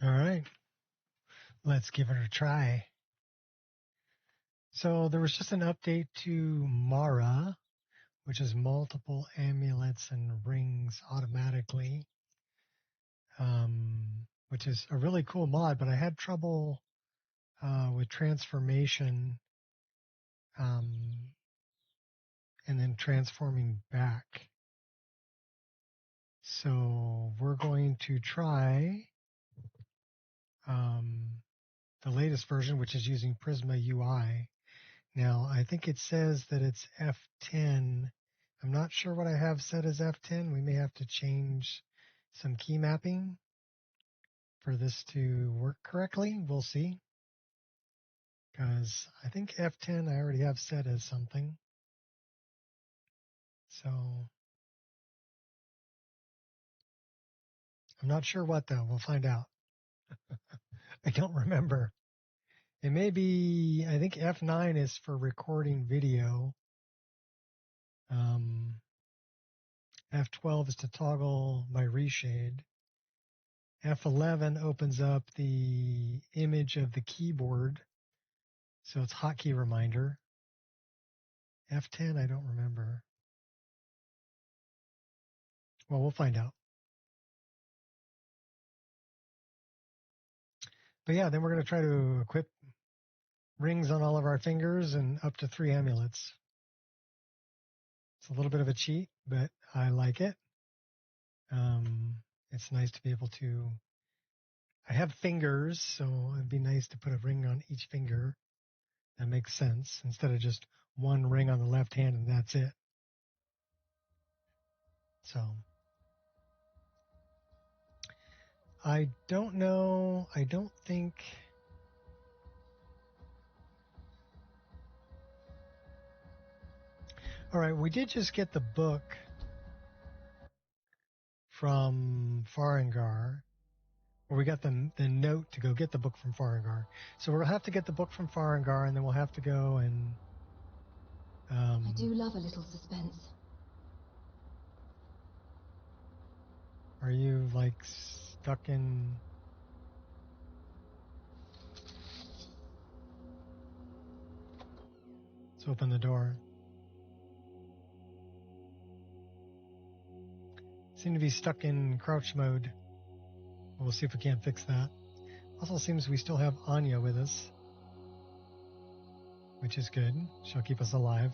All right, let's give it a try. So there was just an update to Mara, which is Multiple Amulets and Rings automatically, which is a really cool mod, but I had trouble with transformation and then transforming back. So we're going to try the latest version, which is using Prisma UI. Now, I think it says that it's F10. I'm not sure what I have set as F10. We may have to change some key mapping for this to work correctly. We'll see. Because I think F10 I already have set as something. So I'm not sure what, though. We'll find out. I don't remember. It may be, I think F9 is for recording video. F12 is to toggle my reshade. F11 opens up the image of the keyboard, so it's hotkey reminder. F10, I don't remember. Well, we'll find out. But yeah, then we're going to try to equip rings on all of our fingers and up to 3 amulets. It's a little bit of a cheat, but I like it. It's nice to be able to... I have fingers, so it'd be nice to put a ring on each finger. That makes sense, instead of just one ring on the left hand and that's it. So I don't know. I don't think... All right, we did just get the book from Farengar, or we got the note to go get the book from Farengar. So we'll have to get the book from Farengar, and then we'll have to go and... I do love a little suspense. Are you, like, stuck in... Let's open the door. Seem to be stuck in crouch mode. We'll see if we can't fix that. Also seems we still have Anya with us, which is good. She'll keep us alive.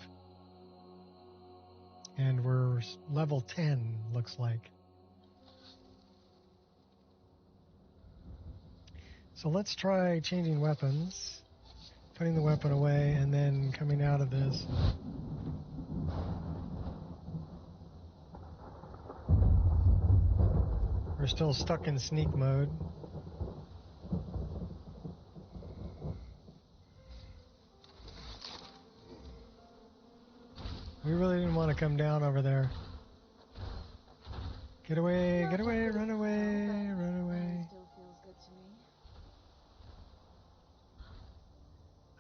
And we're level 10, looks like. So let's try changing weapons, putting the weapon away, and then coming out of this. We're still stuck in sneak mode. We really didn't want to come down over there. Get away, get away, run away, run away.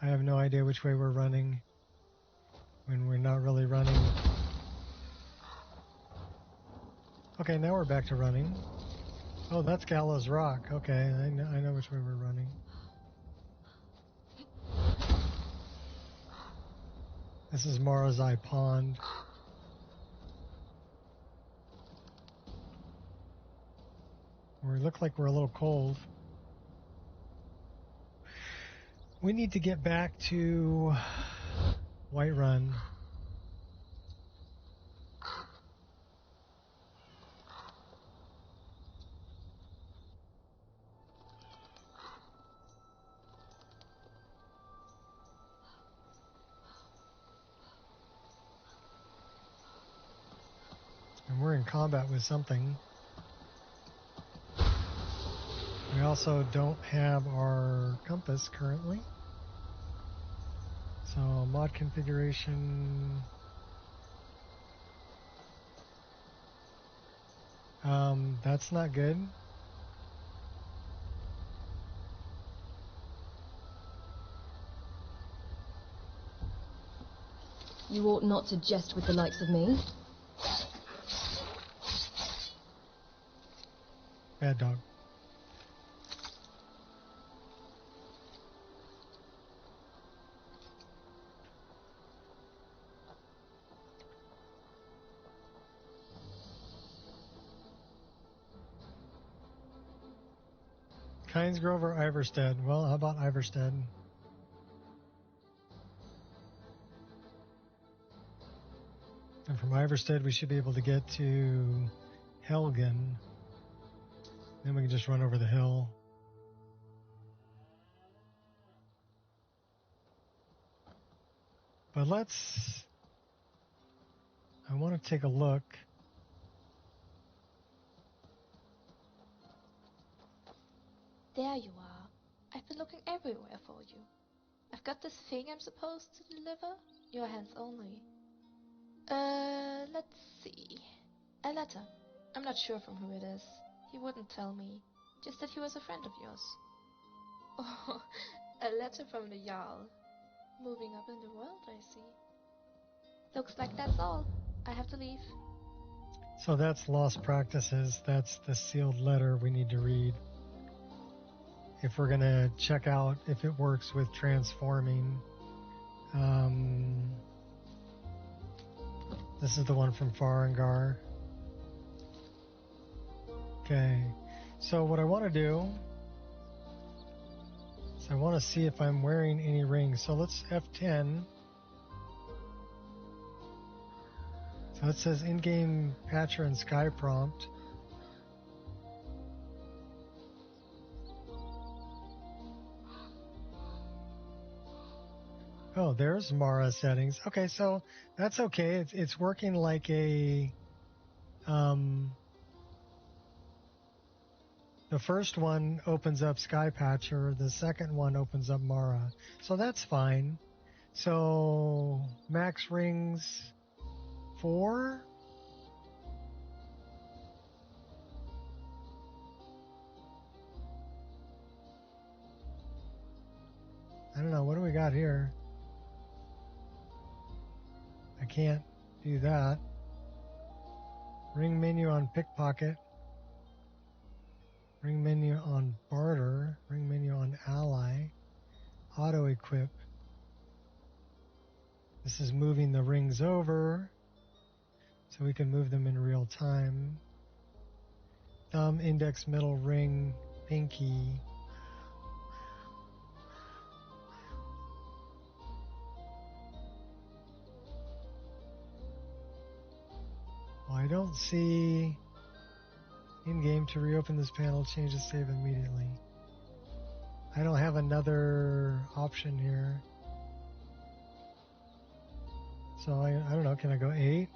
I have no idea which way we're running when we're not really running. Okay, now we're back to running. Oh, that's Gallows Rock. Okay, I know which way we're running. This is Marazai Pond. We look like we're a little cold. We need to get back to Whiterun. And we're in combat with something. We also don't have our compass currently. So mod configuration. That's not good. You ought not to jest with the likes of me. Bad dog. Kynes Grove or Iverstead? Well, how about Iverstead? And from Iverstead, we should be able to get to Helgen. Then we can just run over the hill. But I want to take a look. There you are. I've been looking everywhere for you. I've got this thing I'm supposed to deliver. Your hands only. Let's see. A letter. I'm not sure from who it is. He wouldn't tell me. Just that he was a friend of yours. Oh, a letter from the Jarl. Moving up in the world, I see. Looks like that's all. I have to leave. So that's Lost Practices. That's the sealed letter we need to read. If we're going to check out if it works with transforming. This is the one from Farengar. Okay. So what I want to do is I want to see if I'm wearing any rings. So let's F10. So it says in-game patcher and sky prompt. Oh, there's Mara settings. Okay, so that's okay. It's working like a the first one opens up Skypatcher, the second one opens up Mara. So that's fine. So max rings 4. I don't know, what do we got here? I can't do that. Ring menu on pickpocket. Ring menu on barter. Ring menu on ally. Auto equip. This is moving the rings over so we can move them in real time. Thumb, index, middle, ring, pinky. Well, I don't see in-game to reopen this panel, change the save immediately. I don't have another option here. So I don't know, can I go 8?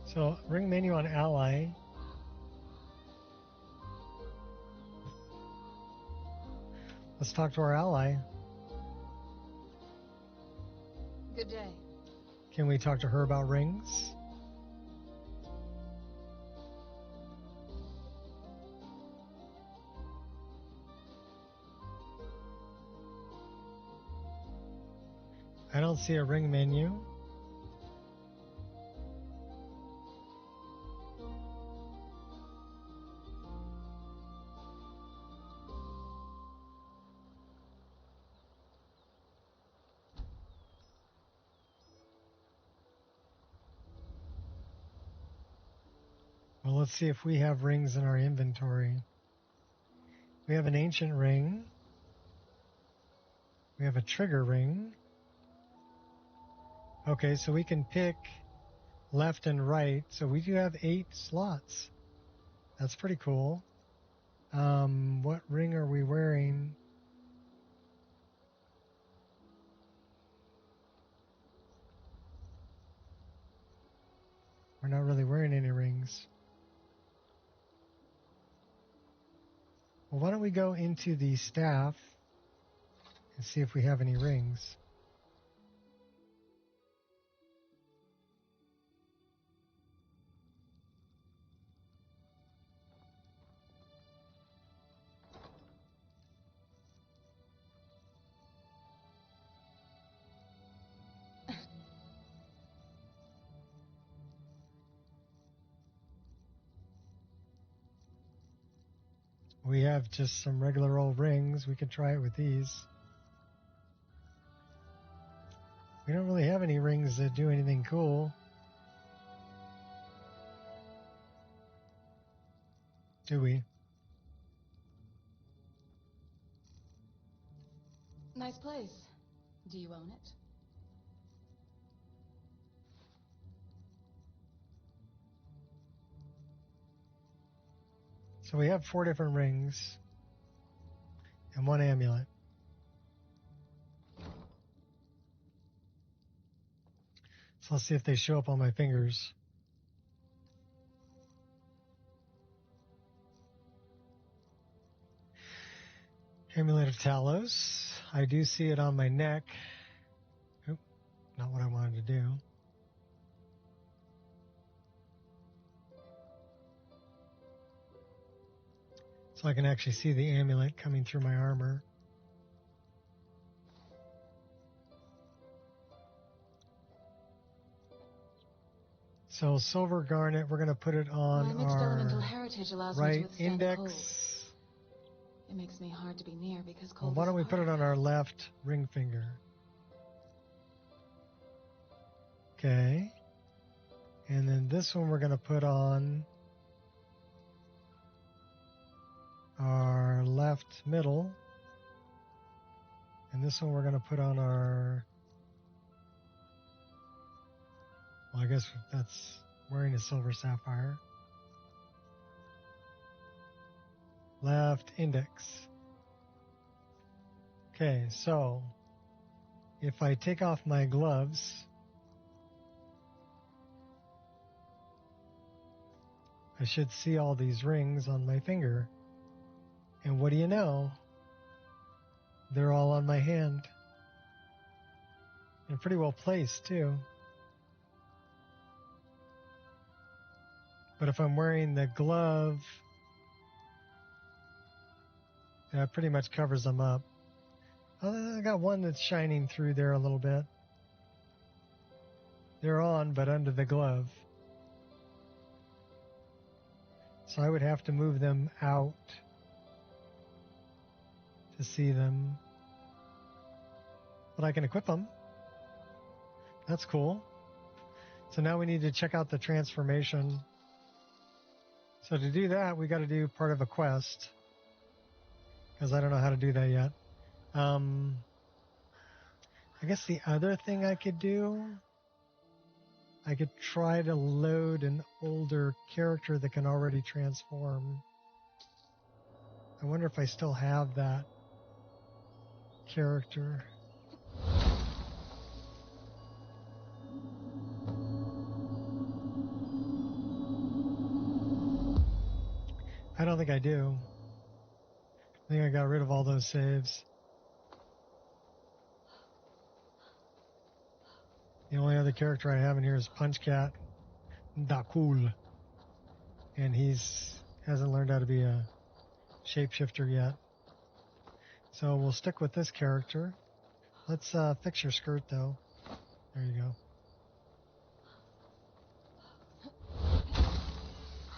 So ring menu on ally. Let's talk to our ally. Good day. Can we talk to her about rings? I don't see a ring menu. Well, let's see if we have rings in our inventory. We have an ancient ring. We have a trigger ring. Okay, so we can pick left and right. So we do have 8 slots. That's pretty cool. What ring are we wearing? We're not really wearing any rings. Well, why don't we go into the staff and see if we have any rings. We have just some regular old rings. We can try it with these. We don't really have any rings that do anything cool. Do we? Nice place. Do you own it? So we have 4 different rings and 1 amulet. So let's see if they show up on my fingers. Amulet of Talos. I do see it on my neck. Oop, not what I wanted to do. So I can actually see the amulet coming through my armor. So silver garnet, we're going to put it on My mixed elemental our heritage allows me to right withstand the cold. index. It makes me hard to be near because Well, cold why is don't we put part it of on our left ring finger? Okay. And then this one we're going to put on our left middle. And this one we're going to put on our... Well, I guess that's wearing a silver sapphire. Left index. Okay, so if I take off my gloves, I should see all these rings on my finger. And what do you know? They're all on my hand. And pretty well placed, too. But if I'm wearing the glove, that pretty much covers them up. I got one that's shining through there a little bit. They're on, but under the glove. So I would have to move them out to see them. But I can equip them. That's cool. So now we need to check out the transformation. So to do that, we got to do part of a quest. Because I don't know how to do that yet. I guess the other thing I could do, I could try to load an older character that can already transform. I wonder if I still have that character. I don't think I do. I think I got rid of all those saves. The only other character I have in here is Punch Cat Dakul. And hasn't learned how to be a shapeshifter yet. So we'll stick with this character. Let's fix your skirt, though. There you go.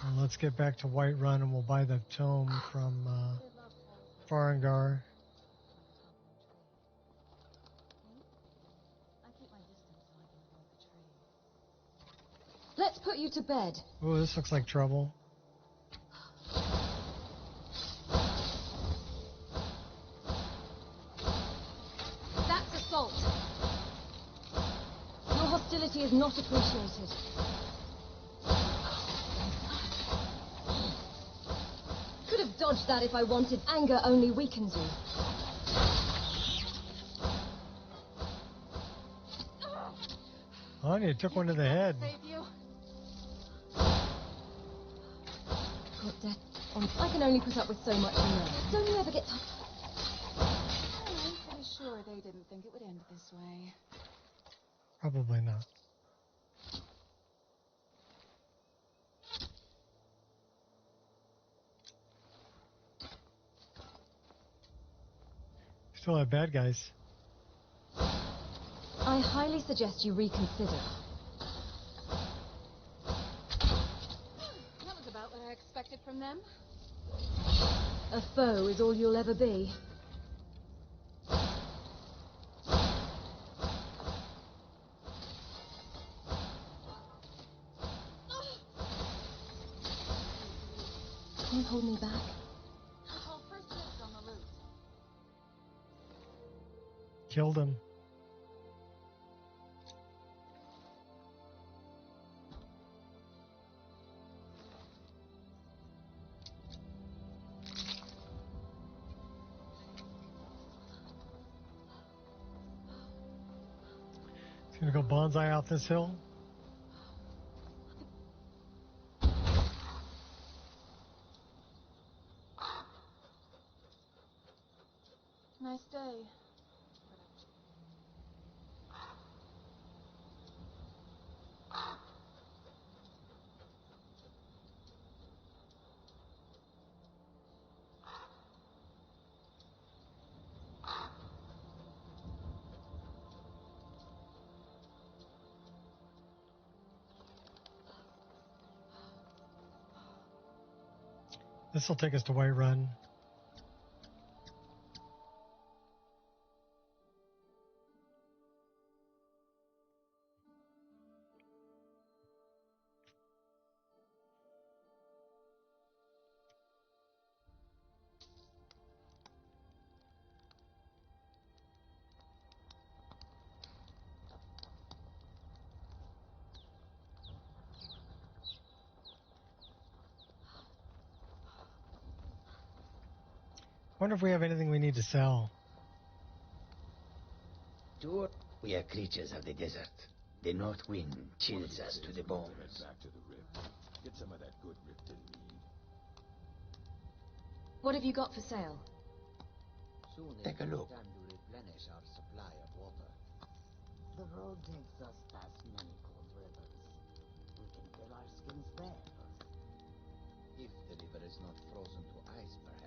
And let's get back to Whiterun, and we'll buy the tome from Farengar. Let's put you to bed. Oh, this looks like trouble. That's assault. Your hostility is not appreciated. Could have dodged that if I wanted. Anger only weakens you. Anya took one to the head. God, Death. I can only put up with so much now. Don't you ever get tired? I'm pretty sure they didn't think it would end this way. Probably not. Still have bad guys. I highly suggest you reconsider. That was about what I expected from them. A foe is all you'll ever be. back? Oh, first dibs on the loot. Killed him. He's gonna go bonsai out this hill. Nice day. This will take us to Whiterun. Wonder if we have anything we need to sell. We are creatures of the desert. The north wind chills us to the bones. Back to the rift. Get some of that good Ripton mead. What have you got for sale? Take a look. Time to replenish our supply of water. The road takes us past many cold rivers. We can fill our skins there. If the river is not frozen to ice, perhaps.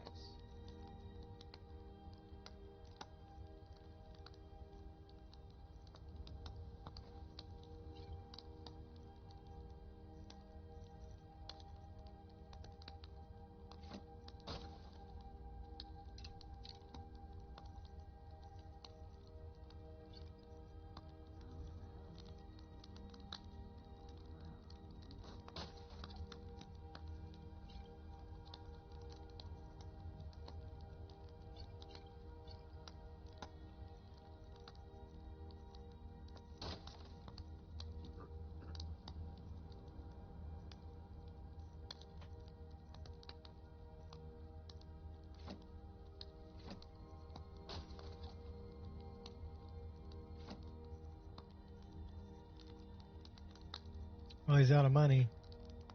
Well, he's out of money.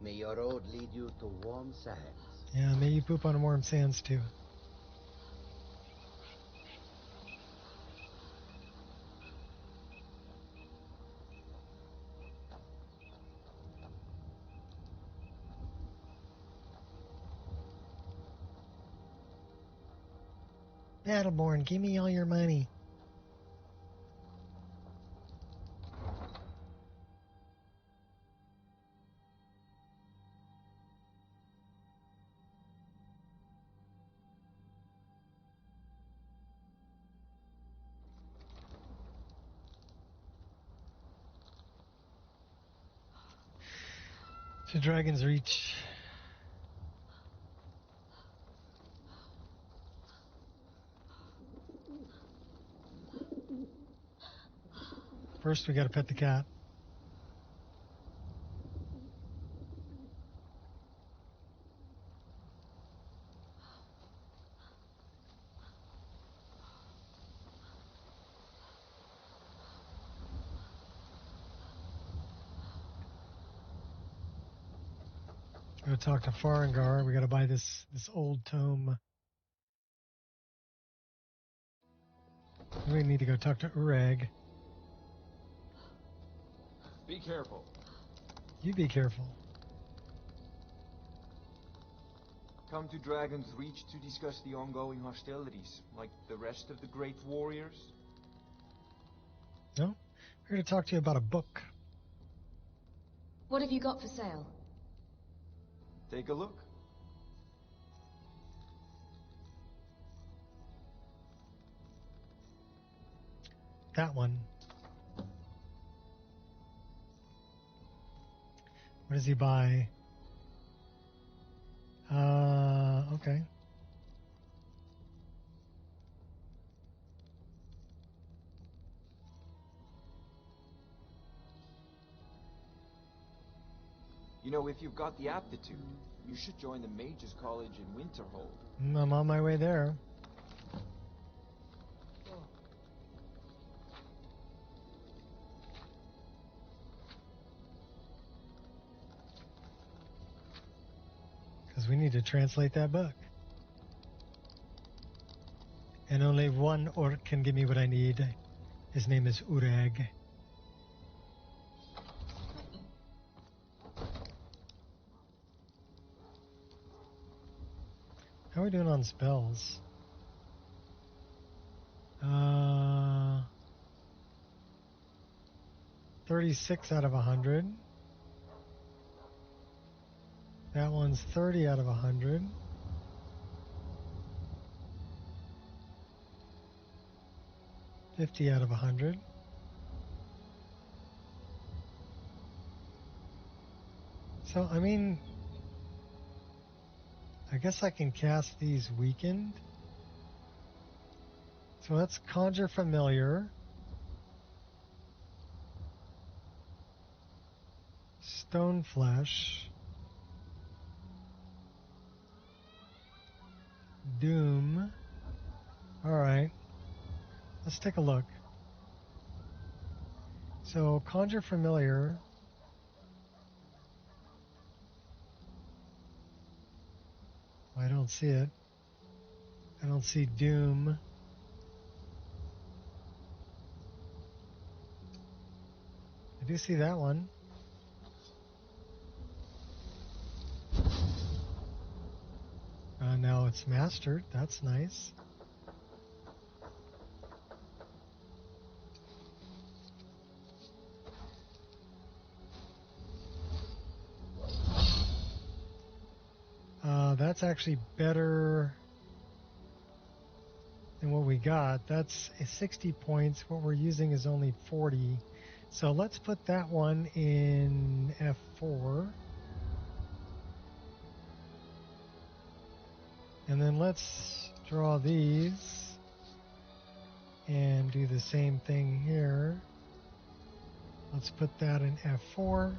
May your road lead you to warm sands. Yeah, may you poop on warm sands too. Battleborn, give me all your money. To Dragon's Reach. First, we gotta pet the cat. Go talk to Farengar. We gotta buy this old tome. We need to go talk to Ureg. Be careful. You be careful. Come to Dragon's Reach to discuss the ongoing hostilities, like the rest of the great warriors? No? We're here to talk to you about a book. What have you got for sale? Take a look. That one. What does he buy? Okay. You know, if you've got the aptitude, you should join the Mages College in Winterhold. I'm on my way there. Because we need to translate that book. And only one orc can give me what I need. His name is Urag. How are we doing on spells? 36 out of 100. That one's 30 out of 100. $50 out of 100. So, I mean, I guess I can cast these weakened. So let's Conjure Familiar. Stone Flesh. Doom. Alright. Let's take a look. So, Conjure Familiar. I don't see it. I don't see Doom. I do see that one. Now it's mastered. That's nice. That's actually better than what we got. That's 60 points. What we're using is only 40. So let's put that one in F4. And then let's draw these and do the same thing here. Let's put that in F4.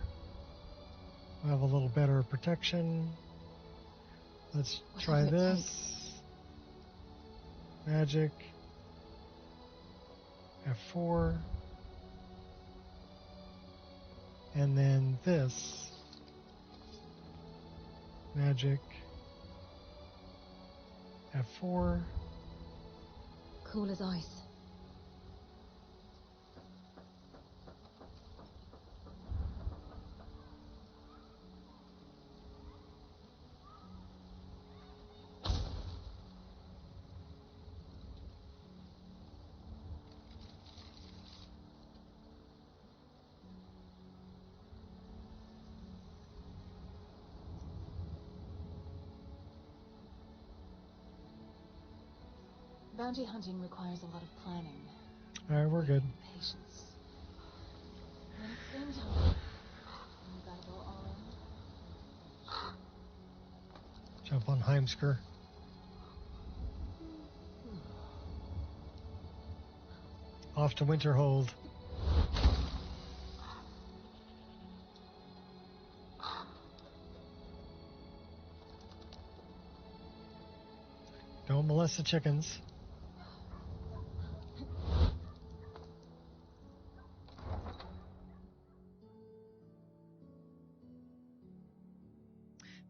We'll have a little better protection. Let's try this. Magic. F4. And then this. Magic. F4. Cool as ice. Bounty hunting requires a lot of planning. Alright, we're good. Patience. And at the same time, you gotta go all in. Jump on Heimsker. Off to Winterhold. Don't molest the chickens.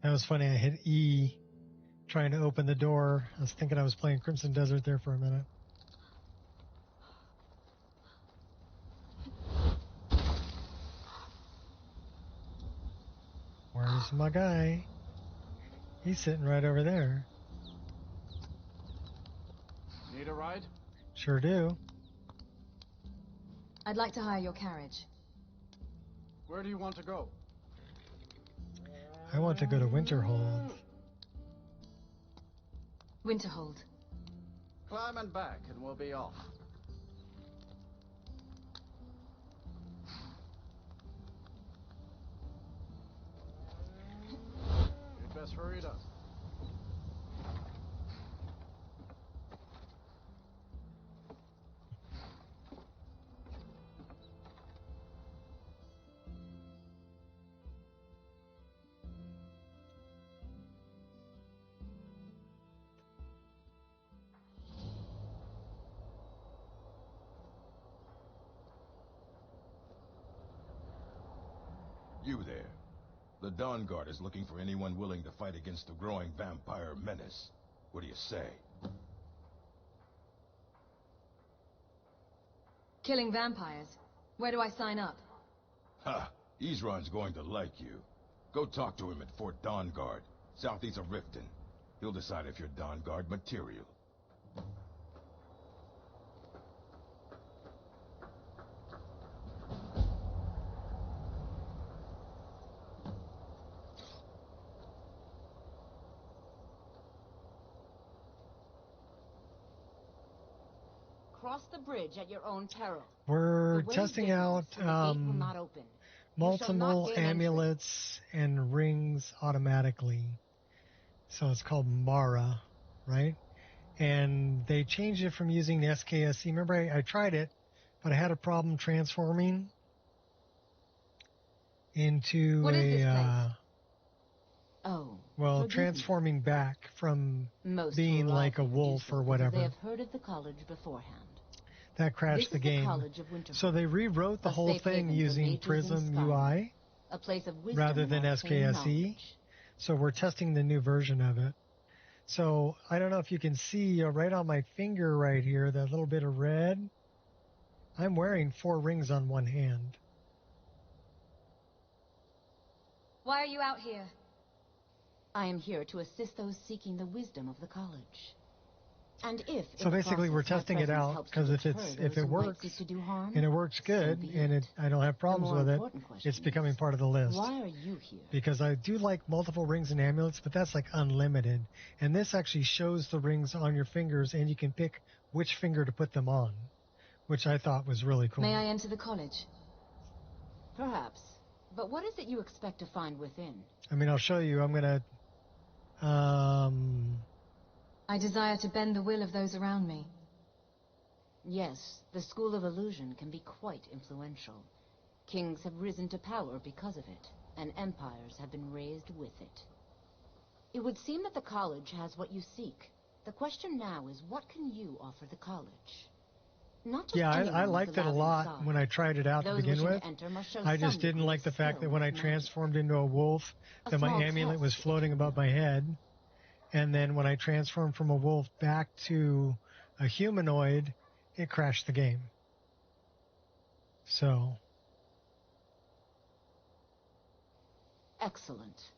That was funny. I hit E trying to open the door. I was thinking I was playing Crimson Desert there for a minute. Where's my guy? He's sitting right over there. Need a ride? Sure do. I'd like to hire your carriage. Where do you want to go? I want to go to Winterhold. Winterhold. Climb and back and we'll be off. You'd best hurry it up. You there. The Dawn Guard is looking for anyone willing to fight against the growing vampire menace. What do you say? Killing vampires. Where do I sign up? Ha! Isran's going to like you. Go talk to him at Fort Dawn Guard, southeast of Riften. He'll decide if you're Dawn Guard material. Cross the bridge at your own peril. We're testing out multiple amulets and rings automatically. So it's called Mara, right? And they changed it from using the SKSE. Remember, I tried it, but I had a problem transforming into what is this place? Well, transforming back from being like a wolf or whatever. They have heard of the college beforehand. That crashed the game. So they rewrote the whole thing using Prism UI a place of rather than SKSE. So we're testing the new version of it. So I don't know if you can see right on my finger right here, that little bit of red. I'm wearing 4 rings on one hand. Why are you out here? I am here to assist those seeking the wisdom of the college. And if so basically we're testing it out, because if it works and it works good and I don't have problems with it, it's becoming part of the list. Why are you here? Because I do like multiple rings and amulets, but that's like unlimited. And this actually shows the rings on your fingers, and you can pick which finger to put them on, which I thought was really cool. May I enter the college? Perhaps. But what is it you expect to find within? I mean, I'll show you. I'm going to... I desire to bend the will of those around me. Yes, the School of Illusion can be quite influential. Kings have risen to power because of it, and empires have been raised with it. It would seem that the college has what you seek. The question now is, what can you offer the college? Not just I liked it a lot when I tried it out to begin with. I just didn't like the fact that when I transformed into a wolf, that my amulet was floating above my head. And then when I transformed from a wolf back to a humanoid, it crashed the game. So. Excellent.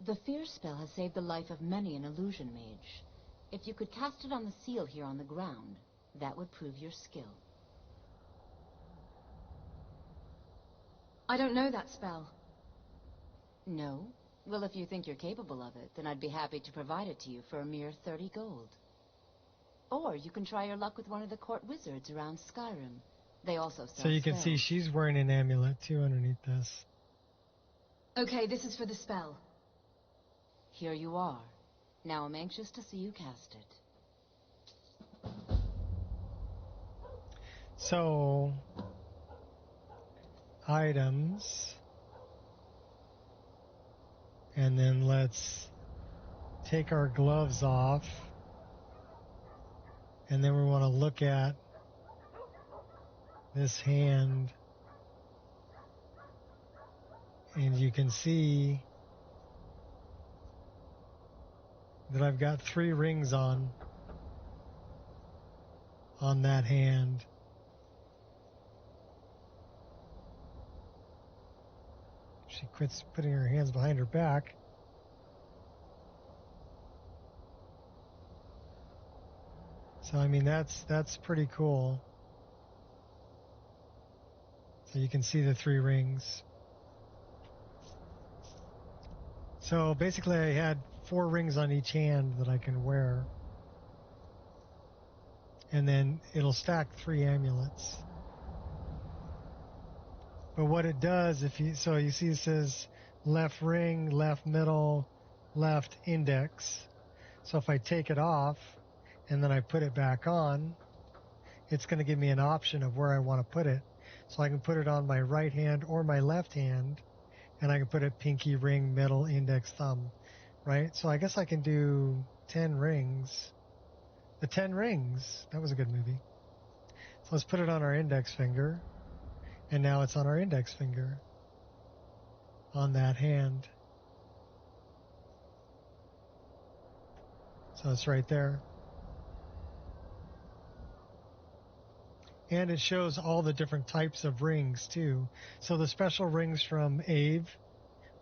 The fear spell has saved the life of many an illusion mage. If you could cast it on the seal here on the ground, that would prove your skill. I don't know that spell. No? Well, if you think you're capable of it, then I'd be happy to provide it to you for a mere 30 gold. Or you can try your luck with one of the court wizards around Skyrim. They also sell So you can spells. see she's wearing an amulet too underneath this. Okay, this is for the spell. Here you are. Now I'm anxious to see you cast it. So, items. And then let's take our gloves off. And then we want to look at this hand. And you can see that I've got 3 rings on that hand. She quits putting her hands behind her back. So, I mean, that's pretty cool. So you can see the 3 rings. So basically I had 4 rings on each hand that I can wear. And then it'll stack 3 amulets. But what it does, you see it says left ring, left middle, left index. So if I take it off and then I put it back on, it's going to give me an option of where I want to put it. So I can put it on my right hand or my left hand, and I can put it pinky, ring, middle, index, thumb, right? So I guess I can do 10 rings. The 10 rings, that was a good movie. So let's put it on our index finger. And now it's on our index finger. on that hand. So it's right there. And it shows all the different types of rings too. So the special rings from Ave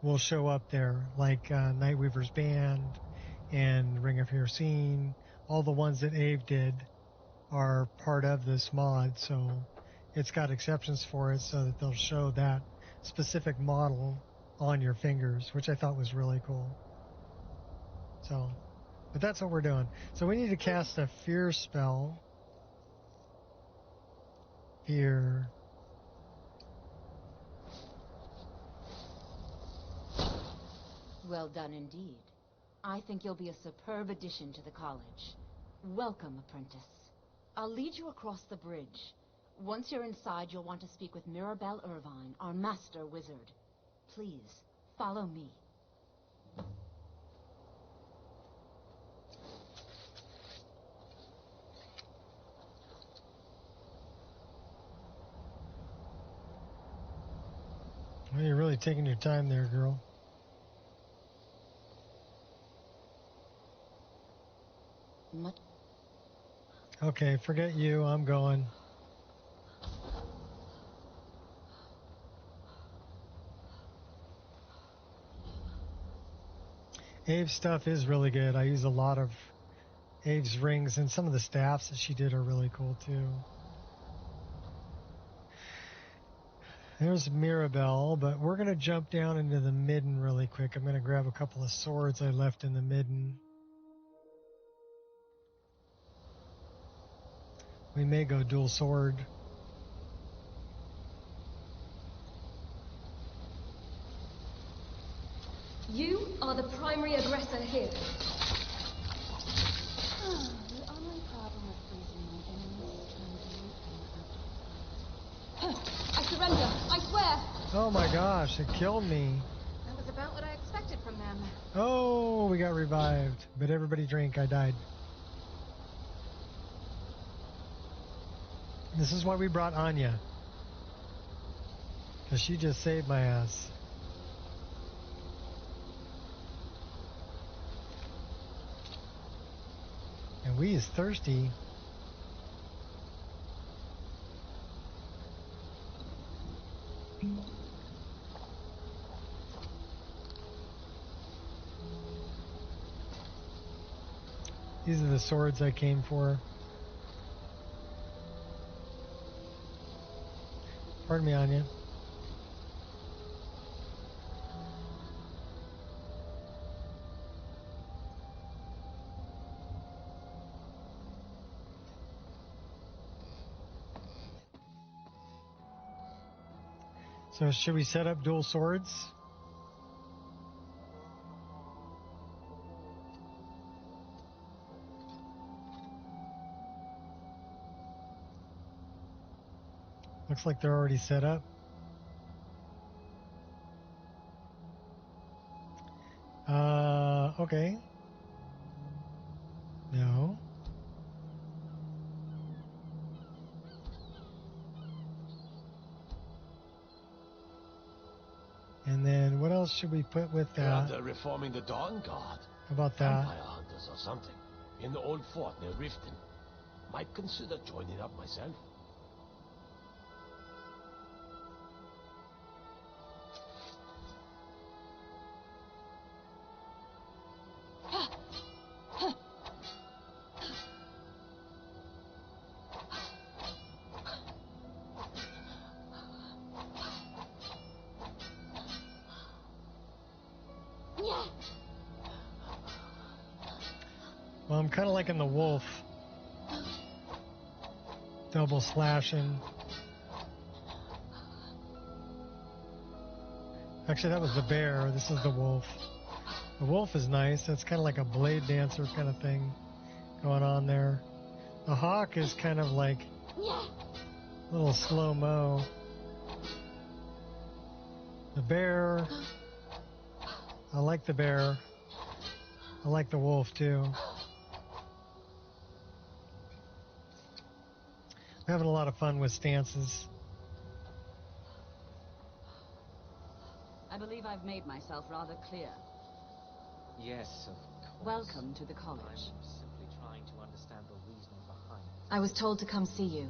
will show up there, like Nightweaver's Band and Ring of Hircine. All the ones that Ave did are part of this mod, so it's got exceptions for it so that they'll show that specific model on your fingers, which I thought was really cool. So, but that's what we're doing. So we need to cast a fear spell. Fear. Well done indeed. I think you'll be a superb addition to the college. Welcome, apprentice. I'll lead you across the bridge. Once you're inside, you'll want to speak with Mirabelle Irvine, our master wizard. Please, follow me. Well, you're really taking your time there, girl. Okay, forget you. I'm going. Ave's stuff is really good. I use a lot of Ave's rings, and some of the staffs that she did are really cool too. There's Mirabelle, but we're going to jump down into the midden really quick. I'm going to grab a couple of swords I left in the midden. We may go dual sword. You are the primary aggressor here. The only problem with freezing my enemies is trying to loot them after. I surrender, I swear! Oh my gosh, it killed me. That was about what I expected from them. Oh, we got revived. But everybody drink, I died. This is why we brought Anya. Because she just saved my ass. And we is thirsty. These are the swords I came for. Pardon me, Anya. So should we set up dual swords? Looks like they're already set up. Okay. No. And then what else should we put with that? They're reforming the Dawn Guard. How about that? Vampire hunters or something. In the old fort near Riften. Might consider joining up myself. Well, I'm kind of liking the wolf. Double slashing. Actually, that was the bear. This is the wolf. The wolf is nice. That's kind of like a blade dancer kind of thing going on there. The hawk is kind of like a little slow-mo. The bear. I like the bear. I like the wolf too. I'm having a lot of fun with stances. I believe I I've made myself rather clear. Yes, of course. Welcome to the college. I'm simply trying to understand the reasoning behind it. I was told to come see you.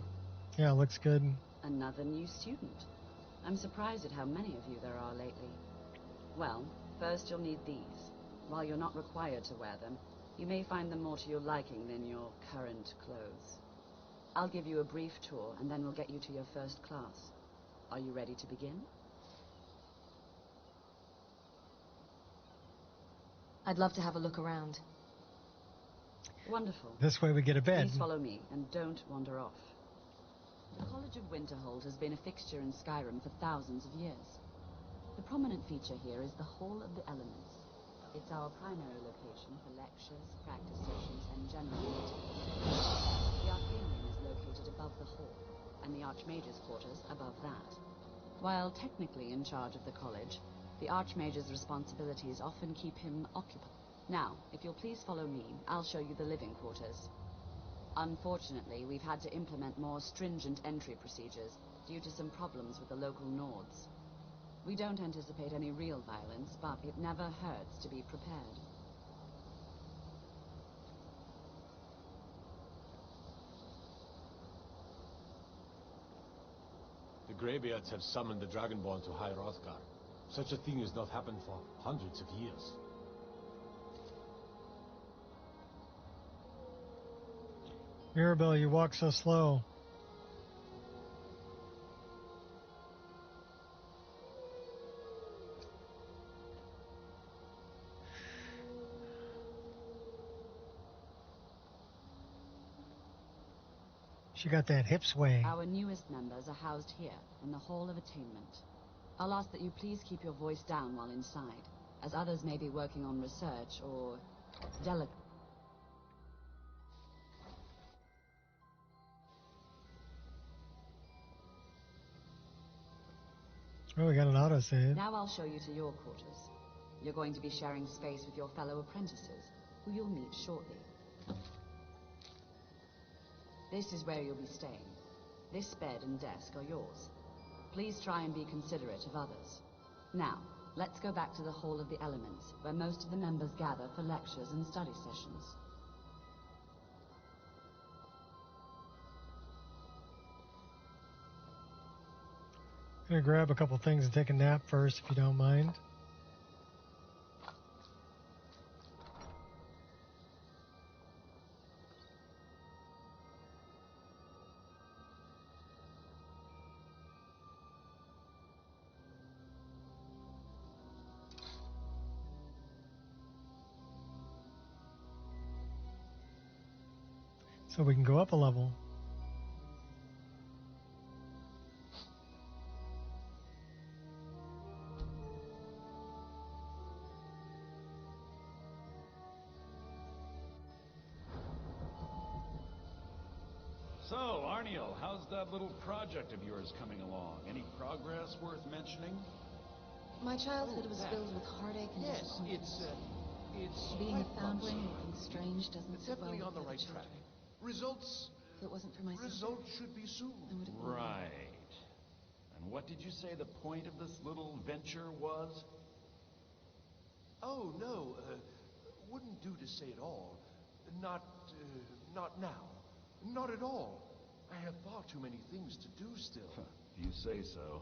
Yeah, looks good. Another new student. I'm surprised at how many of you there are lately. Well, first you'll need these. While you're not required to wear them, you may find them more to your liking than your current clothes. I'll give you a brief tour, and then we'll get you to your first class. Are you ready to begin? I'd love to have a look around. Wonderful. This way we get a bed. Please follow me, and don't wander off. The College of Winterhold has been a fixture in Skyrim for thousands of years. The prominent feature here is the Hall of the Elements. It's our primary location for lectures, practice sessions, and general meetings. The Arcanium is located above the hall, and the Archmage's quarters above that. While technically in charge of the college, the Archmage's responsibilities often keep him occupied. Now, if you'll please follow me, I'll show you the living quarters. Unfortunately, we've had to implement more stringent entry procedures due to some problems with the local Nords. We don't anticipate any real violence, but it never hurts to be prepared. The Greybeards have summoned the Dragonborn to High Hrothgar. Such a thing has not happened for hundreds of years. Mirabelle, you walk so slow. She got that hip sway. Our newest members are housed here, in the Hall of Attainment. I'll ask that you please keep your voice down while inside, as others may be working on research or delegate. Oh, we got an autosave. Now I'll show you to your quarters. You're going to be sharing space with your fellow apprentices, who you'll meet shortly. This is where you'll be staying. This bed and desk are yours. Please try and be considerate of others. Now, let's go back to the Hall of the Elements, where most of the members gather for lectures and study sessions. I'm gonna grab a couple things and take a nap first, if you don't mind. So we can go up a level. So, Arniel, how's that little project of yours coming along? Any progress worth mentioning? My childhood was filled with heartache and disappointment. It's Being a quite foundling, promising. looking strange, doesn't It's sit well definitely with on the other right children. track. Results. If it wasn't for my sister, Results should be soon. I would have been. Right. And what did you say the point of this little venture was? Oh no, wouldn't do to say it all. Not now. Not at all. I have far too many things to do still. You say so.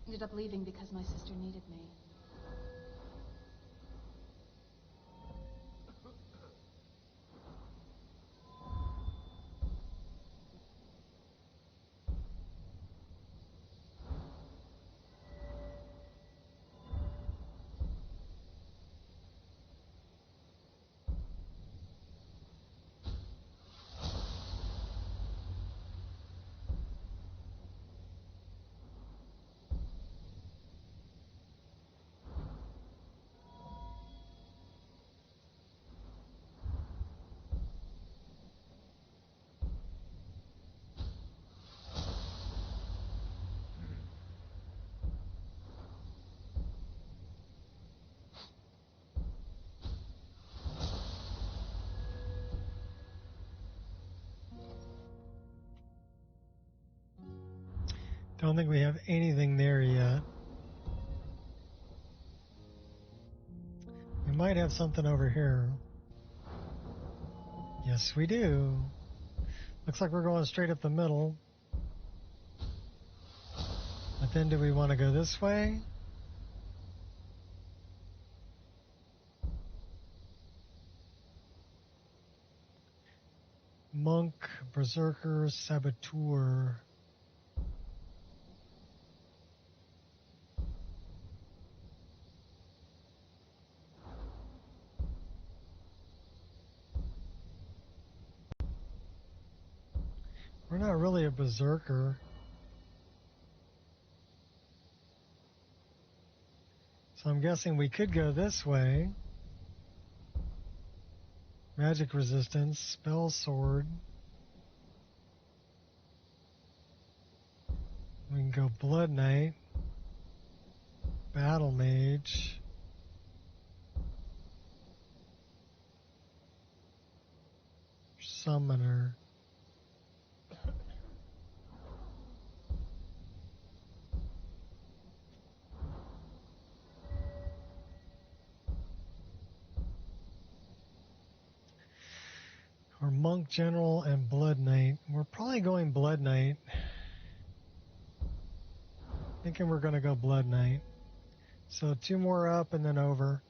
Ended up leaving because my sister needed me. Don't think we have anything there yet. We might have something over here. Yes, we do. Looks like we're going straight up the middle. But then do we want to go this way? Monk, Berserker, Saboteur. We're not really a Berserker. So I'm guessing we could go this way. Magic resistance, spell sword. We can go Blood Knight, Battle Mage, Summoner. Or Monk General and Blood Knight. We're probably going Blood Knight. Thinking we're going to go Blood Knight. So 2 more up and then over.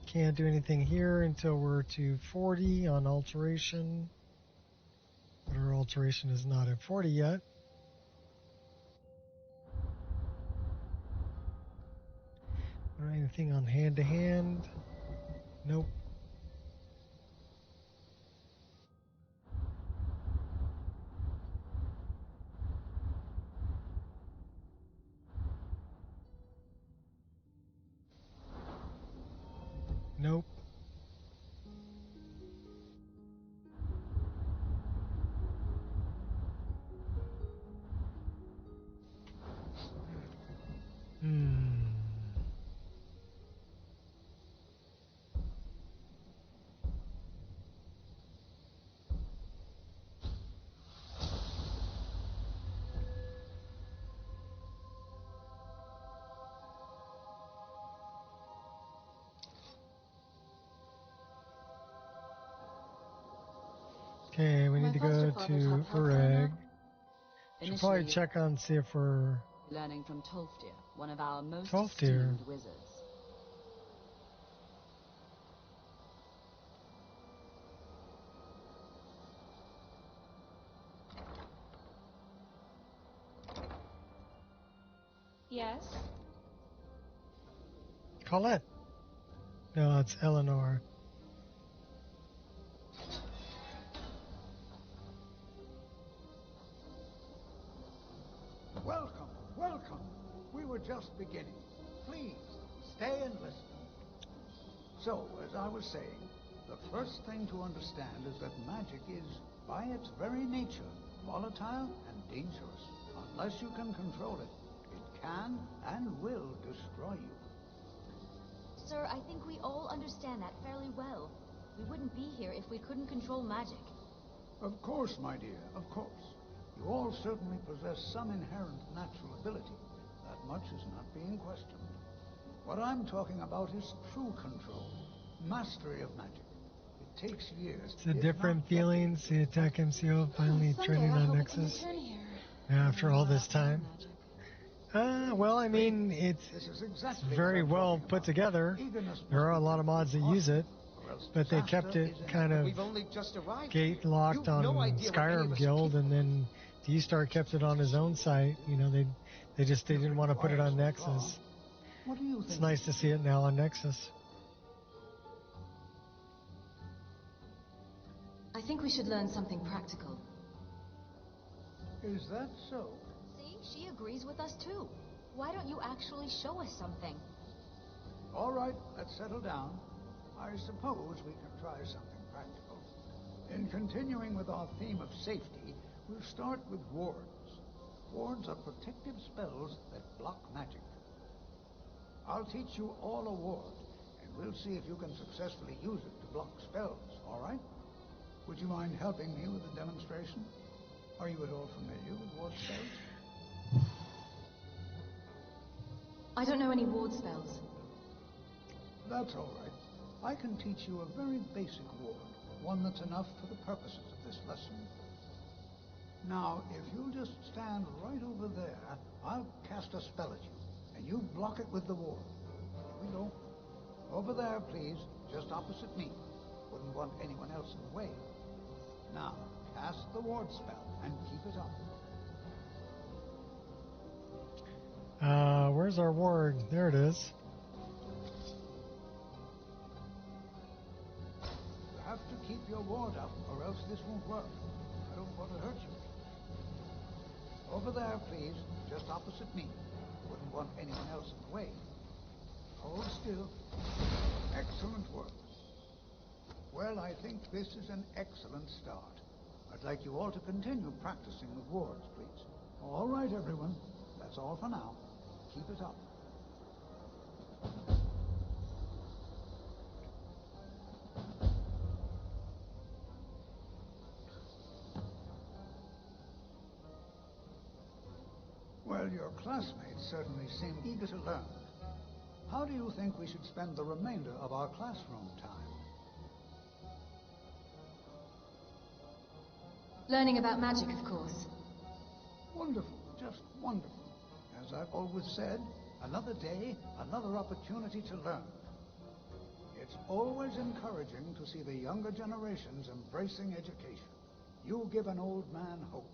Can't do anything here until we're to 40 on alteration. But our alteration is not at 40 yet. Or anything on hand-to-hand? Nope. Nope. Okay, we need to go to Ureg. Should probably check on, see if we're... Learning from Tolfdir, one of our most Tolfdir. esteemed wizards. Yes? Colette. No, it's Eleanor. Welcome, welcome. We were just beginning. Please, stay and listen. So, as I was saying, the first thing to understand is that magic is, by its very nature, volatile and dangerous. Unless you can control it, it can and will destroy you. Sir, I think we all understand that fairly well. We wouldn't be here if we couldn't control magic. Of course, my dear, of course. You all certainly possess some inherent natural ability. That much is not being questioned. What I'm talking about is true control, mastery of magic. It takes years. It's a different feeling. See Attack MCO finally trending on Nexus after all this time. Well, I mean, it's very well put together. There are a lot of mods that use it, but they kept it kind of gate locked on Skyrim Guild, and then D-Star kept it on his own site. You know, they didn't want to put it on Nexus. It's nice to see it now on Nexus. I think we should learn something practical. Is that so? See, she agrees with us too. Why don't you actually show us something? All right, let's settle down. I suppose we can try something practical. In continuing with our theme of safety, we'll start with wards. Wards are protective spells that block magic. I'll teach you all a ward, and we'll see if you can successfully use it to block spells, all right? Would you mind helping me with the demonstration? Are you at all familiar with ward spells? I don't know any ward spells. That's all right. I can teach you a very basic ward, one that's enough for the purposes of this lesson. Now, if you'll just stand right over there, I'll cast a spell at you, and you block it with the ward. Here we go. Over there, please, just opposite me. Wouldn't want anyone else in the way. Now, cast the ward spell, and keep it up. Where's our ward? There it is. You have to keep your ward up, or else this won't work. I don't want to hurt you. Over there, please, just opposite me. Wouldn't want anyone else in the way. Hold still. Excellent work. Well, I think this is an excellent start. I'd like you all to continue practicing with wards, please. All right, everyone. That's all for now. Keep it up. Well, your classmates certainly seem eager to learn. How do you think we should spend the remainder of our classroom time? Learning about magic, of course. Wonderful, just wonderful. As I've always said, another day, another opportunity to learn. It's always encouraging to see the younger generations embracing education. You give an old man hope.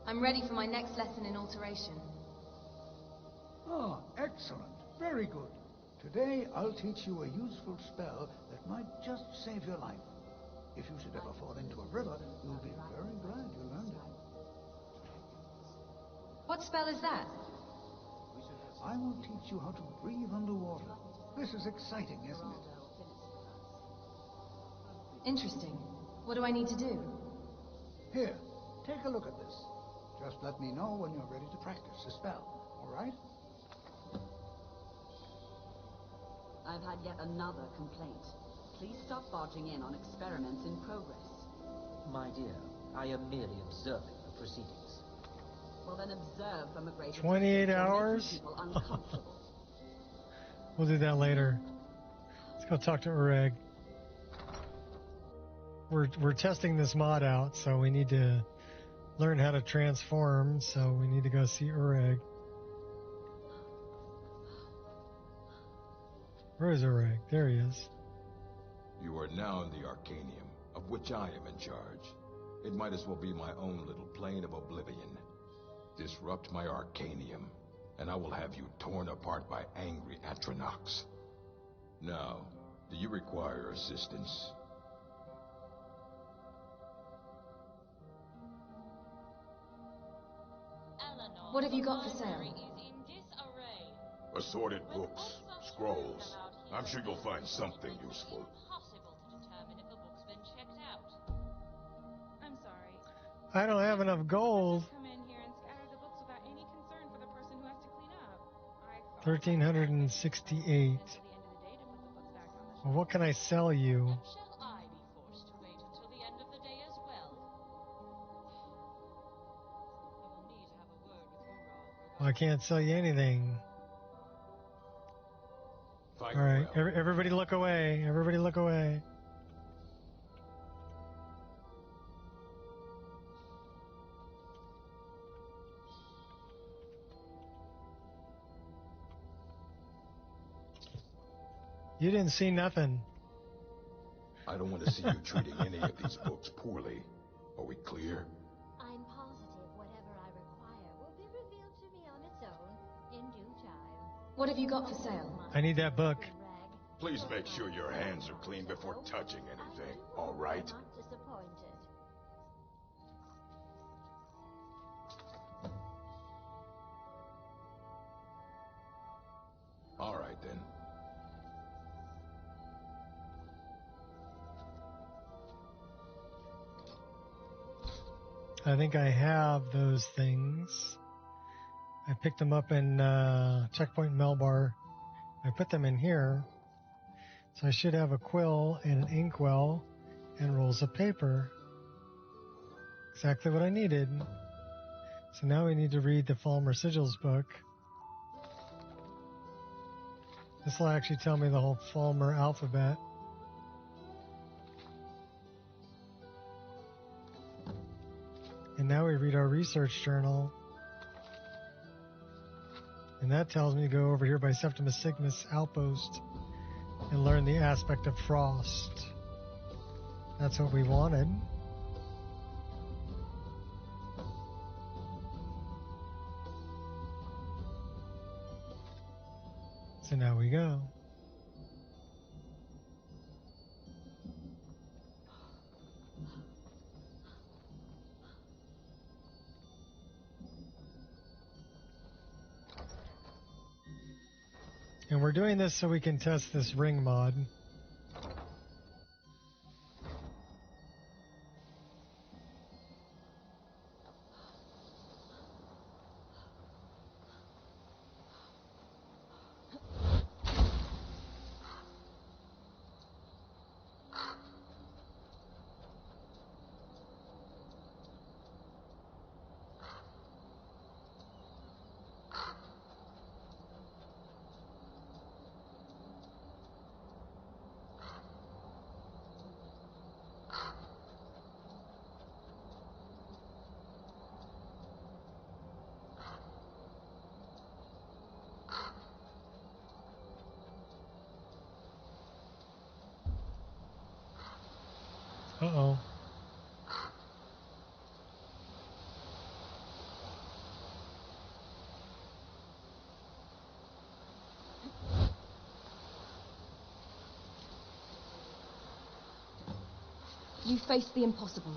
I'm ready for my next lesson in alteration. Oh, excellent. Very good. Today, I'll teach you a useful spell that might just save your life. If you should ever fall into a river, you'll be very glad you learned it. What spell is that? I will teach you how to breathe underwater. This is exciting, isn't it? Interesting. What do I need to do? Here, take a look at this. Just let me know when you're ready to practice the spell, all right? I've had yet another complaint. Please stop barging in on experiments in progress. My dear, I am merely observing the proceedings. Well, then observe from a greater 28 distance. You're hours? making people uncomfortable. We'll do that later. Let's go talk to Ureg. We're testing this mod out, so we need to learn how to transform, so we need to go see Ureg. Where is Ureg? There he is. You are now in the Arcanium, of which I am in charge. It might as well be my own little plane of oblivion. Disrupt my Arcanium, and I will have you torn apart by angry Atronachs. Now, do you require assistance? What have you got for sale? Assorted books, scrolls. I'm sure you'll find something useful. I'm sorry. I don't have enough gold. Come in here and scatter the books without any concern for the person who has to clean up. 1,368. Well, what can I sell you? Well, I can't sell you anything. All right, everybody look away. Everybody look away. You didn't see nothing. I don't want to see you treating any of these books poorly. Are we clear? I'm positive whatever I require will be revealed to me on its own in due time. What have you got for sale? I need that book. Please make sure your hands are clean before touching anything, all right? I'm not disappointed. All right, then. I think I have those things. I picked them up in Checkpoint Melbar. I put them in here. So I should have a quill and an inkwell and rolls of paper. Exactly what I needed. So now we need to read the Falmer Sigils book. This will actually tell me the whole Falmer alphabet. And now we read our research journal. And that tells me to go over here by Septimus Sigmus Outpost and learn the aspect of frost. That's what we wanted. So now we go. And we're doing this so we can test this ring mod. Uh-oh. You face the impossible.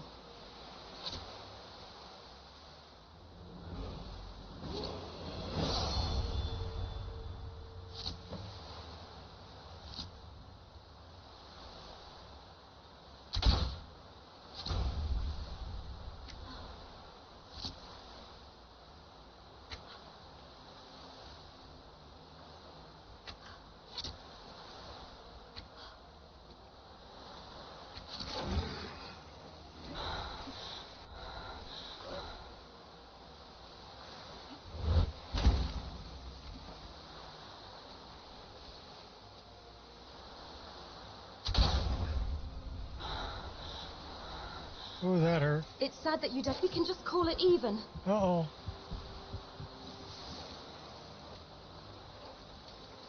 Ooh, that hurt. It's sad that you don't. We can just call it even. Uh-oh.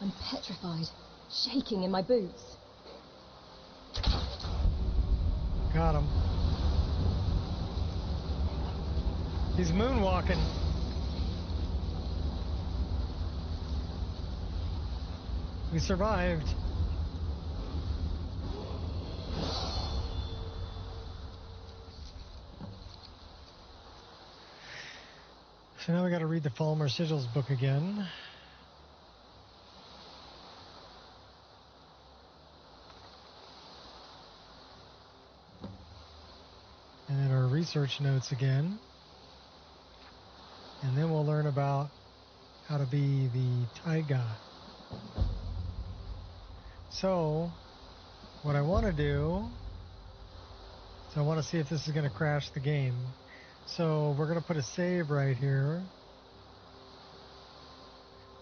I'm petrified, shaking in my boots. Got him. He's moonwalking. We survived. So now we got to read the Falmer Sigils book again. And then our research notes again. And then we'll learn about how to be the Taiga. So, what I want to do, I want to see if this is going to crash the game. So, we're going to put a save right here.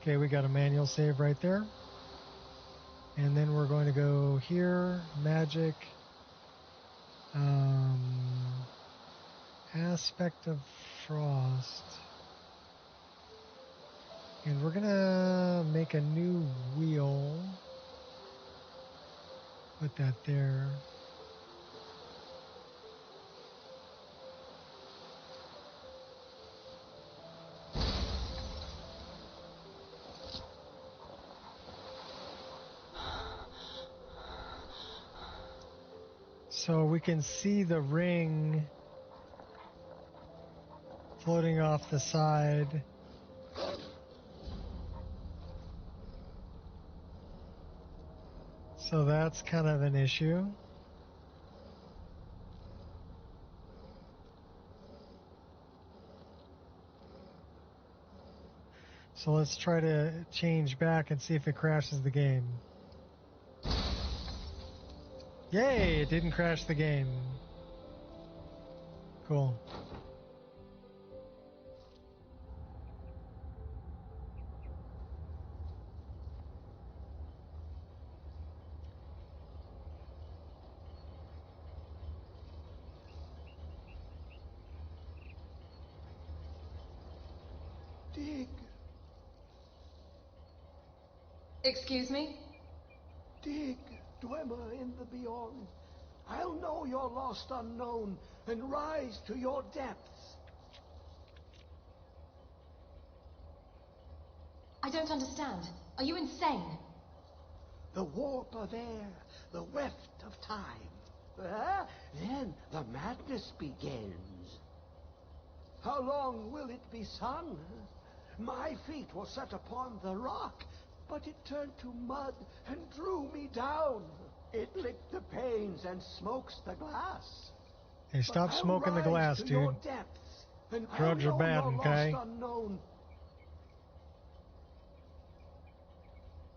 Okay, we got a manual save right there. And then we're going to go here, magic, aspect of frost. And we're going to make a new wheel. Put that there. So we can see the ring floating off the side. So that's kind of an issue. So let's try to change back and see if it crashes the game. Yay, it didn't crash the game. Cool. Dig. Excuse me? Dig, Dwemer in the beyond. I'll know your lost unknown and rise to your depths. I don't understand. Are you insane? The warp of air, the weft of time. Then the madness begins. How long will it be sung? My feet were set upon the rock, but it turned to mud and drew me down. It licked the panes and smokes the glass. Hey, stop smoking the glass, dude. Your depths, and Drugs are bad, okay? Unknown.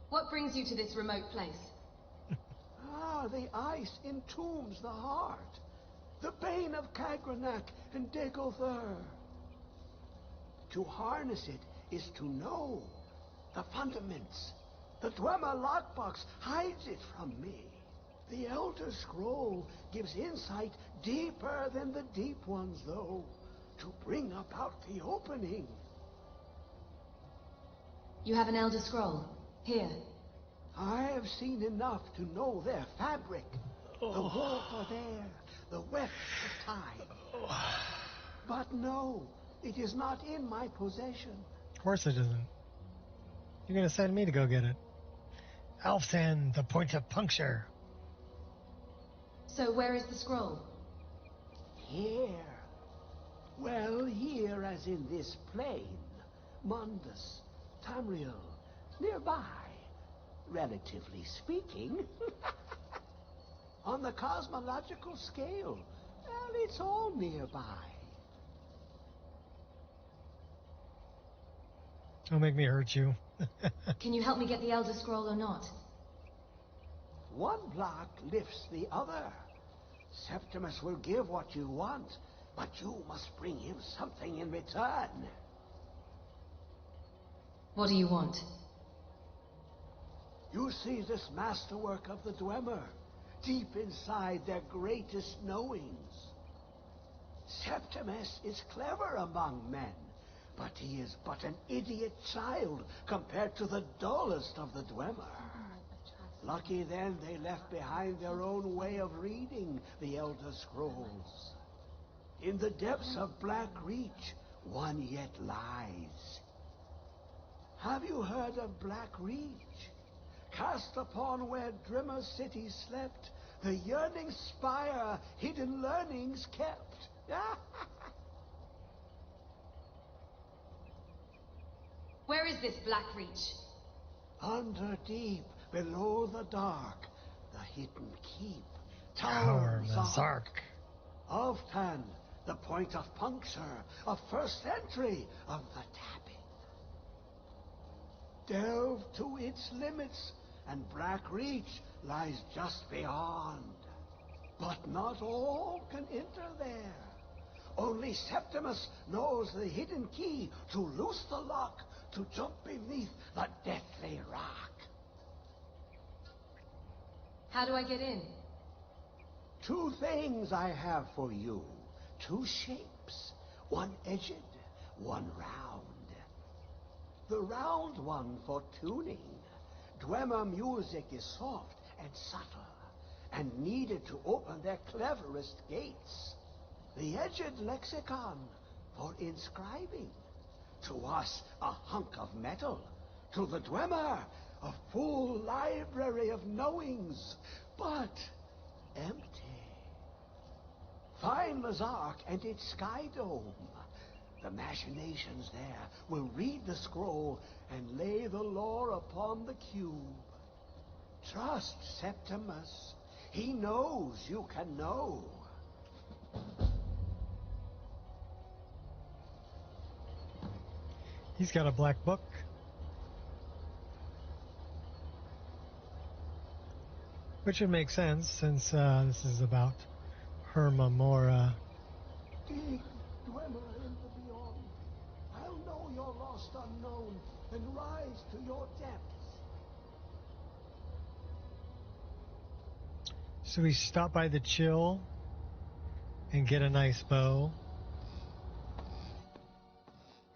What brings you to this remote place? The ice entombs the heart. The bane of Kagranak and Degother. To harness it is to know the fundaments. The Dwemer lockbox hides it from me. The Elder Scroll gives insight deeper than the deep ones, though, to bring about the opening. You have an Elder Scroll. Here. I have seen enough to know their fabric. The warp of air, the weft of time. But no, it is not in my possession. Of course it isn't. You're gonna send me to go get it. Alfsen, the point of puncture. So where is the scroll? Here. Well, here as in this plain. Mundus, Tamriel, nearby. Relatively speaking. On the cosmological scale, well, it's all nearby. Don't make me hurt you. Can you help me get the Elder Scroll or not? One block lifts the other. Septimus will give what you want, but you must bring him something in return. What do you want? You see this masterwork of the Dwemer, deep inside their greatest knowings. Septimus is clever among men, but he is but an idiot child compared to the dullest of the Dwemer. Lucky then they left behind their own way of reading the Elder Scrolls. In the depths of Black Reach, one yet lies. Have you heard of Black Reach? Cast upon where Drimmer City slept, the yearning spire hidden learnings kept. Where is this Black Reach? Under deep, below the dark, the hidden keep. Tower Mazark. Oftan, the point of puncture, of first entry of the tapping. Delve to its limits, and Black Reach lies just beyond. But not all can enter there. Only Septimus knows the hidden key to loose the lock, to jump beneath the deathly rock. How do I get in? 2 things I have for you. 2 shapes. One edged, one round. The round one for tuning. Dwemer music is soft and subtle, and needed to open their cleverest gates. The edged lexicon for inscribing. To us, a hunk of metal. To the Dwemer, a full library of knowings, but empty. Find Mazark and its sky dome. The machinations there will read the scroll and lay the lore upon the cube. Trust Septimus. He knows you can know. He's got a black book. Which would make sense since this is about Hermamora. Dig, dweller in the beyond. I'll know your lost unknown and rise to your depths. So we stop by the Chill and get a nice bow.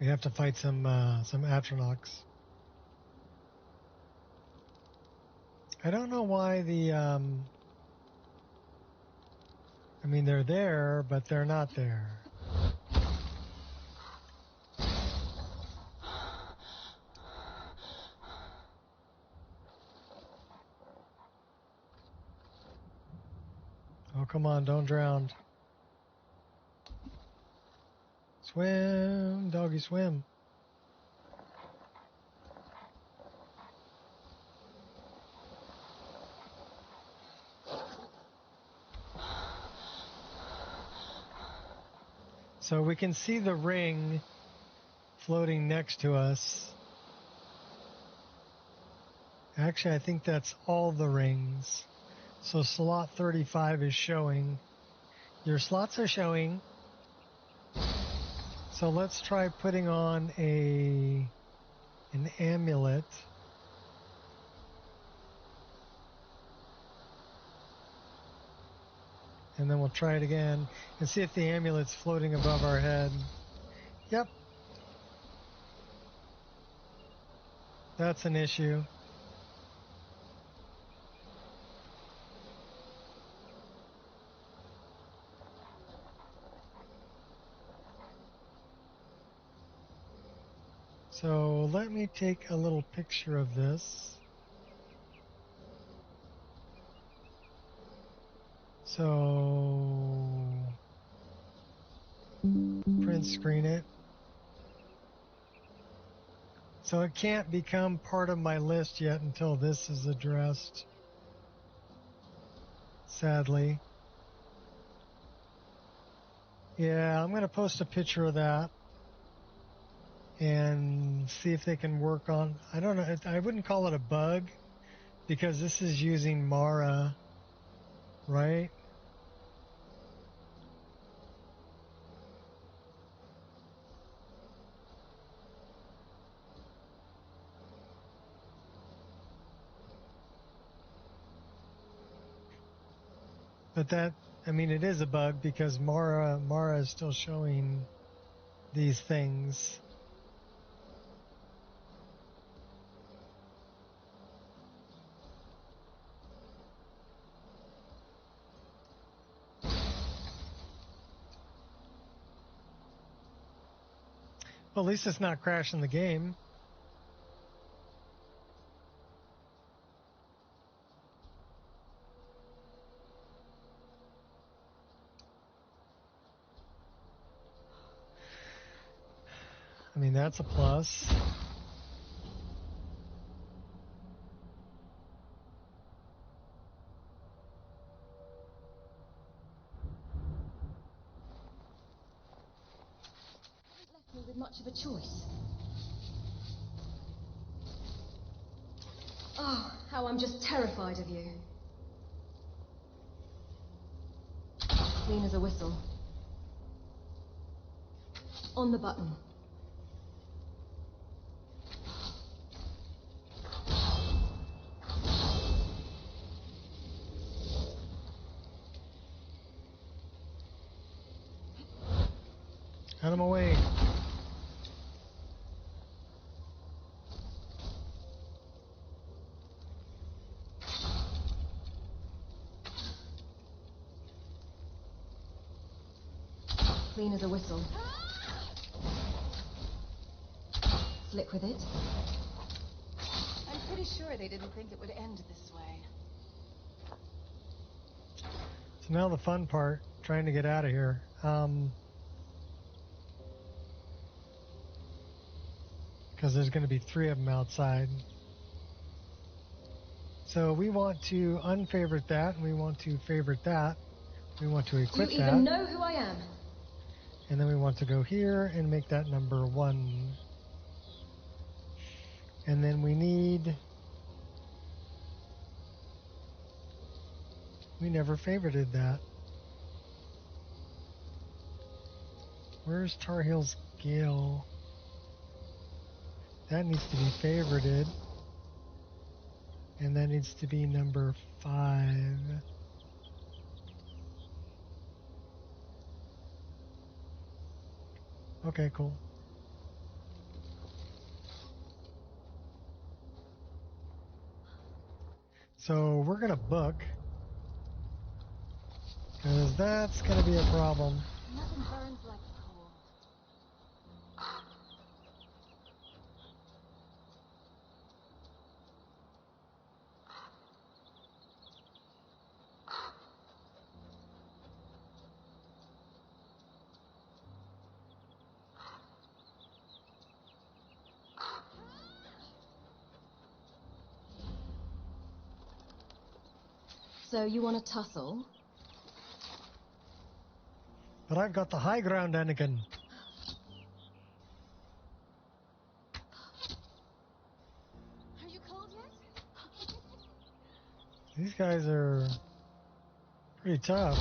We have to fight some Atronachs. I don't know why the I mean, they're there, but they're not there. Oh, come on, don't drown. Swim, doggy, swim. So we can see the ring floating next to us. Actually, I think that's all the rings. So slot 35 is showing. Your slots are showing. So let's try putting on an amulet. And then we'll try it again and see if the amulet's floating above our head. Yep. That's an issue. So let me take a little picture of this. So print screen it. So it can't become part of my list yet until this is addressed. Sadly. Yeah, I'm going to post a picture of that and see if they can work on, I don't know, I wouldn't call it a bug because this is using Mara, right? But that, I mean, it is a bug because Mara is still showing these things. Well, at least it's not crashing the game. I mean, that's a plus. Left me with much of a choice. Oh, how I'm just terrified of you. Clean as a whistle. On the button. Out of my way. Clean as a whistle. Slick with it. I'm pretty sure they didn't think it would end this way. So now the fun part, trying to get out of here. Because there's going to be 3 of them outside. So we want to unfavorite that, and we want to favorite that. We want to equip Do you that. even know who I am? And then we want to go here and make that number 1. And then we need... We never favorited that. Where's Tar Heels Gale? That needs to be favorited. And that needs to be number 5. Okay, cool. So we're gonna book, because that's gonna be a problem. Nothing burns like coal. So you want to tussle? But I've got the high ground, Anakin. Are you cold yet? These guys are pretty tough.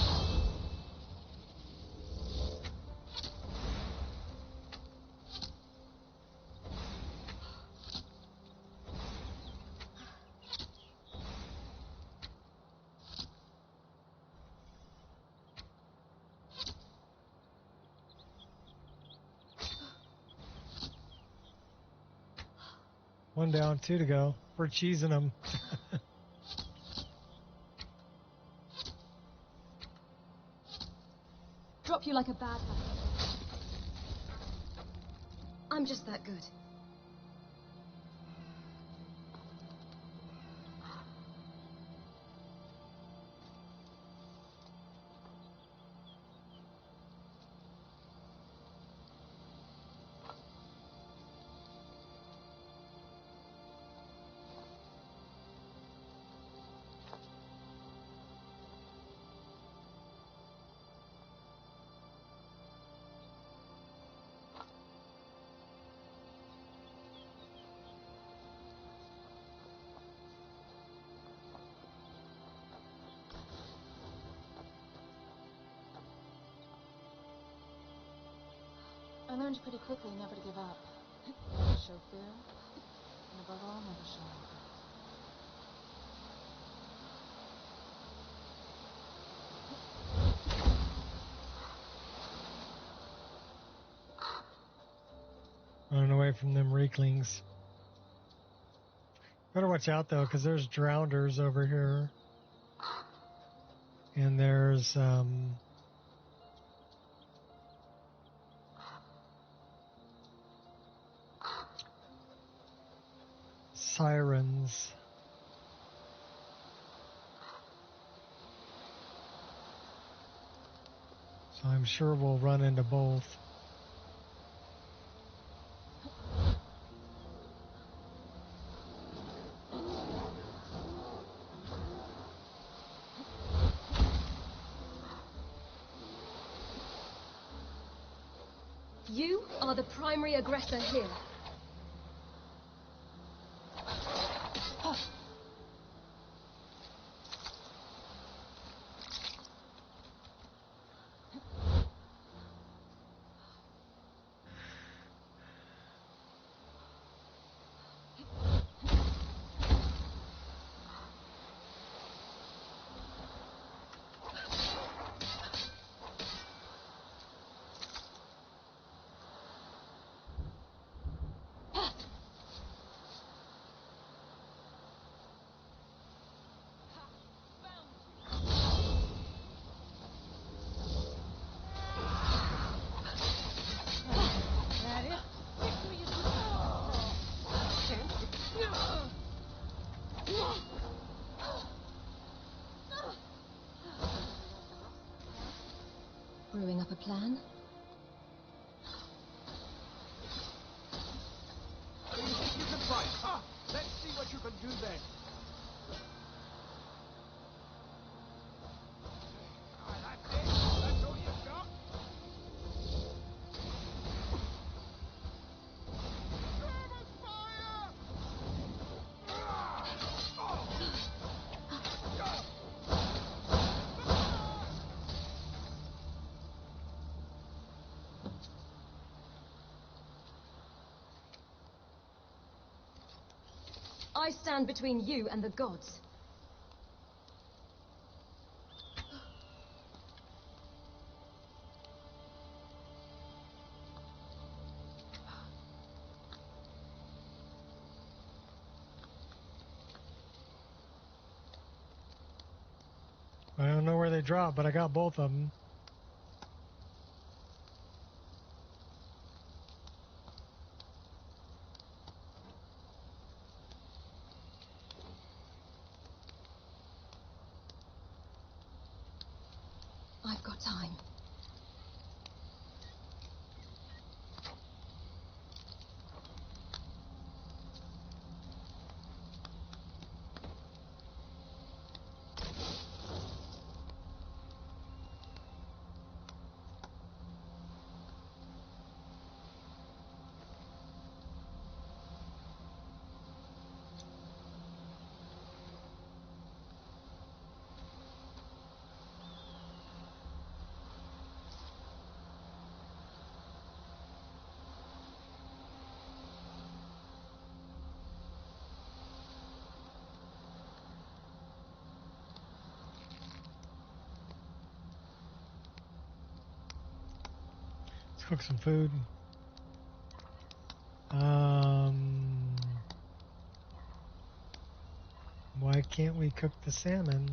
One down, 2 to go. We're cheesing them. Drop you like a bad habit. I'm just that good. I learned pretty quickly never to give up. Never show fear, and above all, never show anger. Running away from them Reeklings. Better watch out though, because there's drowners over here. And there's sirens. So I'm sure we'll run into both. You are the primary aggressor here. Brewing up a plan? You can fight. Ah, let's see what you can do then. That's it. That's all you've got. Fire! I stand between you and the gods. I don't know where they dropped, but I got both of them. I've got time. Let's cook some food. Why can't we cook the salmon?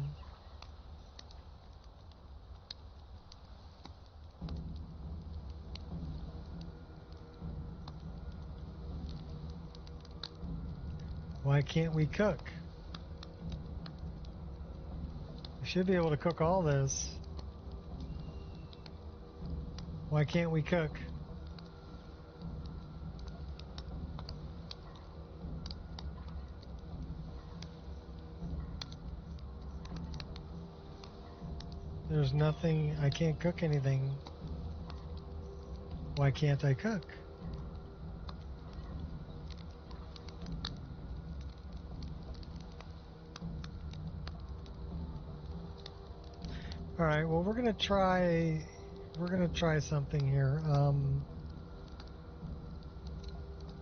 Why can't we cook? We should be able to cook all this. Why can't we cook? There's nothing, I can't cook anything. Why can't I cook? All right, well, we're gonna try something here.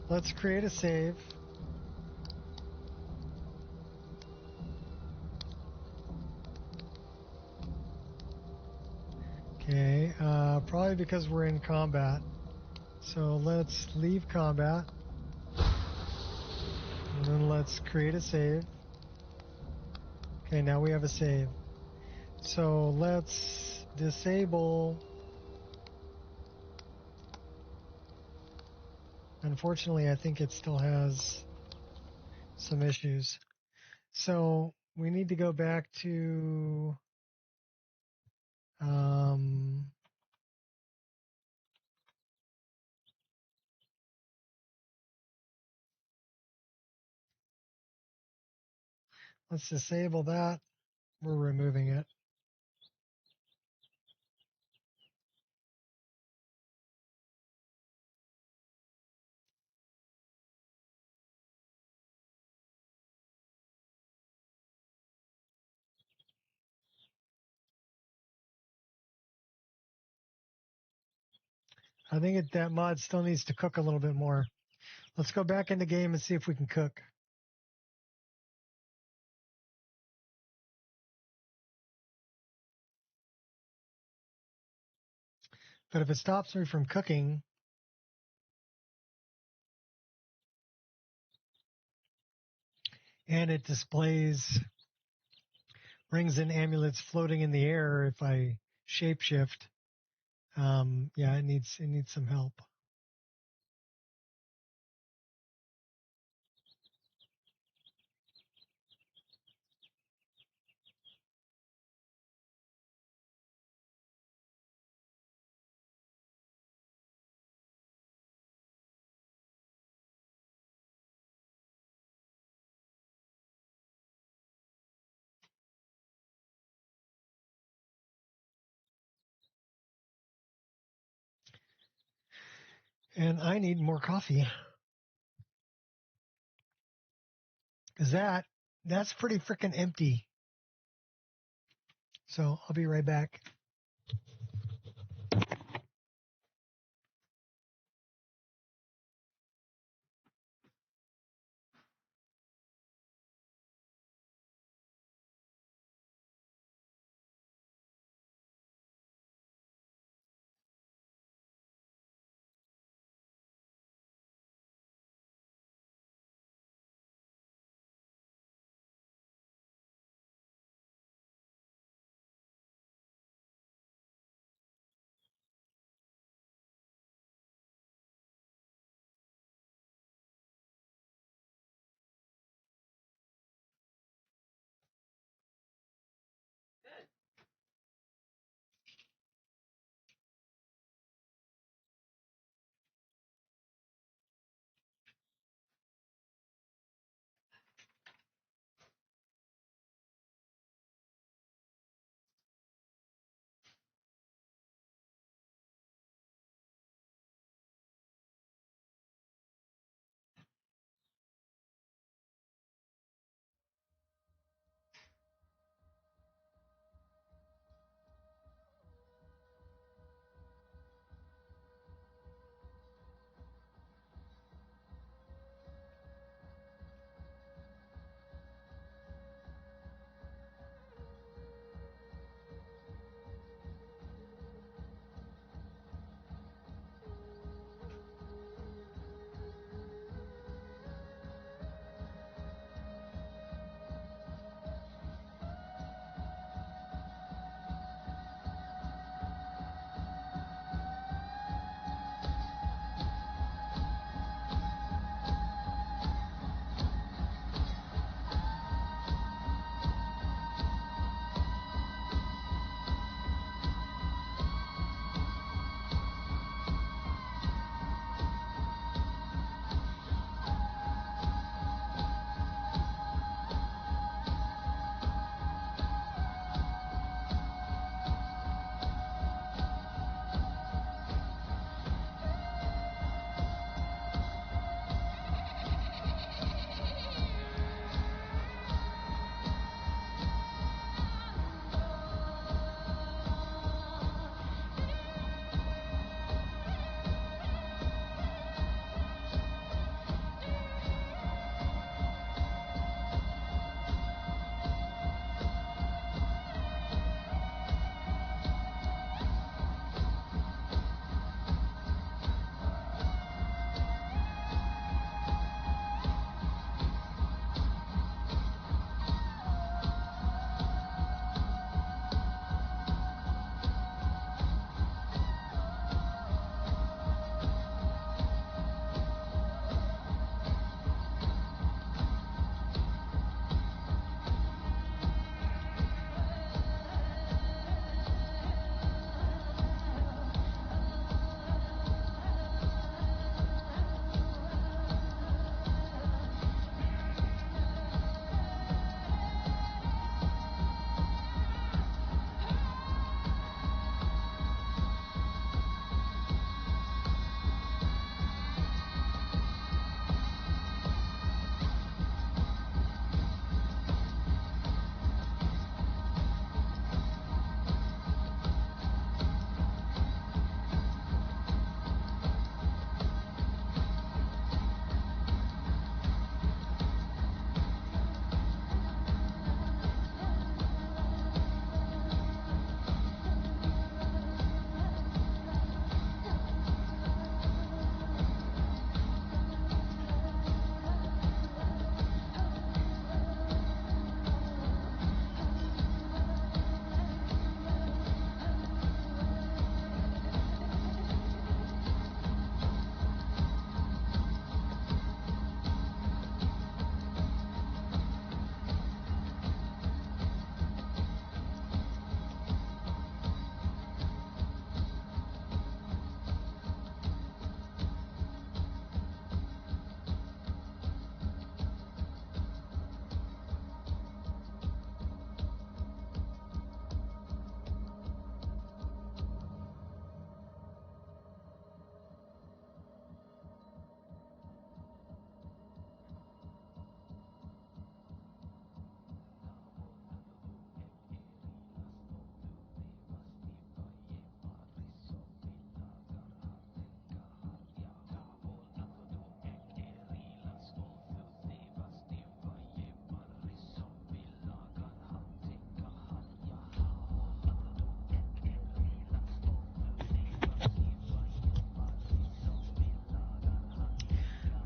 Let's create a save. Okay, probably because we're in combat. So let's leave combat. And then let's create a save. Okay, now we have a save. So let's disable. Unfortunately, I think it still has some issues. So we need to go back to let's disable that. We're removing it. I think that mod still needs to cook a little bit more. Let's go back in the game and see if we can cook. But if it stops me from cooking, and it displays rings and amulets floating in the air if I shapeshift, yeah, it needs some help. And I need more coffee. Because that's pretty freaking empty. So I'll be right back.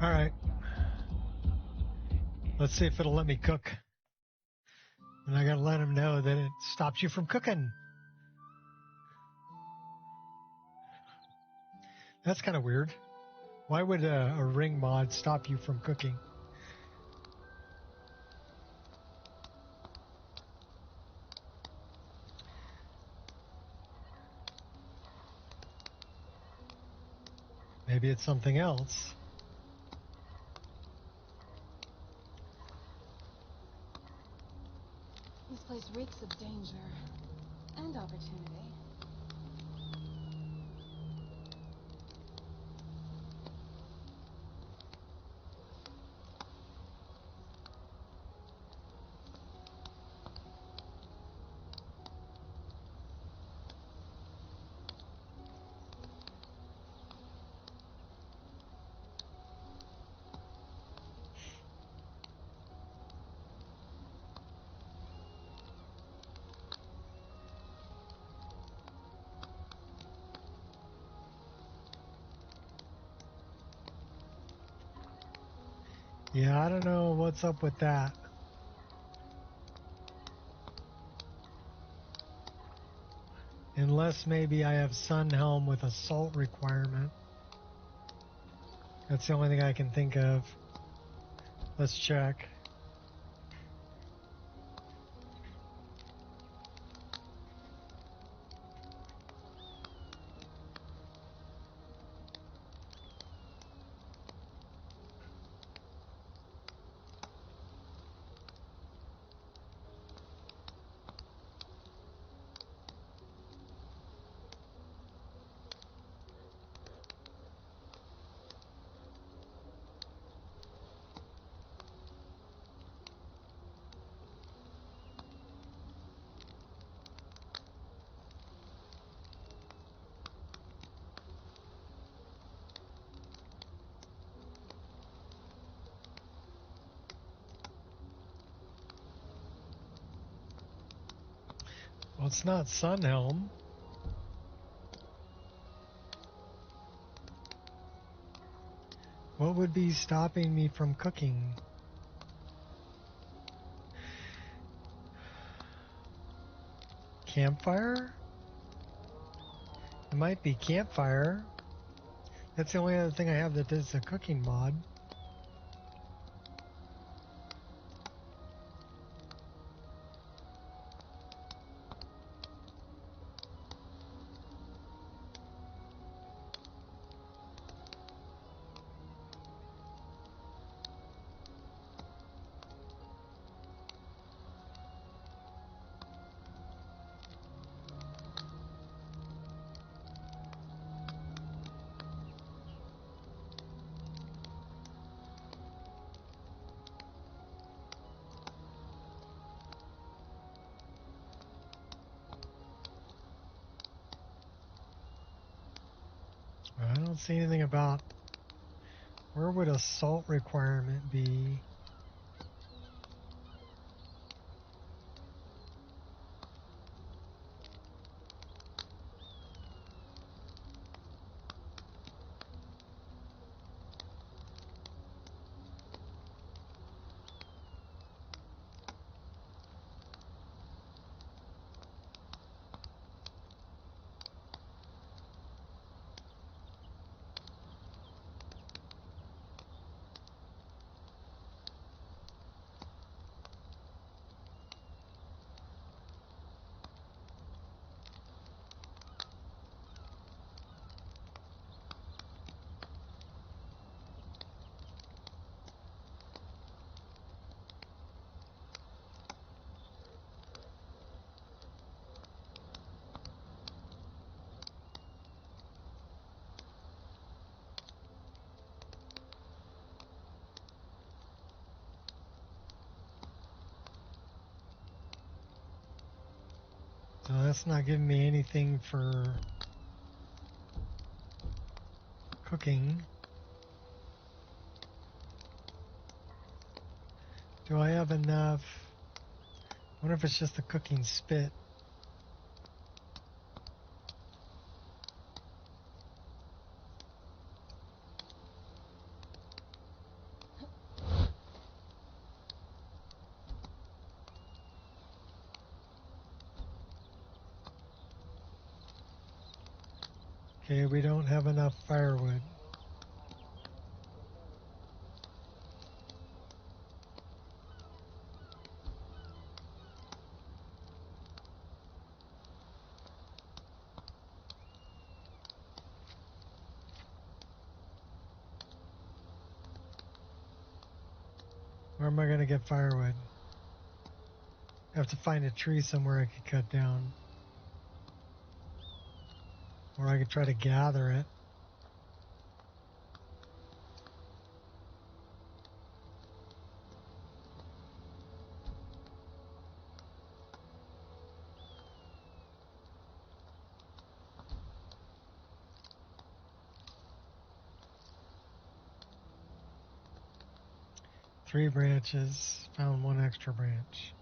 All right. Let's see if it'll let me cook. And I gotta let him know that it stops you from cooking. That's kind of weird. Why would a ring mod stop you from cooking? Maybe it's something else. This place reeks of danger and opportunity. Yeah, I don't know what's up with that. Unless maybe I have Sunhelm with a salt requirement. That's the only thing I can think of. Let's check. Well, it's not Sunhelm. What would be stopping me from cooking? Campfire? It might be campfire. That's the only other thing I have that does a cooking mod. I don't see anything about where would a salt requirement be. So that's not giving me anything for cooking. Do I have enough? I wonder if it's just the cooking spit. Okay, we don't have enough firewood. Where am I going to get firewood? I have to find a tree somewhere I could cut down. Or I could try to gather it. Three branches, found one extra branch.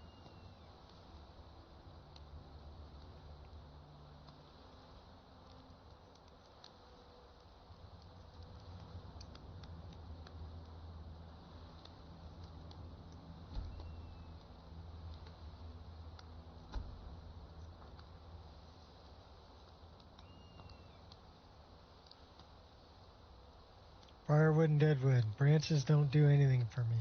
Firewood and deadwood. Branches don't do anything for me.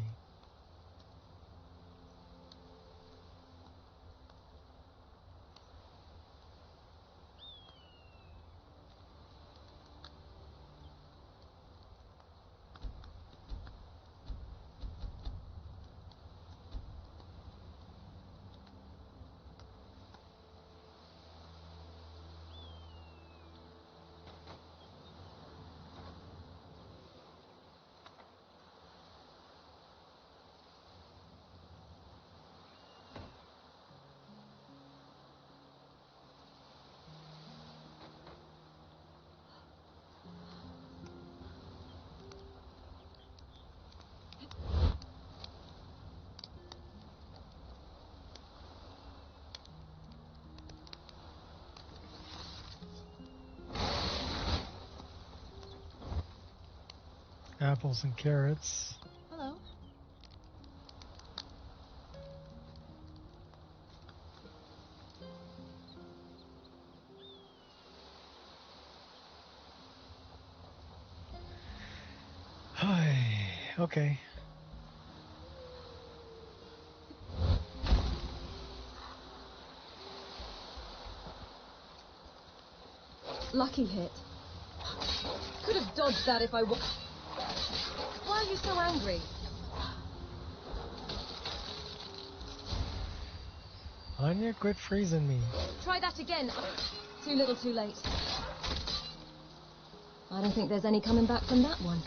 Apples and carrots. Hello. Hi. Okay. Lucky hit. Could have dodged that if I wa- Why are you so angry? Anya, quit freezing me. Try that again. Too little, too late. I don't think there's any coming back from that one.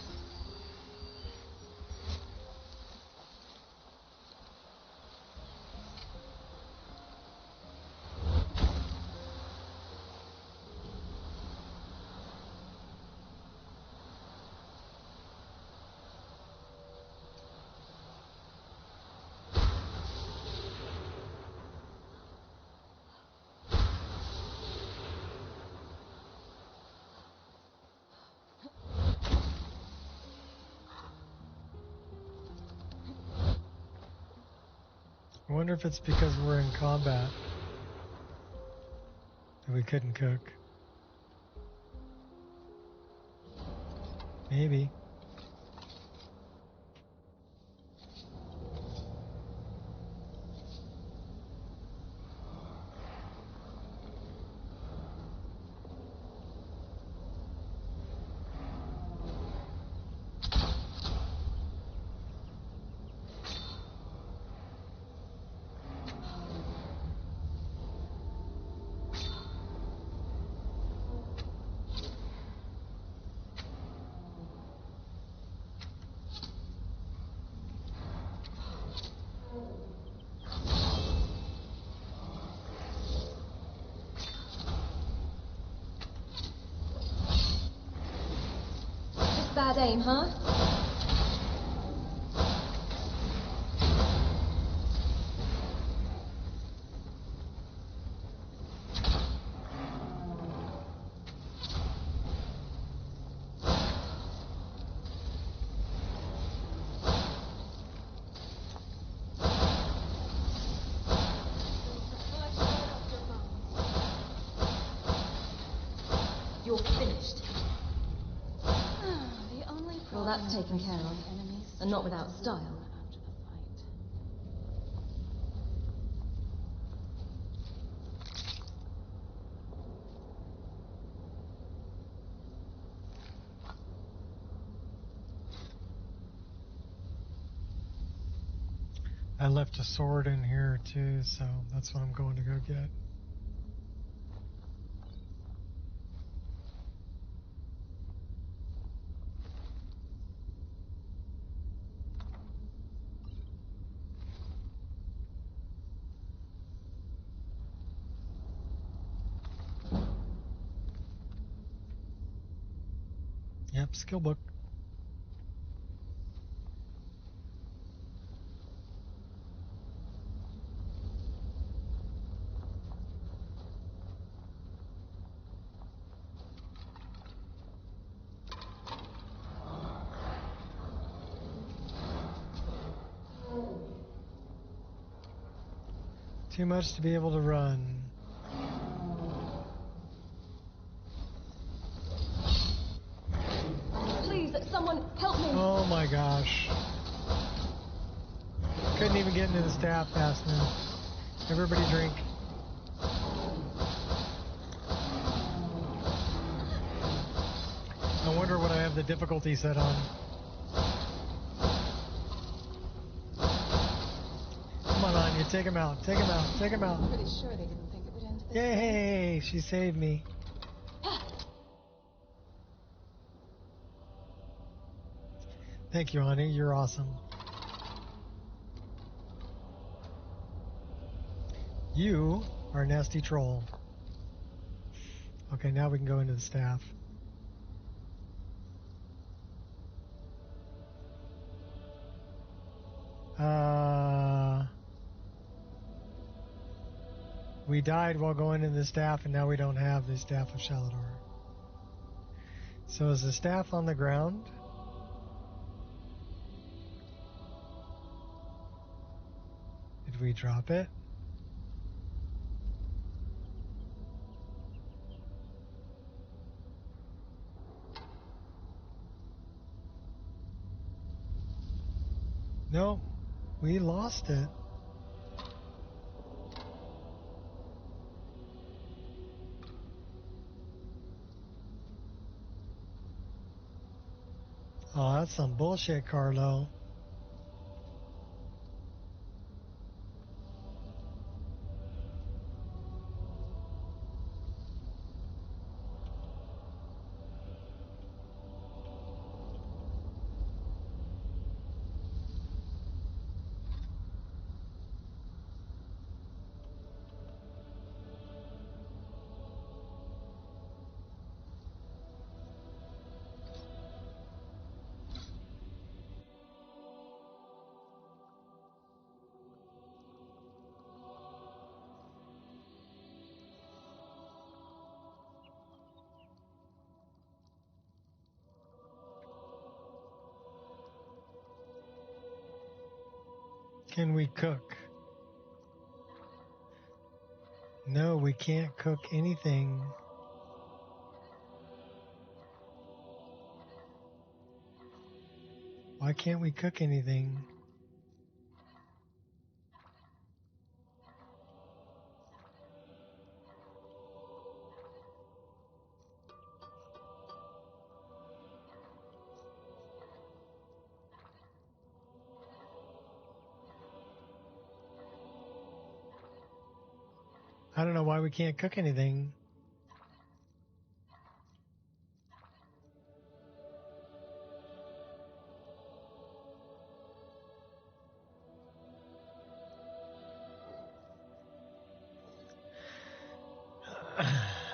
I wonder if it's because we're in combat that we couldn't cook. Maybe. Bad aim, huh? You're finished. that's taken care of. And not without style. I left a sword in here too, so that's what I'm going to go get. Yep, skill book. Too much to be able to run. Please, someone help me! Oh my gosh. Couldn't even get into the staff fast enough. Everybody drink. I wonder what I have the difficulty set on. Come on, Anya, take him out, take him out, take him out. I'm pretty sure they didn't think it would end this way. Yay, she saved me. Thank you, Anya, you're awesome. You are a nasty troll. Okay, now we can go into the staff. We died while going in the staff, and now we don't have the staff of Shalador. So is the staff on the ground? Did we drop it? No, we lost it. Oh, that's some bullshit, Carlo. Can we cook? No, we can't cook anything. Why can't we cook anything? I don't know why we can't cook anything.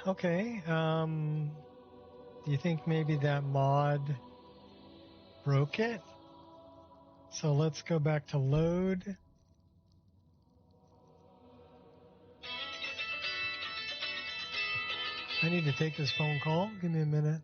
Okay, do you think maybe that mod broke it? So let's go back to load. I need to take this phone call. Give me a minute.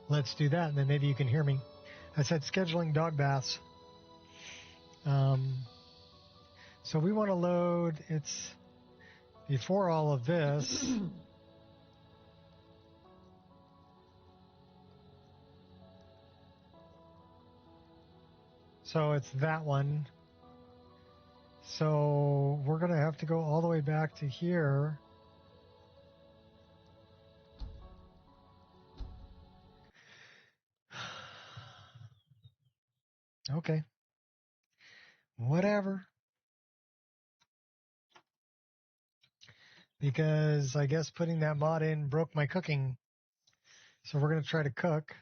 let's do that, and then maybe you can hear me. I said scheduling dog baths. So we want to load, it's before all of this. So it's that one. So we're going to have to go all the way back to here. Okay. Whatever. Because I guess putting that mod in broke my cooking. So we're going to try to cook.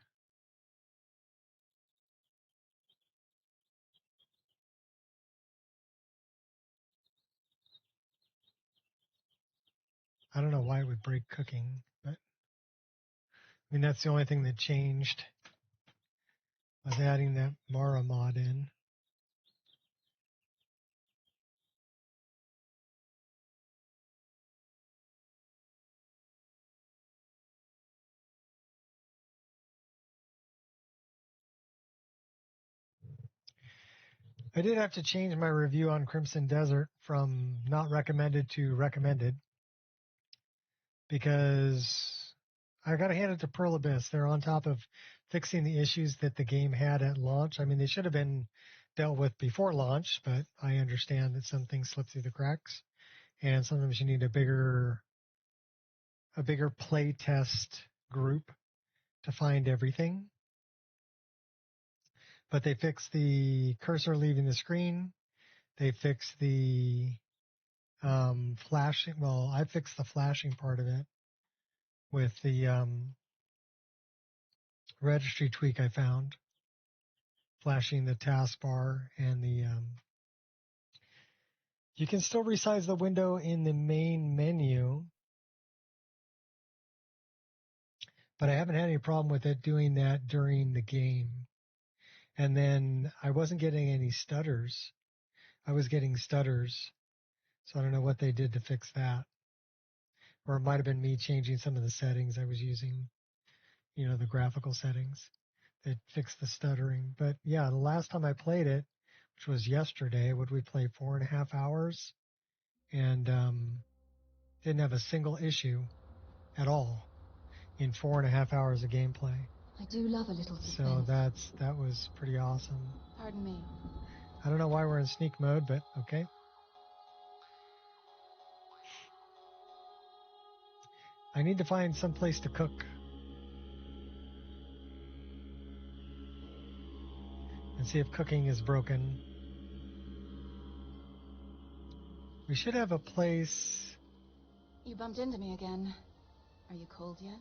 I don't know why it would break cooking, but I mean, that's the only thing that changed was adding that Mara mod in. I did have to change my review on Crimson Desert from not recommended to recommended because I got to hand it to Pearl Abyss. They're on top of fixing the issues that the game had at launch. I mean, they should have been dealt with before launch, but I understand that some things slip through the cracks, and sometimes you need a bigger play test group to find everything. But they fixed the cursor leaving the screen. They fixed the flashing. Well, I fixed the flashing part of it with the registry tweak I found, flashing the taskbar and the. You can still resize the window in the main menu, but I haven't had any problem with it doing that during the game. And then I wasn't getting any stutters. I was getting stutters, so I don't know what they did to fix that. Or it might have been me changing some of the settings I was using, the graphical settings that fixed the stuttering. But yeah, the last time I played it, which was yesterday, would we play 4.5 hours? And didn't have a single issue at all in 4.5 hours of gameplay. I do love a little suspense. So that was pretty awesome. Pardon me. I don't know why we're in sneak mode, but okay. I need to find some place to cook. And see if cooking is broken. We should have a place. You bumped into me again. Are you cold yet?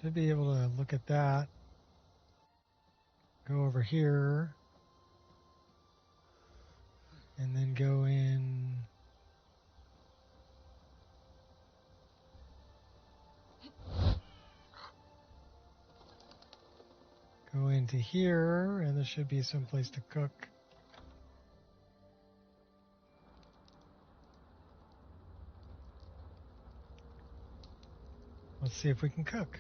Should be able to look at that. Go over here. And then go in. Go into here, and there should be some place to cook. Let's see if we can cook.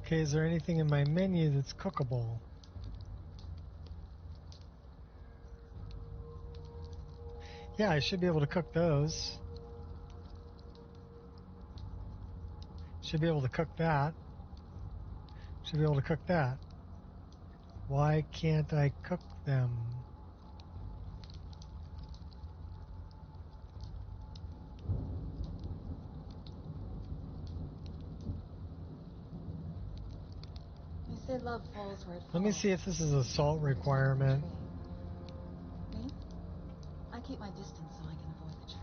Okay, is there anything in my menu that's cookable? Yeah, I should be able to cook those. Should be able to cook that. Should be able to cook that. Why can't I cook them? They say love falls where it falls. Let me see if this is a salt requirement. Me? I keep my distance so I can avoid the tree.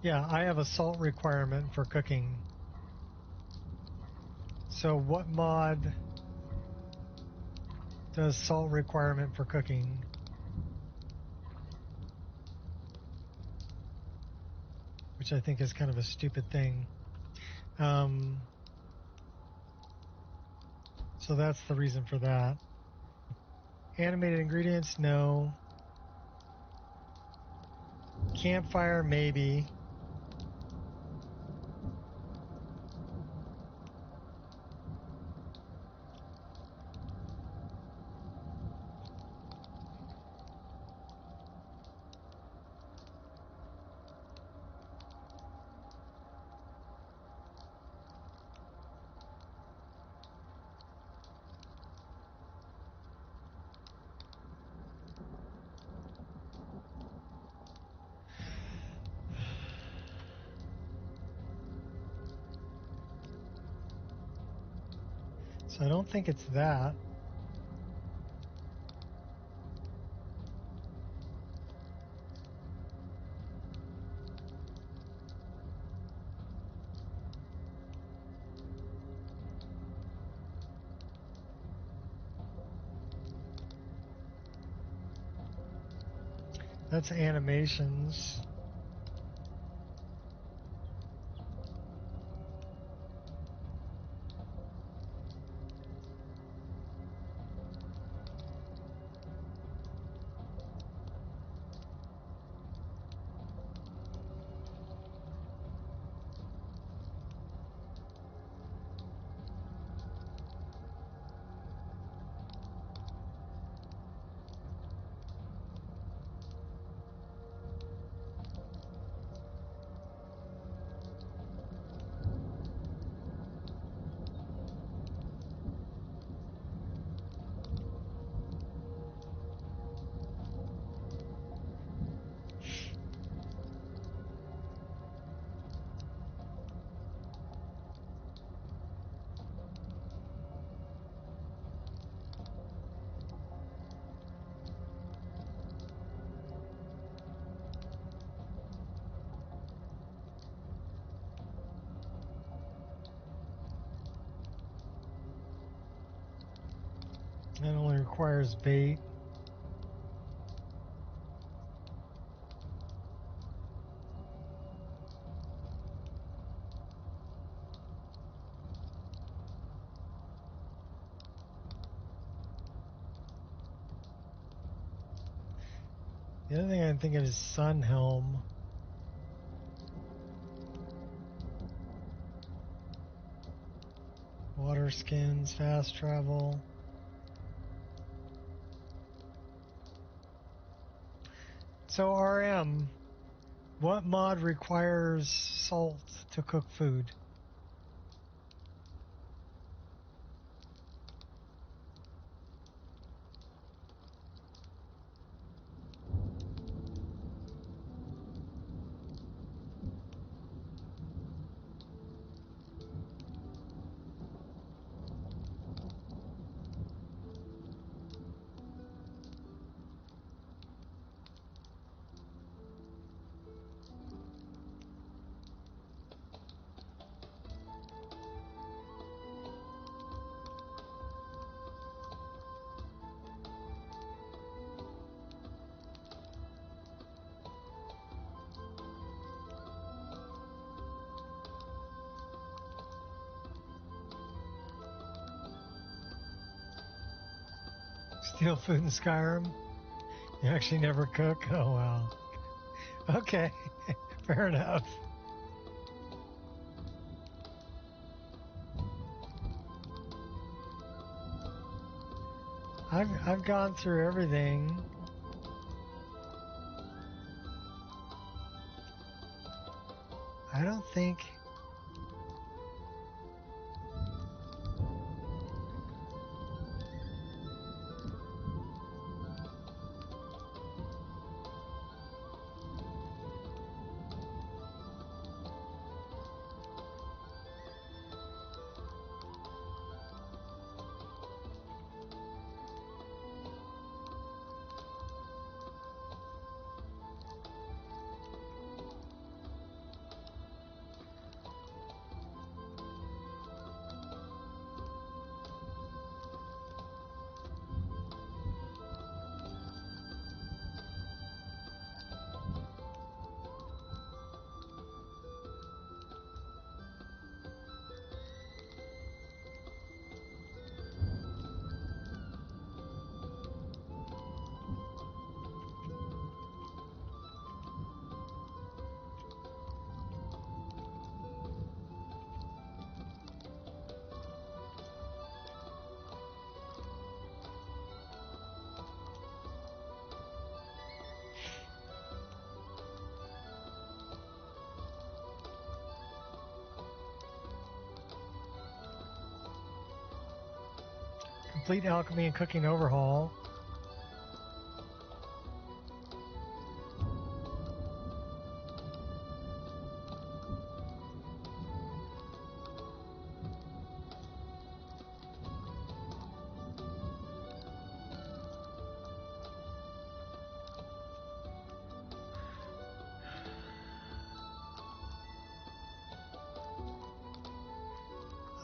Yeah, I have a salt requirement for cooking. So what mod does salt requirement for cooking? Which I think is kind of a stupid thing. So that's the reason for that. Animated ingredients, no. Campfire, maybe. So I don't think it's that. That's animations. That only requires bait. The other thing I'm thinking is sun helm. Water skins, fast travel. So RM, what mod requires salt to cook food? Steal food in Skyrim? You actually never cook? Oh, wow. Okay, fair enough. I've gone through everything. I don't think... complete alchemy and cooking overhaul.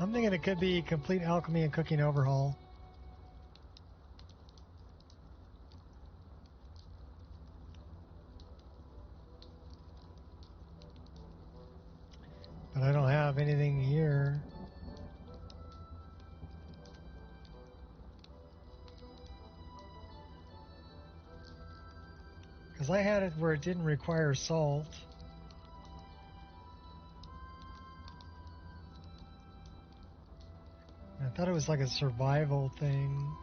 I'm thinking it could be complete alchemy and cooking overhaul. But I don't have anything here. Because I had it where it didn't require salt. I thought it was like a survival thing.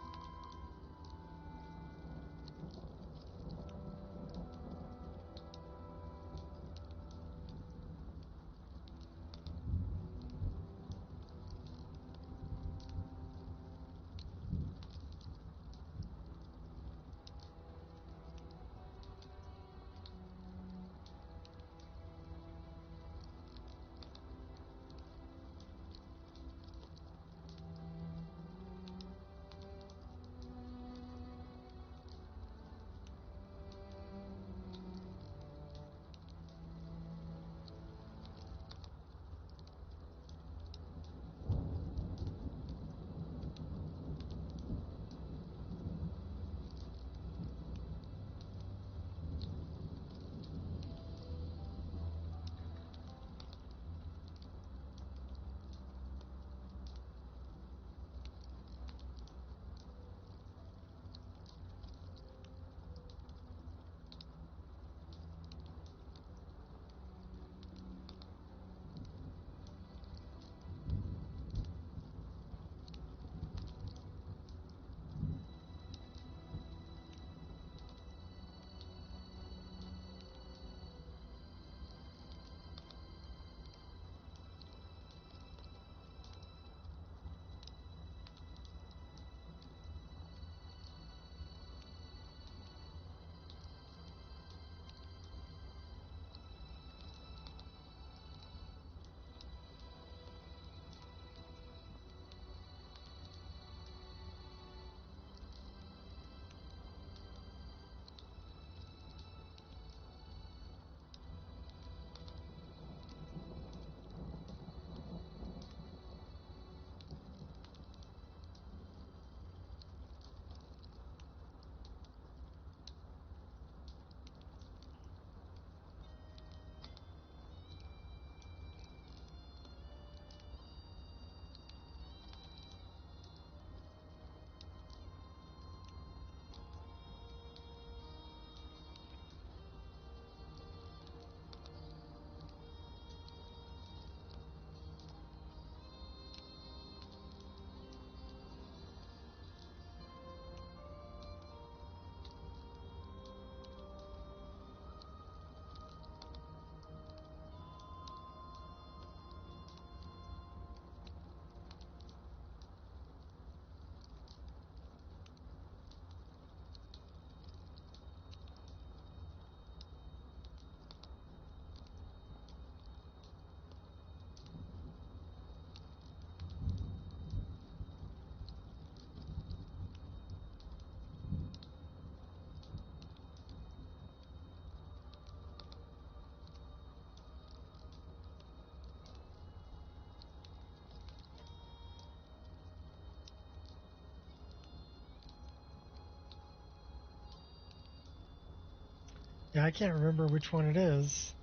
Yeah, I can't remember which one it is.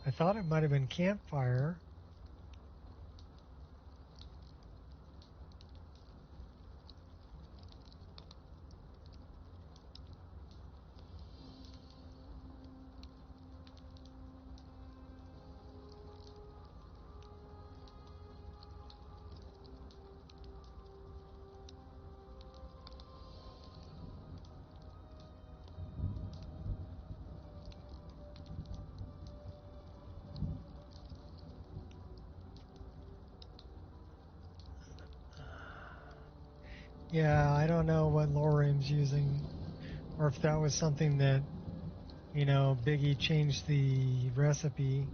I thought it might have been campfire. Yeah, I don't know what Lorim's using, or if that was something that, you know, Biggie changed the recipe.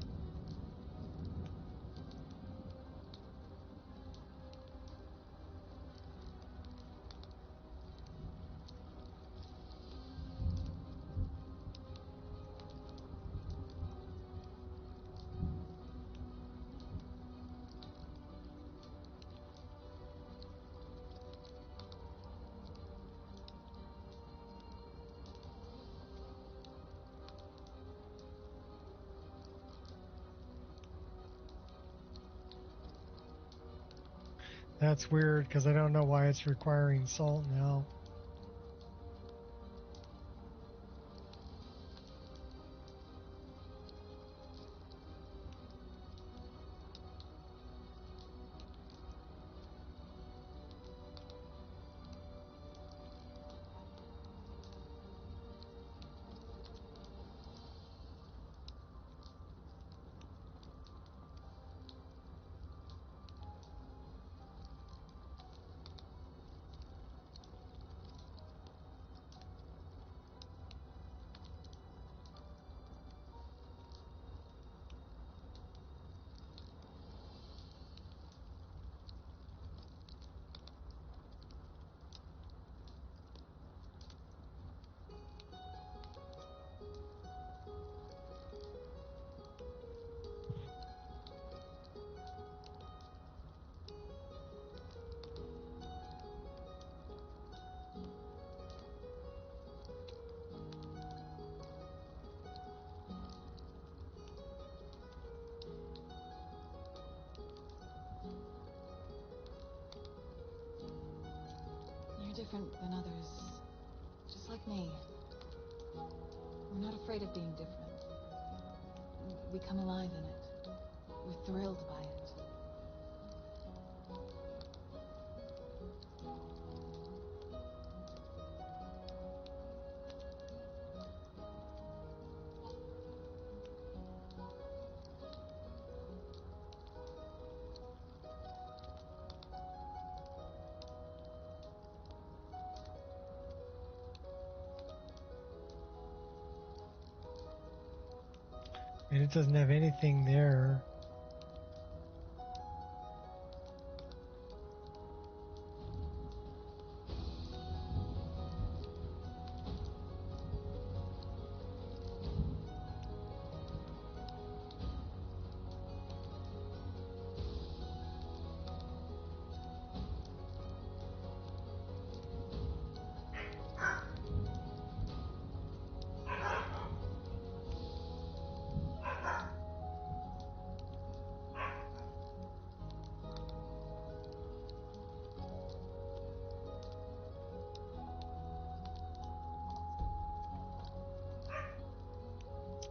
That's weird because I don't know why it's requiring salt now. You're different than others, just like me. We're not afraid of being different. We come alive in it. We're thrilled by it. And it doesn't have anything there.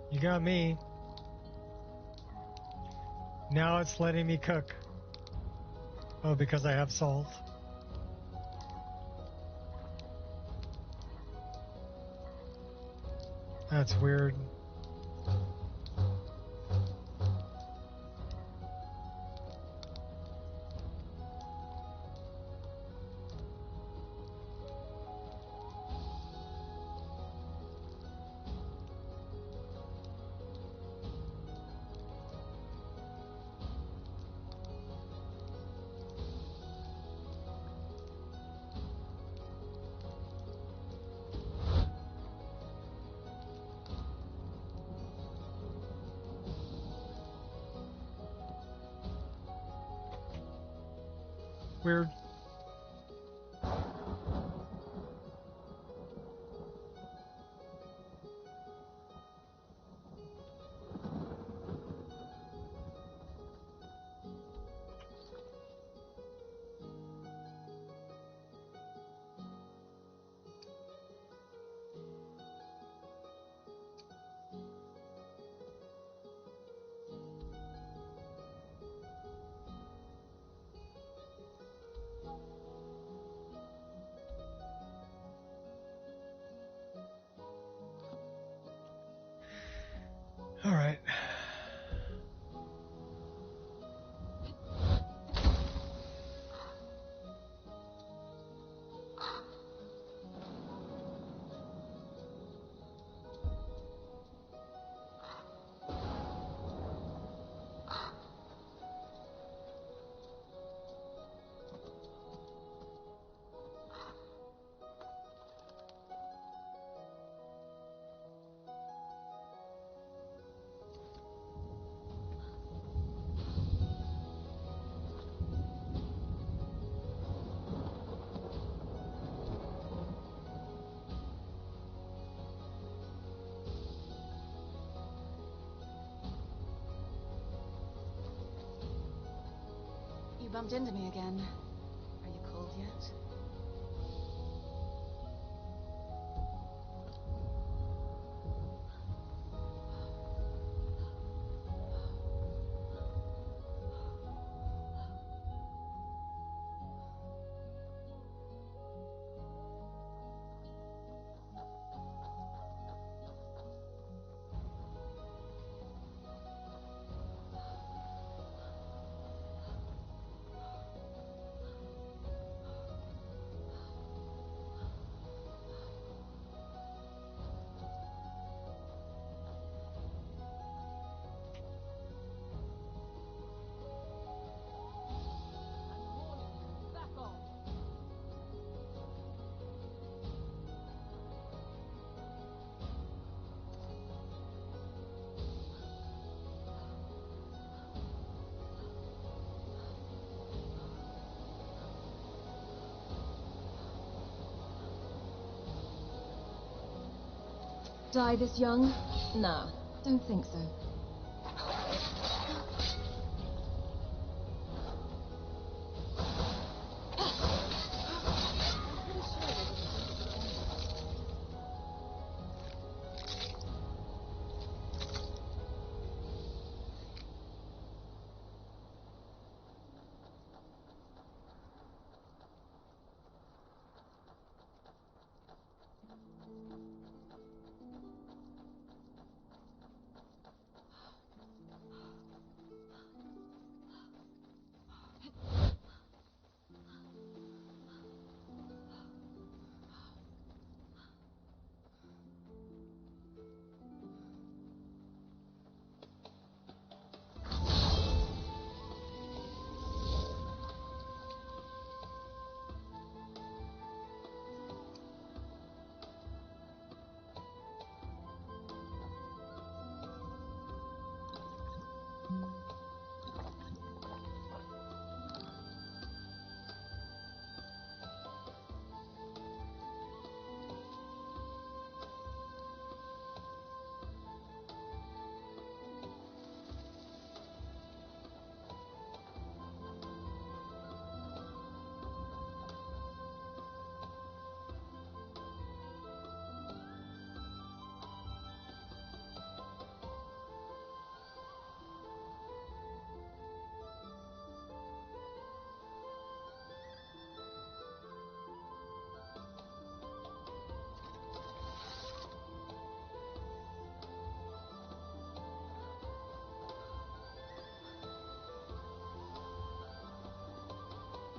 You got me. Now it's letting me cook. Oh, because I have salt. That's weird. Weird. You bumped into me again. Are you cold yet? Die this young? Nah, don't think so.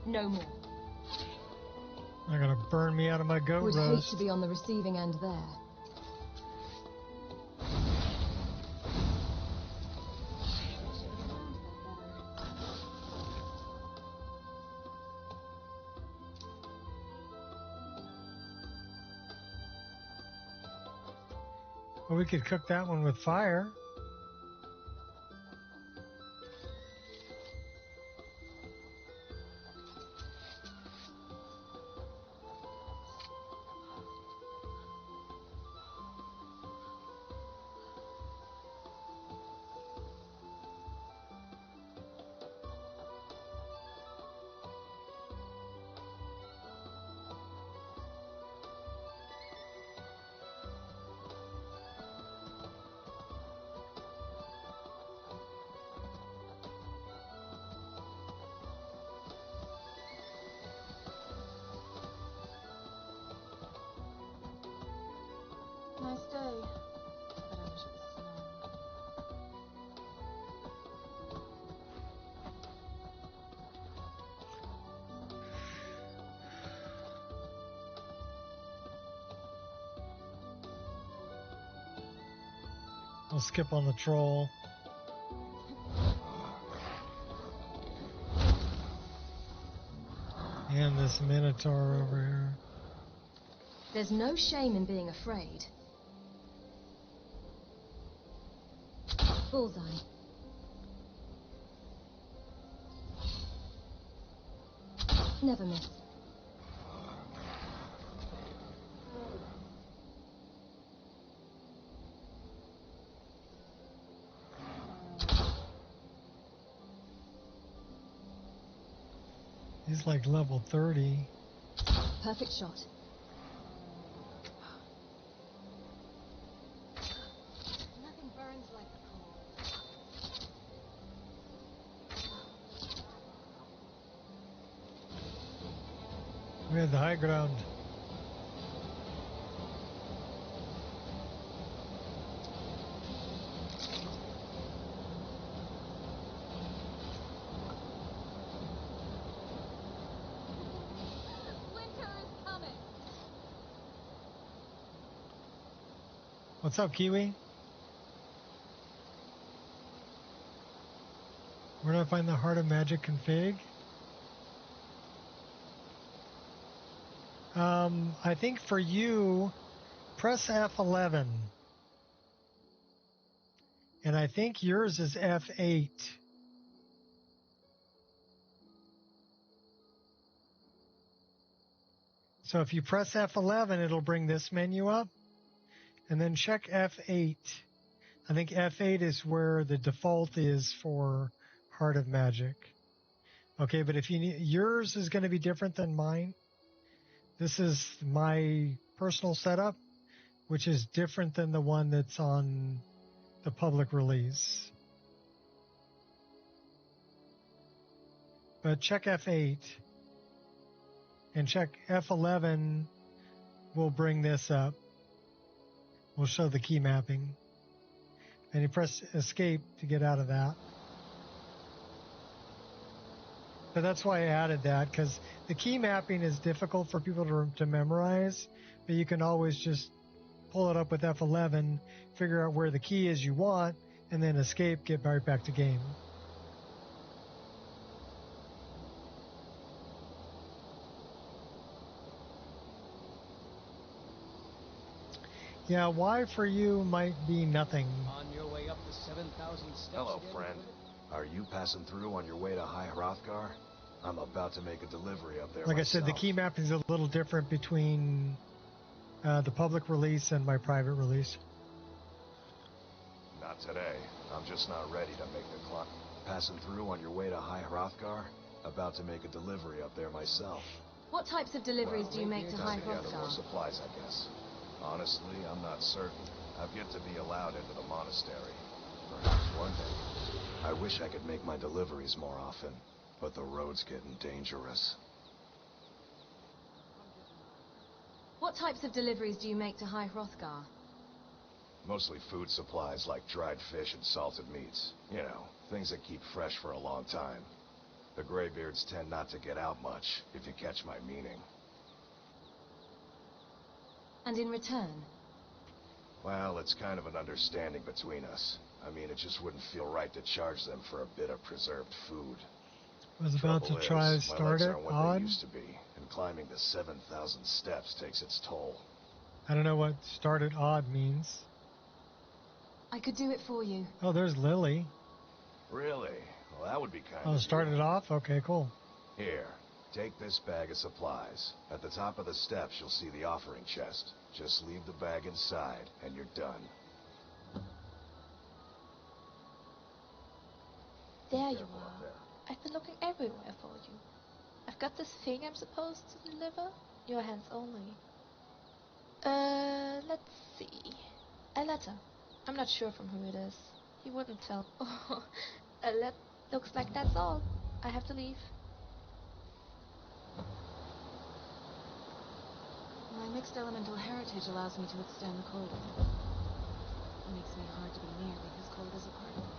No more. They're gonna burn me out of my goat Would roast. hate to be on the receiving end there. Well, we could cook that one with fire. Nice day. But I wish it was snowing. I'll skip on the troll. And this minotaur over here. There's no shame in being afraid. Bullseye. Never miss. He's like level 30. Perfect shot. Nothing burns like the cold. We had the high ground. What's up, Kiwi? Where do I find the Heart of Magic config? I think for you, press F11. And I think yours is F8. So if you press F11, it'll bring this menu up. And then check F8. I think F8 is where the default is for Heart of Magic. Okay, but if you need, yours is going to be different than mine. This is my personal setup, which is different than the one that's on the public release. But check F8 and check F11 will bring this up. We'll show the key mapping. And you press escape to get out of that. But that's why I added that, because the key mapping is difficult for people to memorize, but you can always just pull it up with F11, figure out where the key is you want, and then escape, get right back to game. Yeah, Y for you might be nothing. On your way up the 7,000 steps. Hello, again, friend. Are you passing through on your way to High Hrothgar? I'm about to make a delivery up there Like myself. I said, the key mapping is a little different between the public release and my private release. Not today. I'm just not ready to make the climb. Passing through on your way to High Hrothgar? About to make a delivery up there myself. What types of deliveries do you make to High Time to gather more Hrothgar? supplies, I guess. Honestly, I'm not certain. I've yet to be allowed into the monastery. Perhaps one day. I wish I could make my deliveries more often, but the road's getting dangerous. What types of deliveries do you make to High Hrothgar? Mostly food supplies like dried fish and salted meats. You know, things that keep fresh for a long time. The Greybeards tend not to get out much, if you catch my meaning. And in return? Well, it's kind of an understanding between us. I mean, it just wouldn't feel right to charge them for a bit of preserved food. I was about to try to start my legs it. aren't what Odd. they used to be, and climbing the 7,000 steps takes its toll. I don't know what started odd means. I could do it for you. Oh, there's Lily. Really? Well, that would be kind Oh, of started you. off? Okay, cool. Here, take this bag of supplies. At the top of the steps, you'll see the offering chest. Just leave the bag inside, and you're done. There you are. I've been looking everywhere for you. I've got this thing I'm supposed to deliver. Your hands only. Let's see. A letter. I'm not sure from who it is. He wouldn't tell. Oh, a letter. Looks like that's all. I have to leave. My mixed elemental heritage allows me to withstand the cold. It makes me hard to be near because cold is a part of me.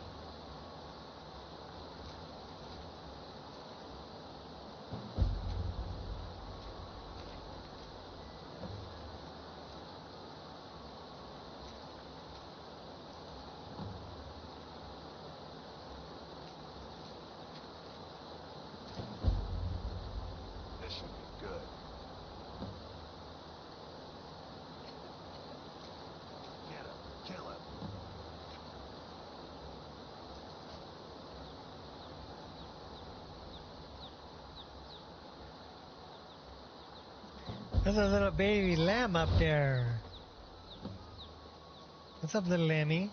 This should be good. Get him. Kill him. There's a little baby lamb up there. What's up, little lammy?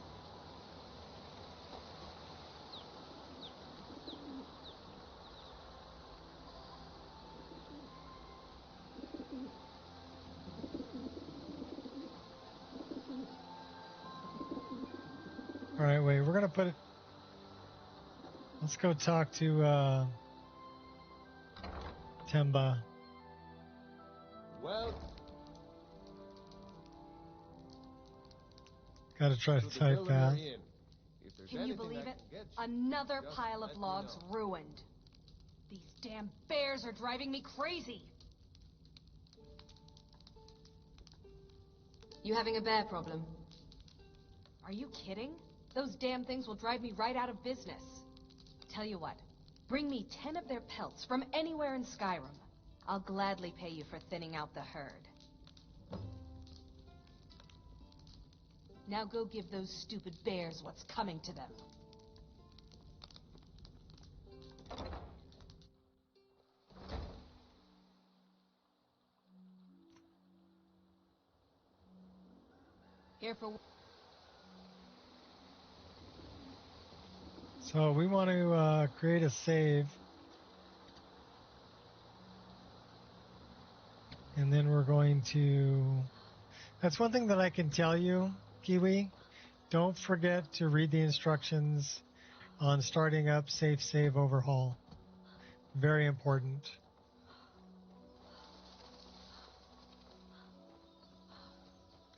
All right, wait. We're gonna put it. Let's go talk to Temba. Well, Gotta try to type that. Can you believe it? Another pile of logs ruined. These damn bears are driving me crazy. You having a bear problem? Are you kidding? Those damn things will drive me right out of business. Tell you what, bring me 10 of their pelts from anywhere in Skyrim. I'll gladly pay you for thinning out the herd. Now go give those stupid bears what's coming to them. Here for... So we want to create a save. And then we're going to... That's one thing that I can tell you, Kiwi. Don't forget to read the instructions on starting up Safe Save Overhaul. Very important.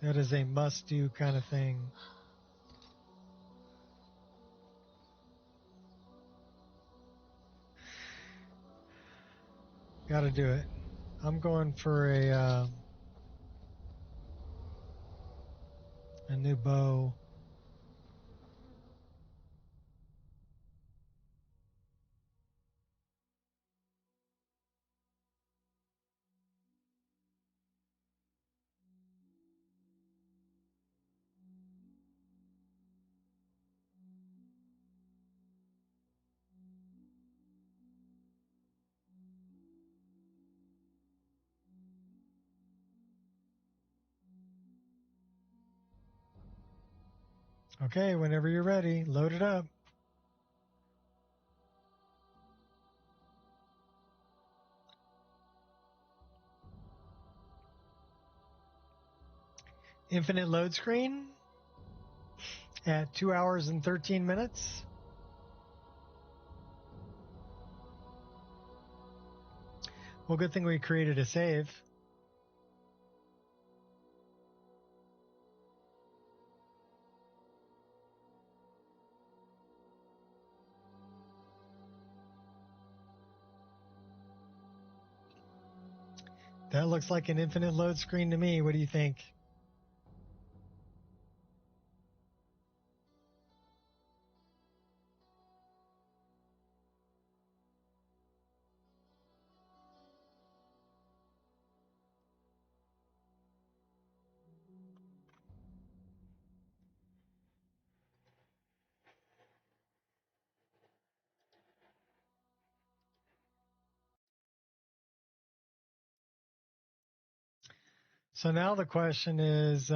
That is a must-do kind of thing. Got to do it. I'm going for a new bow. Okay, whenever you're ready, load it up. Infinite load screen at 2 hours and 13 minutes. Well, good thing we created a save. That looks like an infinite load screen to me. What do you think? So now the question is,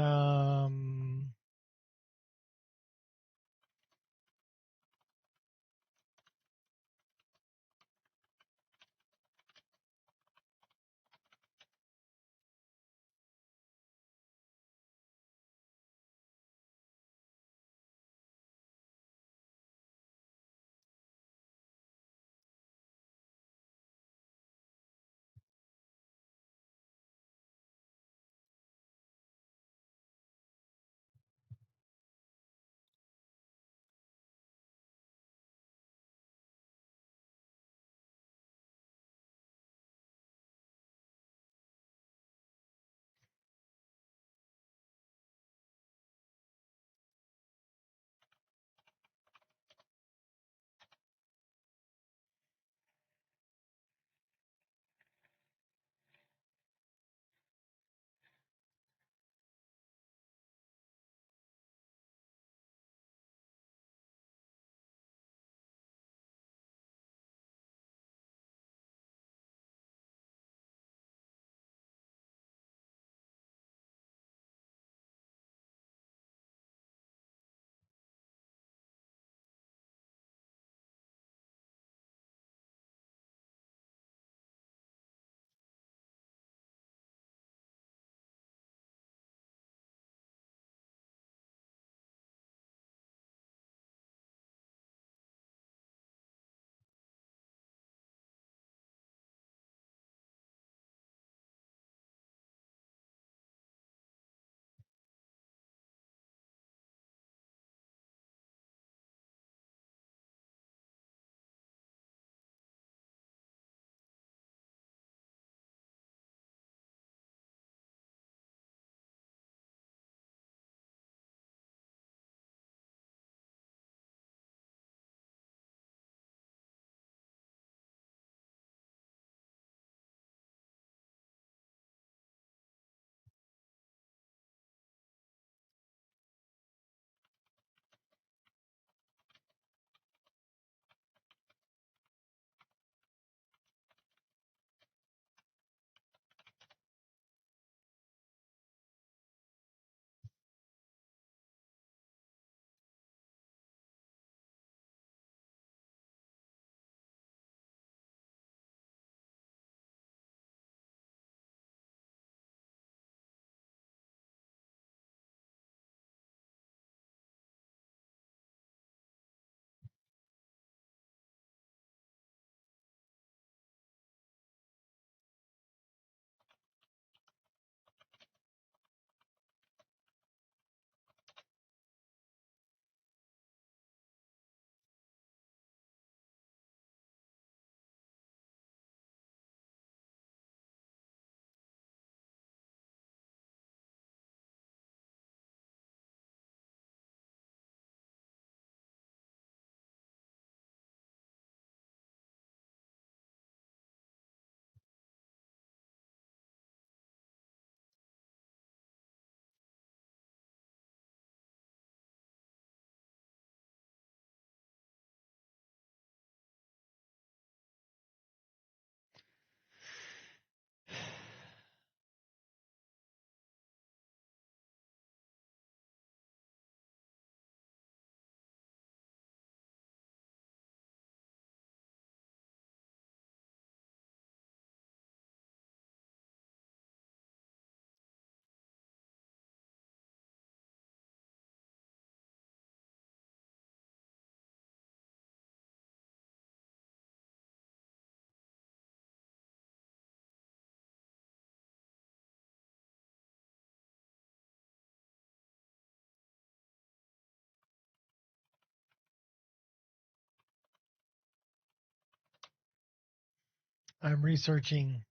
I'm researching.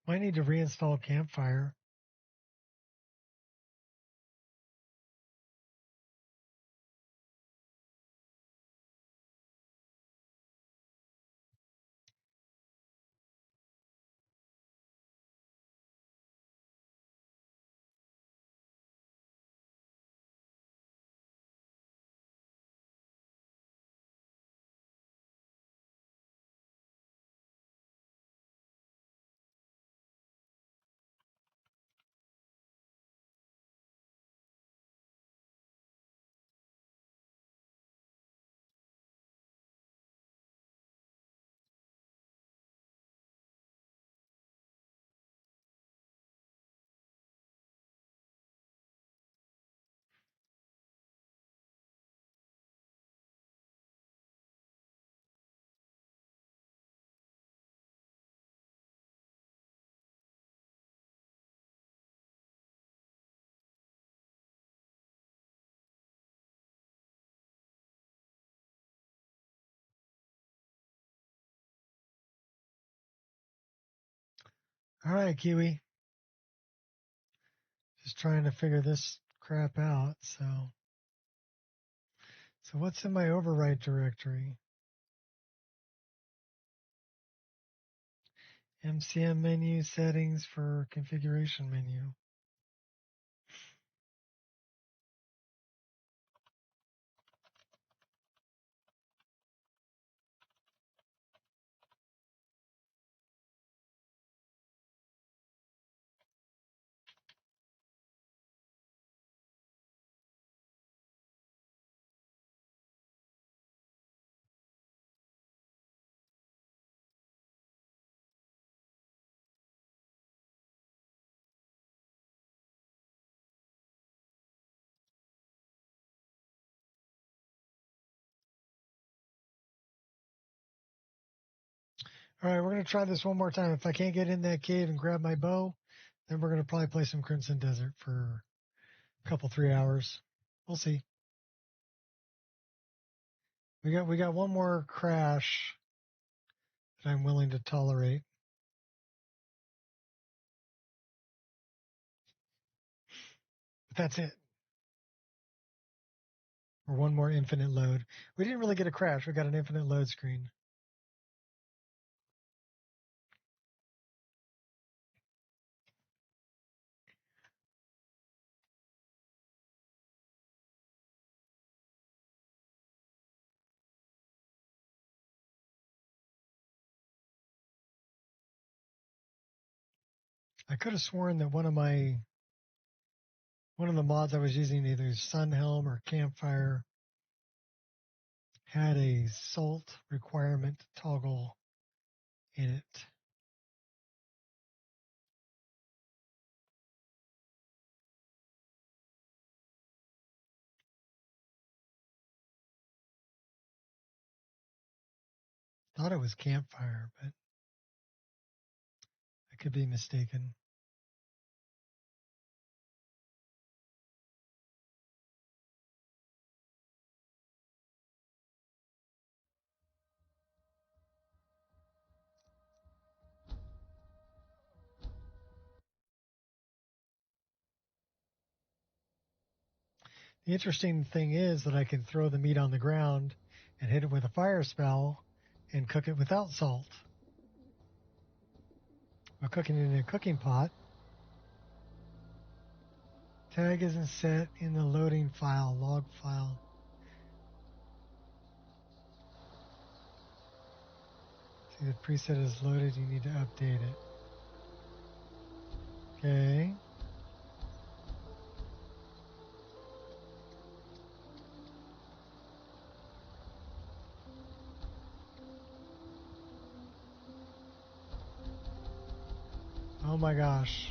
Might need to reinstall Campfire. All right, Kiwi. Just trying to figure this crap out. So what's in my overwrite directory? MCM menu settings for configuration menu. All right, we're going to try this one more time. If I can't get in that cave and grab my bow, then we're going to probably play some Crimson Desert for a couple, 3 hours. We'll see. We got one more crash that I'm willing to tolerate. But that's it. Or one more infinite load. We didn't really get a crash. We got an infinite load screen. I could have sworn that one of the mods I was using, either Sunhelm or Campfire, had a salt requirement toggle in it. Thought it was Campfire, but I could be mistaken. The interesting thing is that I can throw the meat on the ground and hit it with a fire spell and cook it without salt. While cooking it in a cooking pot. Tag isn't set in the loading file, log file. See, See, the preset is loaded. You need to update it. Okay. Oh my gosh.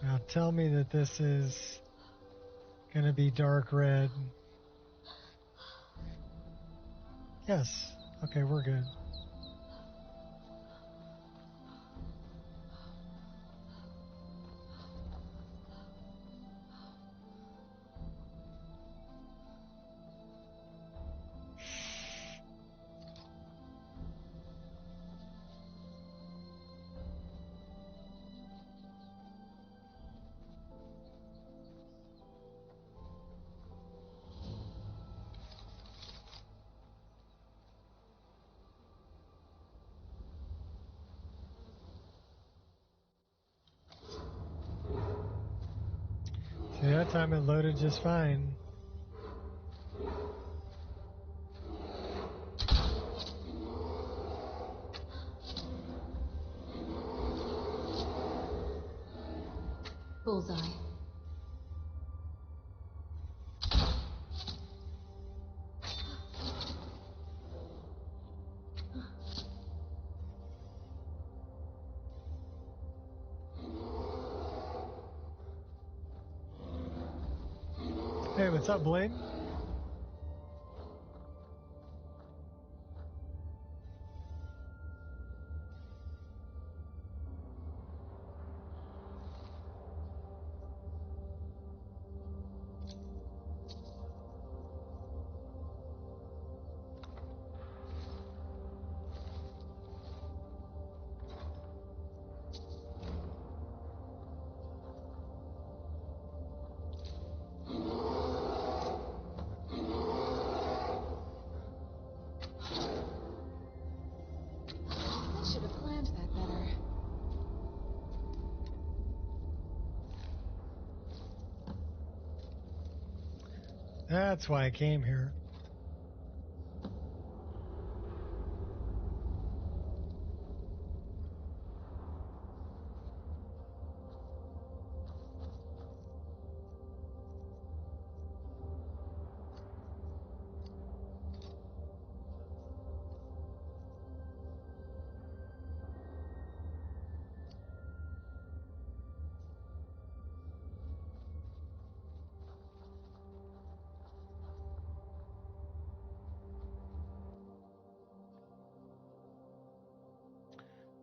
Now tell me that this is going to be dark red. Yes. Okay, we're good. See, that time it loaded just fine. Bullseye. Hey, what's up, Blade? I should have planned that better. That's why I came here.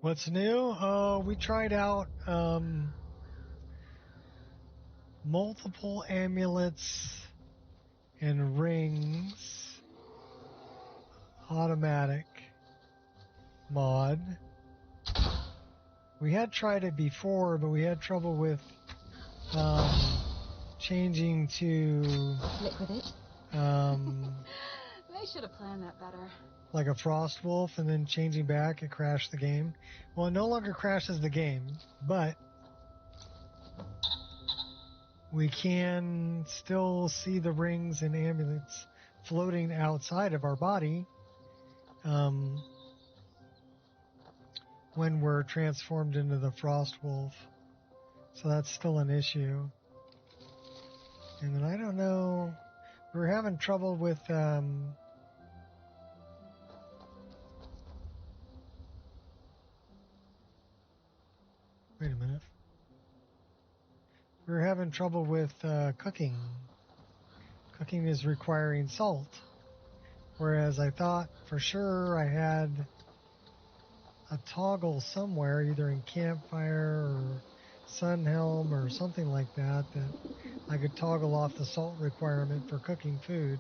What's new? We tried out multiple amulets and rings automatic mod. We had tried it before, but we had trouble with changing to Liquidate. They should have planned that better. like a frost wolf, and then changing back, it crashed the game. Well, it no longer crashes the game, but we can still see the rings and amulets floating outside of our body when we're transformed into the frost wolf. So that's still an issue. And then I don't know, we're having trouble with wait a minute. We're having trouble with cooking. Cooking is requiring salt. Whereas I thought for sure I had a toggle somewhere, either in Campfire or Sunhelm or something like that, that I could toggle off the salt requirement for cooking food.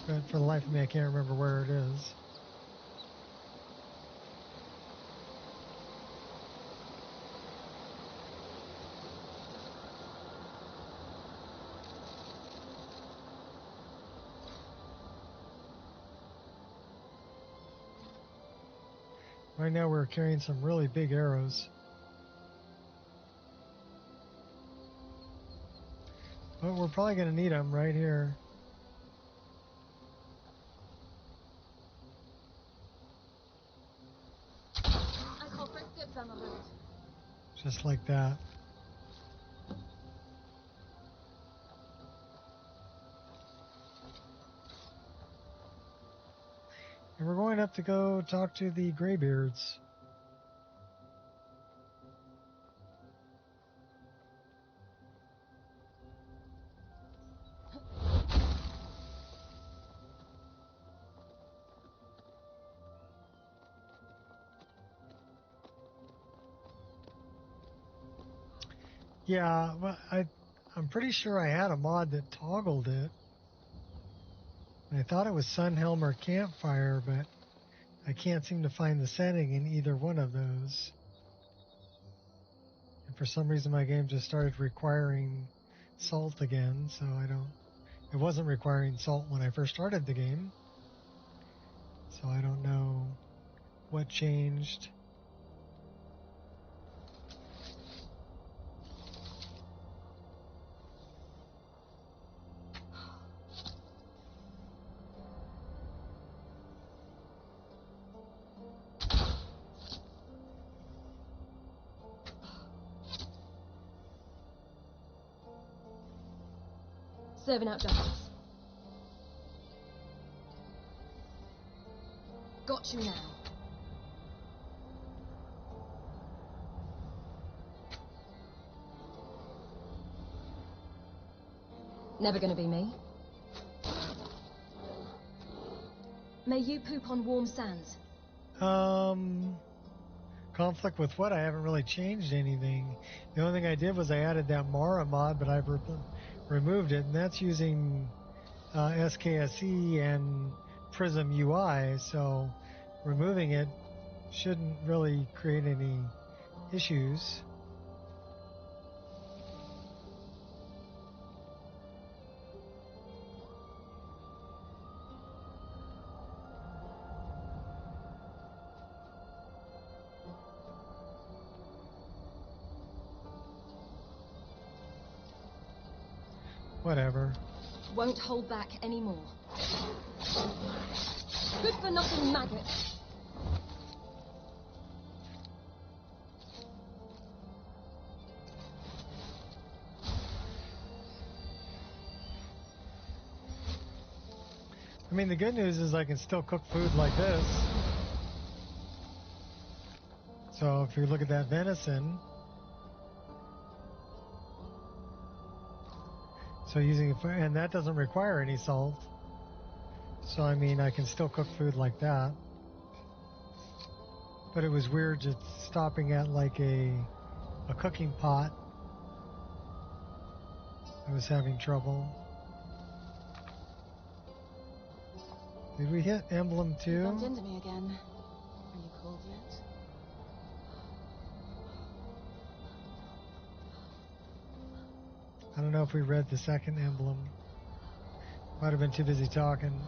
But for the life of me, I can't remember where it is. Right now we're carrying some really big arrows. But we're probably going to need them right here. I call for dibs on the loot. Just like that. And we're going up to go talk to the Greybeards. Yeah, well, I'm pretty sure I had a mod that toggled it. And I thought it was Sunhelm or Campfire, but I can't seem to find the setting in either one of those. And for some reason my game just started requiring salt again, so it wasn't requiring salt when I first started the game. So I don't know what changed. Serving out justice. Got you now. Never gonna be me. May you poop on warm sands. Conflict with what? I haven't really changed anything. The only thing I did was I added that Mara mod, but I've removed it, and that's using SKSE and Prism UI, so removing it shouldn't really create any issues. Whatever. Won't hold back anymore. Good for nothing maggot. I mean, the good news is I can still cook food like this. So if you look at that venison, so and that doesn't require any salt. So I mean, I can still cook food like that. But it was weird just stopping at like a cooking pot. I was having trouble. Did we hit Emblem 2? You bumped into me again. Are you cold yet? I don't know if we read the second emblem. Might have been too busy talking.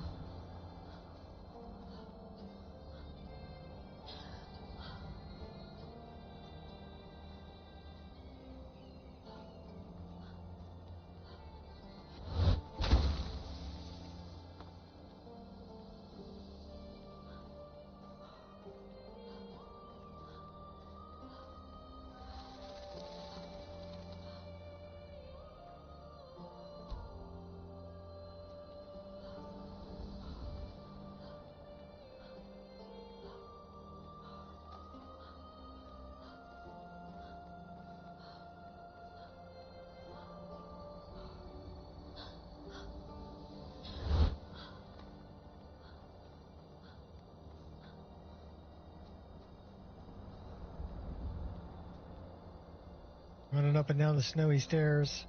Running up and down the snowy stairs.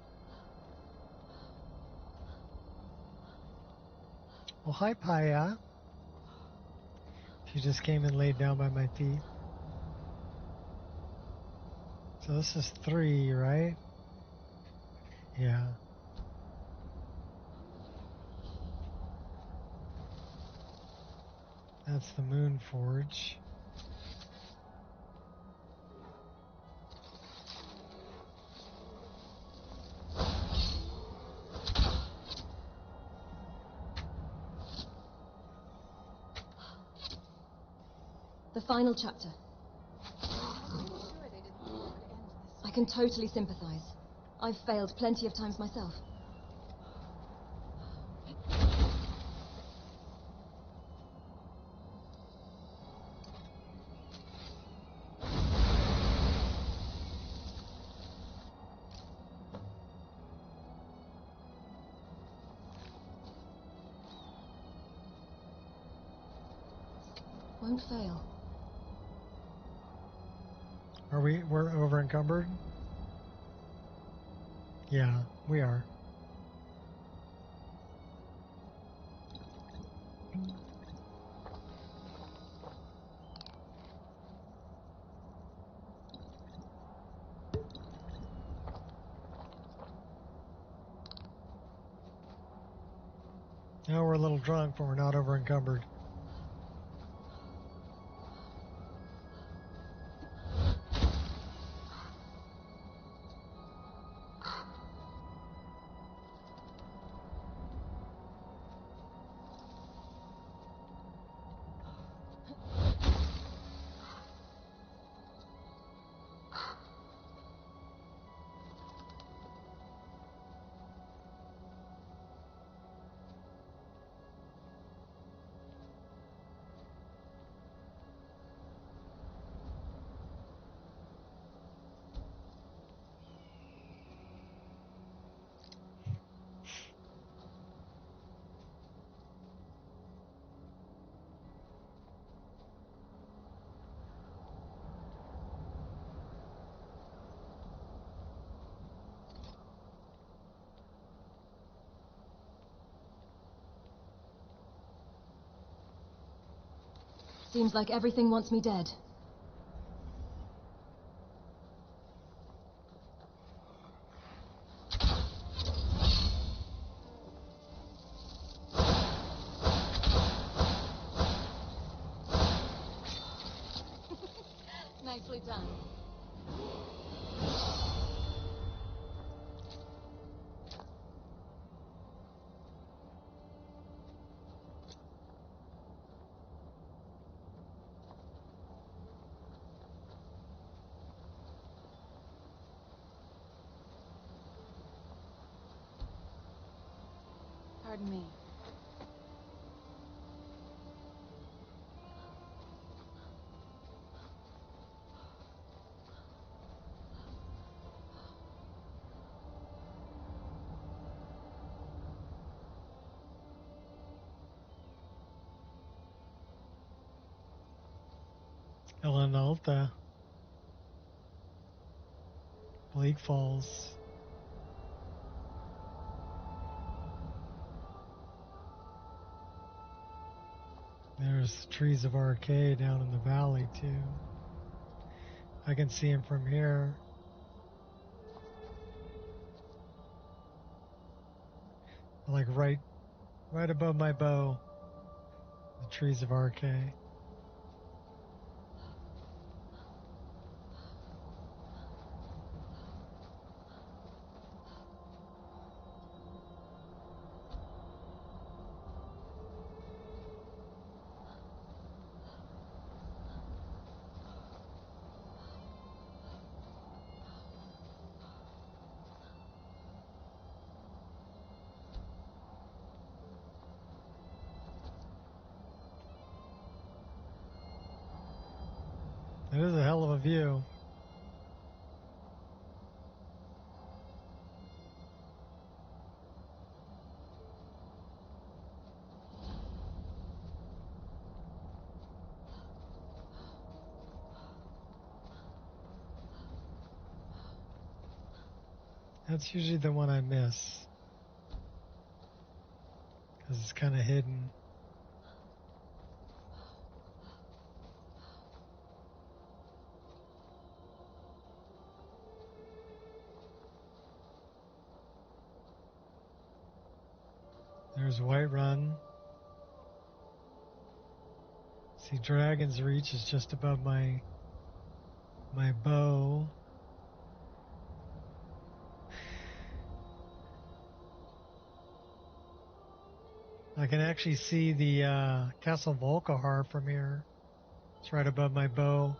Well, hi, Paya. She just came and laid down by my feet. So this is 3, right? Yeah. That's the Moon Forge. final chapter. I can totally sympathize. I've failed plenty of times myself. Won't fail. We're over encumbered? Yeah, we are. Now we're a little drunk, but we're not over encumbered. Seems like everything wants me dead. Nicely done. Pardon me. Elenalta. Bleak Falls. There's trees of Arcade down in the valley too. I can see him from here. Like right above my bow. The trees of Arcade. It is a hell of a view. That's usually the one I miss. Because it's kind of hidden. There's Whiterun. See, Dragon's Reach is just above my bow. I can actually see the Castle Volkihar from here. It's right above my bow.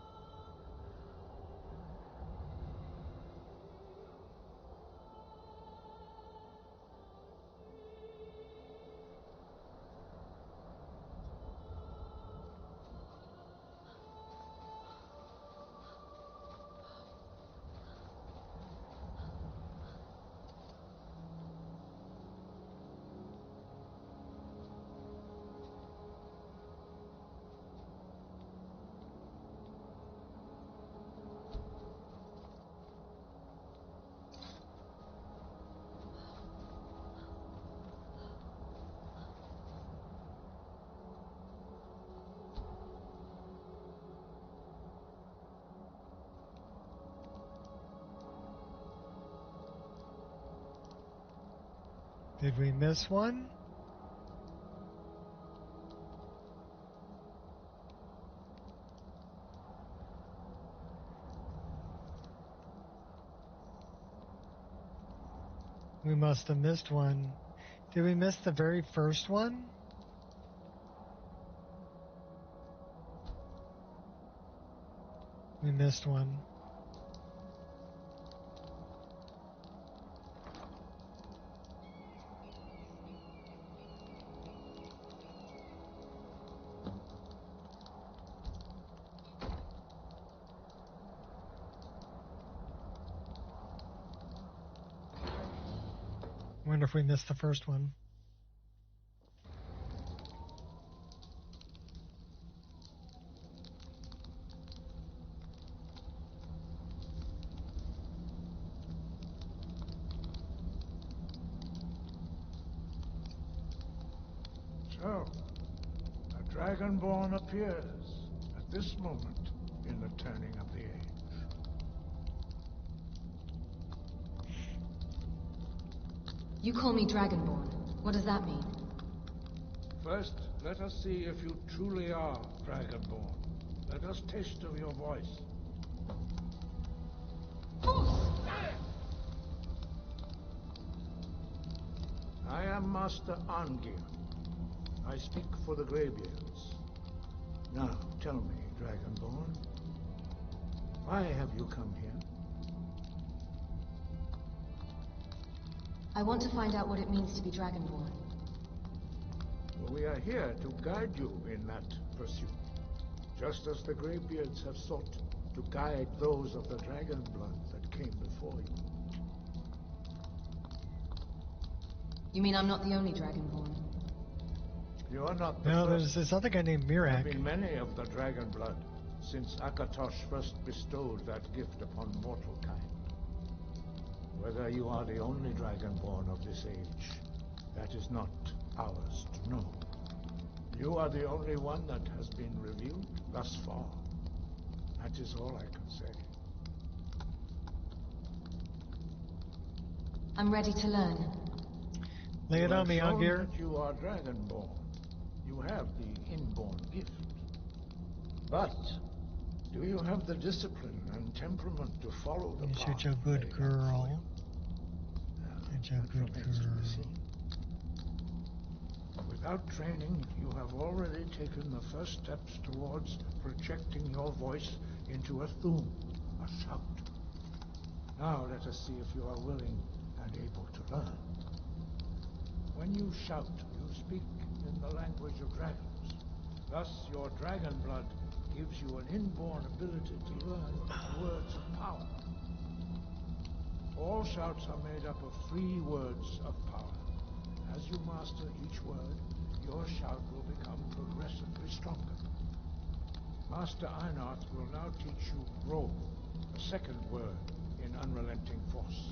Did we miss one? We must have missed one. Did we miss the very first one? We missed one. Wonder if we missed the first one. So, a Dragonborn appears at this moment in the turning of the age. You call me Dragonborn. What does that mean? First, let us see if you truly are Dragonborn. Let us taste of your voice. I am Master Angir. I speak for the Greybeards. Now, tell me, Dragonborn, why have you come here? I want to find out what it means to be Dragonborn. Well, we are here to guide you in that pursuit, just as the Greybeards have sought to guide those of the dragon blood that came before you. You mean I'm not the only Dragonborn? You are not the No, first. there's this other guy named There have Mirak. been many of the dragon blood since Akatosh first bestowed that gift upon mortal kind. Whether you are the only Dragonborn of this age, that is not ours to know. You are the only one that has been revealed thus far. That is all I can say. I'm ready to learn. Lay it You on me, have shown Angir. that you are Dragonborn. You have the inborn gift. But do you have the discipline and temperament to follow the You're path such a good laid out girl. Such a that good remains to be girl. seen. Without training, you have already taken the first steps towards projecting your voice into a thum, a shout. Now let us see if you are willing and able to learn. When you shout, you speak in the language of dragons. Thus, your dragon blood gives you an inborn ability to learn words of power. All shouts are made up of 3 words of power. As you master each word, your shout will become progressively stronger. Master Einarth will now teach you Ro, the second word in unrelenting force.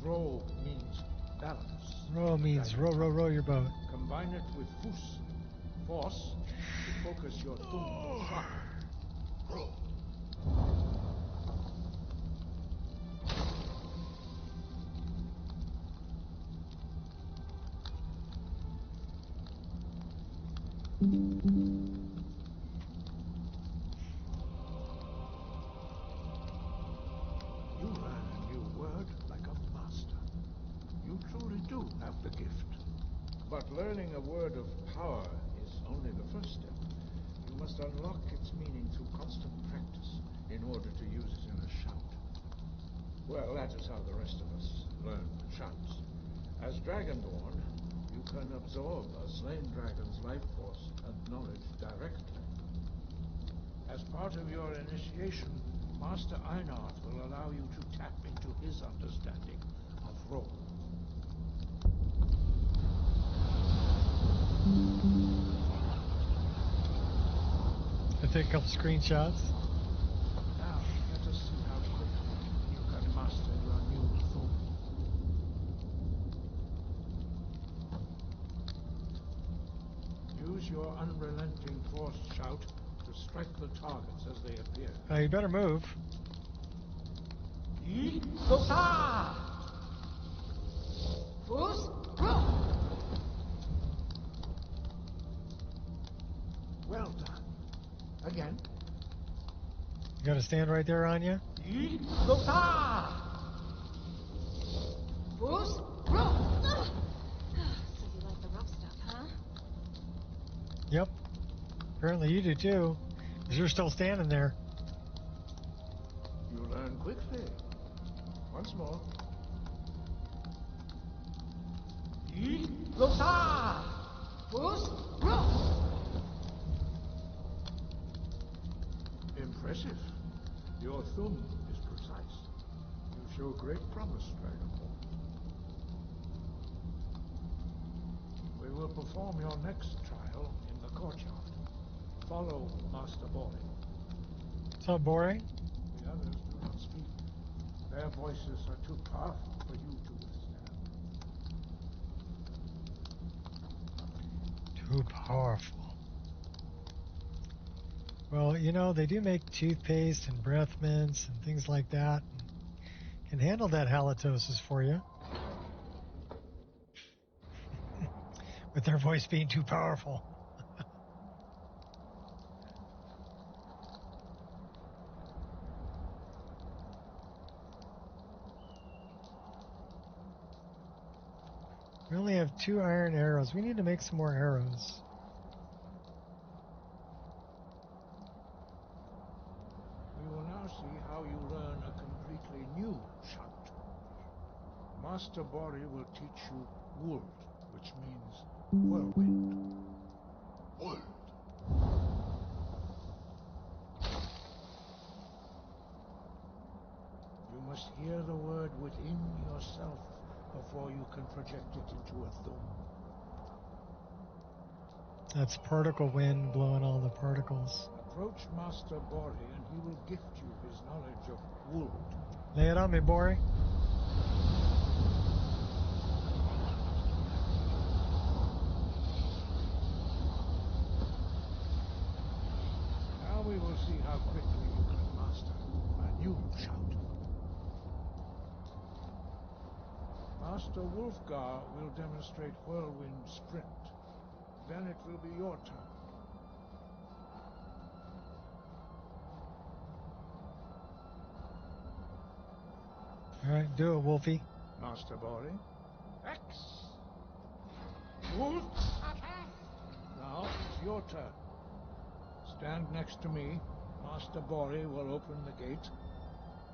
Ro means balance. Row means row your boat. Combine it with Fus, force, to focus your thumb sharp. Ro. You learn a new word like a master. You truly do have the gift. But learning a word of power is only the first step. You must unlock its meaning through constant practice in order to use it in a shout. Well, that is how the rest of us learn shouts. As Dragonborn, you can absorb a slain dragon's life force and knowledge directly. As part of your initiation, Master Einarth will allow you to tap into his understanding of role. I take a couple screenshots. Now, let us see how quickly you can master your new thum. Use your unrelenting force shout to strike the targets as they appear. You better move. Well done. Again. You gotta stand right there, Anya. So you like the rough stuff, huh? Yep. Apparently you do too, because you're still standing there. You learn quickly. Once more. Impressive. Your thumb is precise. You show great promise, Dragonborn. We will perform your next trial in the courtyard. Follow Master Bori. What's up, Bori? The others do not speak. Their voices are too powerful for you to withstand. Too powerful. Well, you know, they do make toothpaste and breath mints and things like that. And can handle that halitosis for you. With their voice being too powerful. We only have 2 iron arrows. We need to make some more arrows. We will now see how you learn a completely new shout. Master Bori will teach you Wuld, which means whirlwind. Wuld. You must hear the word within yourself before you can project it into a thum. That's particle wind blowing all the particles. Approach Master Bori and he will gift you his knowledge of Wuld. Lay it on me, Bori. Now we will see how quickly you can master a new shout. Master Wulfgar will demonstrate Whirlwind Sprint. Then it will be your turn. All right, do it, Wolfie. Master Bori. X. Wolf. Now it's your turn. Stand next to me. Master Bori will open the gate.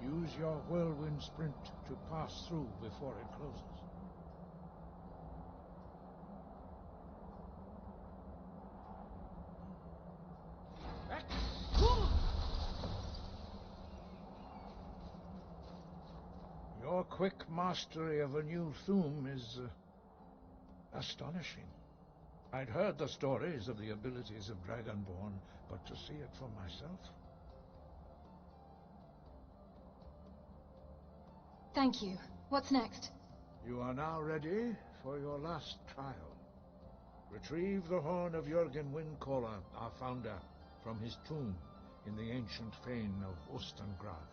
Use your Whirlwind Sprint to pass through before it closes. Your quick mastery of a new thum is astonishing. I'd heard the stories of the abilities of Dragonborn, but to see it for myself... Thank you. What's next? You are now ready for your last trial. Retrieve the horn of Jürgen Windcaller, our founder, from his tomb in the ancient fane of Ustengrav.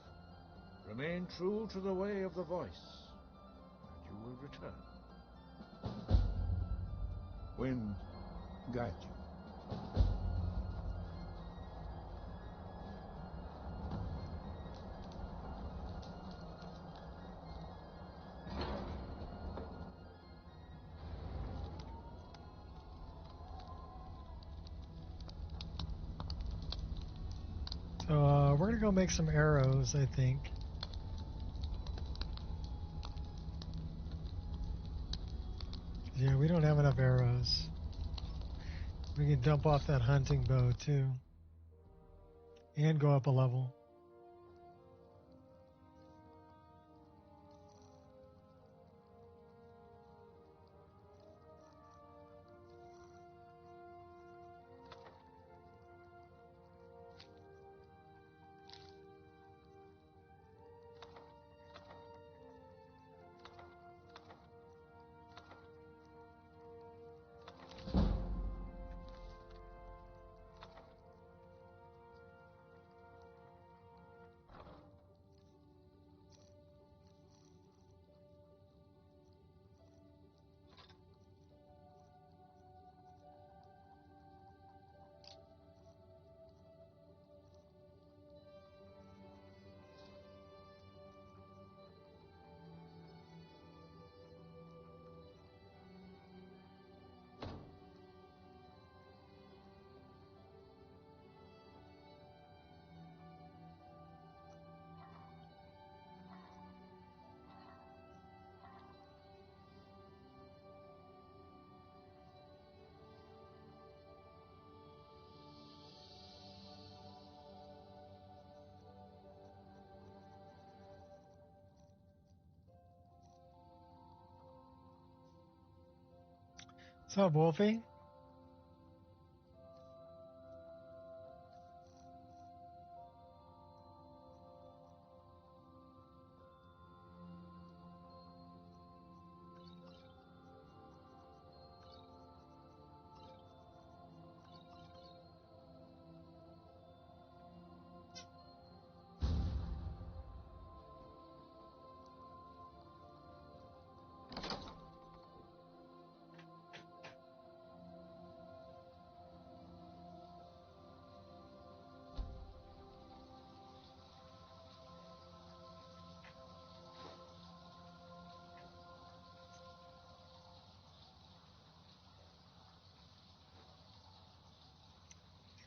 Remain true to the way of the voice, and you will return. Wind, guide you. We're going to go make some arrows, I think. Yeah, we don't have enough arrows. We can dump off that hunting bow, too. And go up a level. What's up, Wolfie?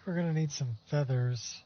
We're going to need some feathers.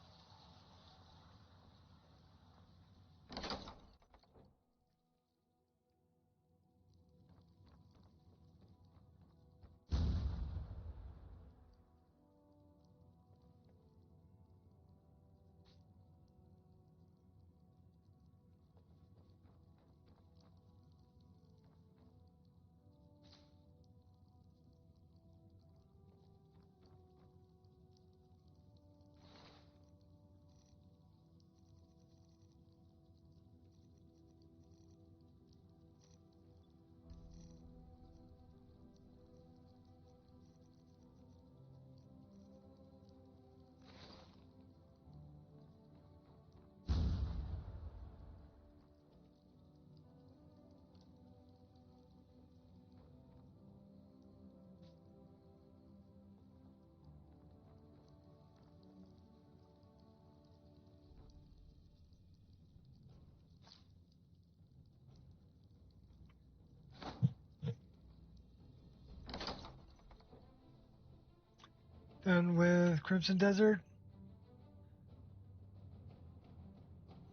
Done with Crimson Desert?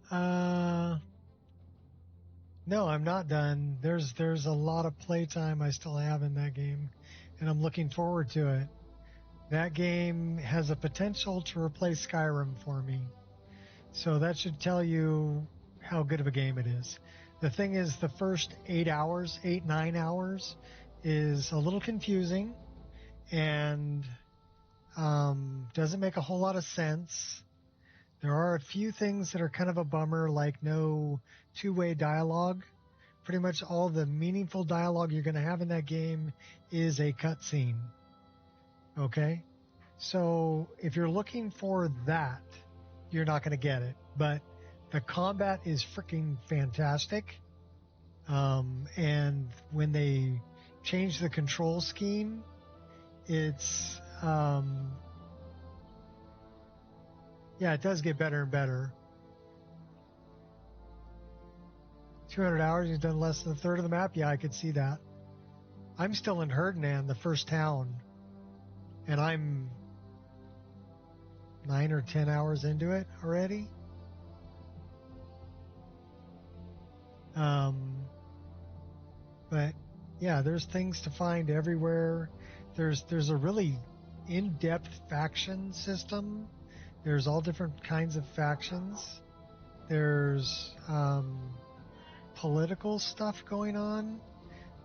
No, I'm not done. There's a lot of playtime I still have in that game, and I'm looking forward to it. That game has a potential to replace Skyrim for me. So that should tell you how good of a game it is. The thing is, the first 9 hours, is a little confusing and doesn't make a whole lot of sense. There are a few things that are kind of a bummer, like no two-way dialogue. Pretty much all the meaningful dialogue you're going to have in that game is a cutscene. Okay? So if you're looking for that, you're not going to get it. But the combat is freaking fantastic. And when they change the control scheme, it's... yeah, it does get better and better. 200 hours, he's done less than a third of the map? Yeah, I could see that. I'm still in Herdinan, the first town. And I'm 9 or 10 hours into it already. But yeah, there's things to find everywhere. There's a really in-depth faction system. There's all different kinds of factions. There's political stuff going on.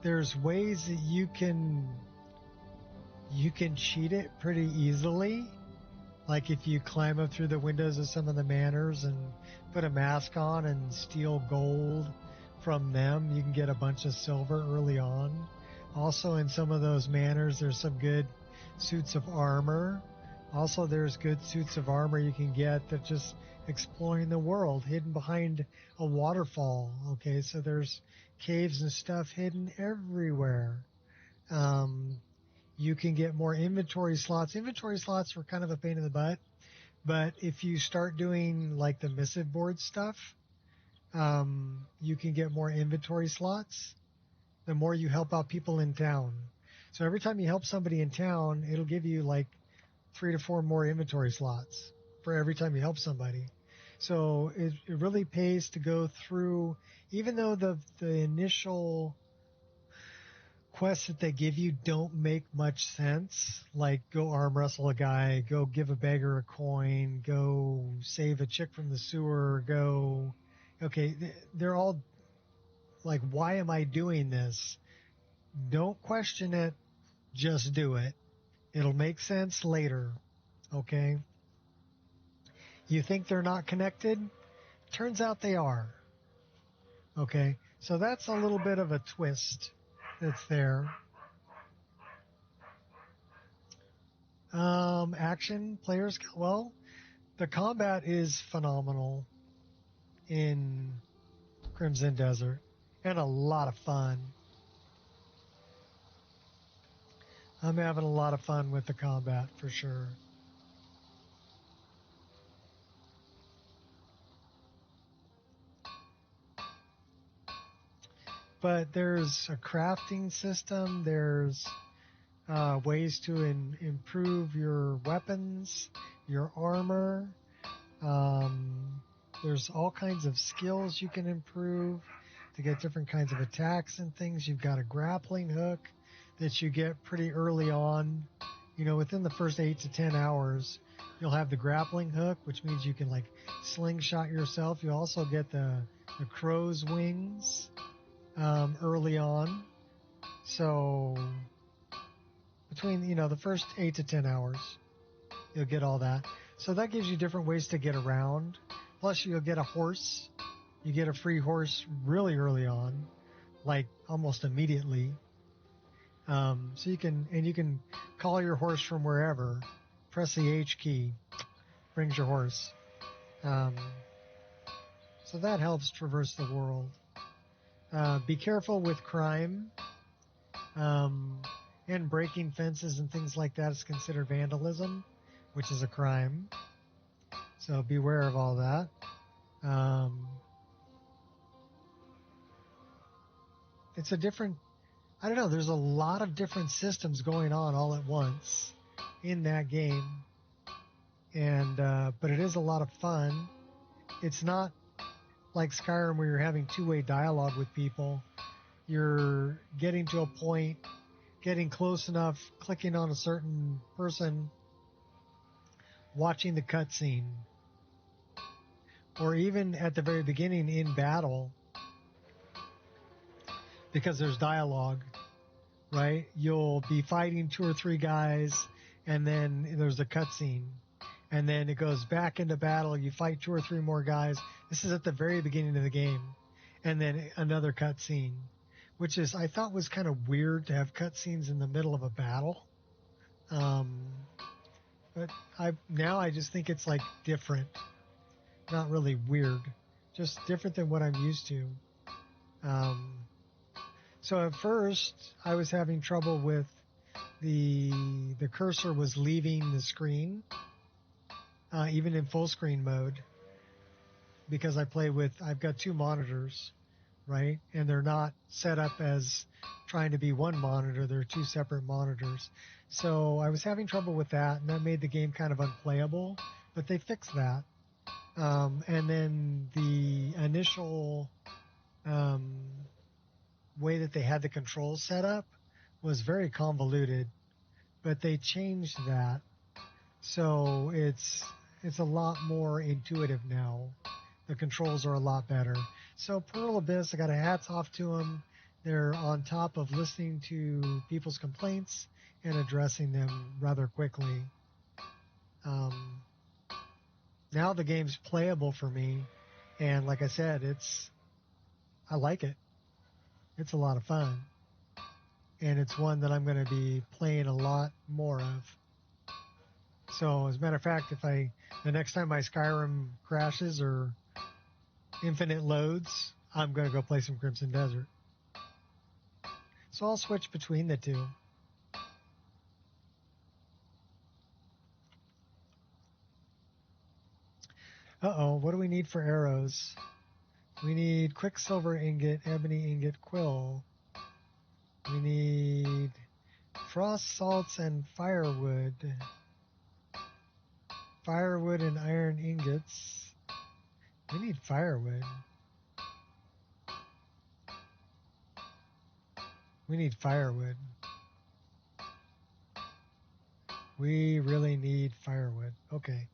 There's ways that you can cheat it pretty easily. Like if you climb up through the windows of some of the manors and put a mask on and steal gold from them, you can get a bunch of silver early on. Also in some of those manors, there's some good suits of armor. Also, there's good suits of armor you can get that just exploring the world, hidden behind a waterfall. Okay, so there's caves and stuff hidden everywhere. You can get more inventory slots. Inventory slots were kind of a pain in the butt, but if you start doing like the missive board stuff, you can get more inventory slots the more you help out people in town. So every time you help somebody in town, it'll give you like 3 to 4 more inventory slots for every time you help somebody. So it really pays to go through, even though the initial quests that they give you don't make much sense, like go arm wrestle a guy, go give a beggar a coin, go save a chick from the sewer, they're all like, why am I doing this? Don't question it, just do it. It'll make sense later, okay? You think they're not connected? Turns out they are. Okay, so that's a little bit of a twist that's there. Action, players, well, the combat is phenomenal in Crimson Desert and a lot of fun. I'm having a lot of fun with the combat for sure. But there's a crafting system, there's ways to improve your weapons, your armor. There's all kinds of skills you can improve to get different kinds of attacks and things. You've got a grappling hook that you get pretty early on. You know, within the first 8 to 10 hours, you'll have the grappling hook, which means you can like slingshot yourself. You also get the crow's wings early on. So between, the first 8 to 10 hours, you'll get all that. So that gives you different ways to get around. Plus, you'll get a horse. You get a free horse really early on, like almost immediately. So you can call your horse from wherever. Press the H key, brings your horse. So that helps traverse the world. Be careful with crime. And breaking fences and things like that is considered vandalism, which is a crime. So beware of all that. It's a different, I don't know, there's a lot of different systems going on all at once in that game. And, but it is a lot of fun. It's not like Skyrim where you're having two-way dialogue with people. You're getting to a point, getting close enough, clicking on a certain person, watching the cutscene. Or even at the very beginning in battle, because there's dialogue, right? You'll be fighting 2 or 3 guys, and then there's a cutscene. And then it goes back into battle, you fight 2 or 3 more guys. This is at the very beginning of the game. And then another cutscene, which is, I thought was kind of weird to have cutscenes in the middle of a battle. But I just think it's like different. Not really weird, just different than what I'm used to. So at first, I was having trouble with the cursor was leaving the screen, even in full screen mode, because I've got 2 monitors, right? And they're not set up as trying to be one monitor. They're 2 separate monitors. So I was having trouble with that, and that made the game kind of unplayable, but they fixed that. And then the initial way that they had the controls set up was very convoluted, but they changed that. So it's a lot more intuitive now. The controls are a lot better. So Pearl Abyss, I got a hats off to them. They're on top of listening to people's complaints and addressing them rather quickly. Now the game's playable for me, and like I said, I like it. It's a lot of fun, and it's one that I'm going to be playing a lot more of. So, as a matter of fact, the next time my Skyrim crashes or infinite loads, I'm going to go play some Crimson Desert. So I'll switch between the two. Uh-oh, what do we need for arrows? We need quicksilver ingot, ebony ingot, quill. We need frost salts and firewood. Firewood and iron ingots. We need firewood. We need firewood. We really need firewood. Okay.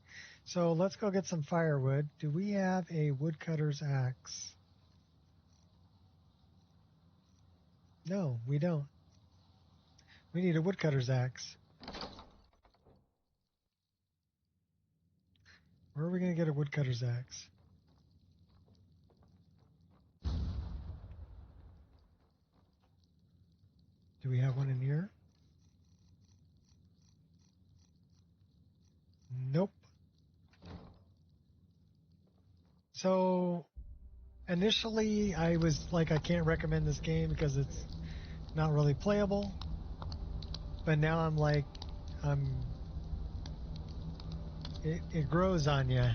So let's go get some firewood. Do we have a woodcutter's axe? No, we don't. We need a woodcutter's axe. Where are we going to get a woodcutter's axe? Do we have one in here? Nope. So initially I was like, I can't recommend this game because it's not really playable. But now I'm like, it grows on you.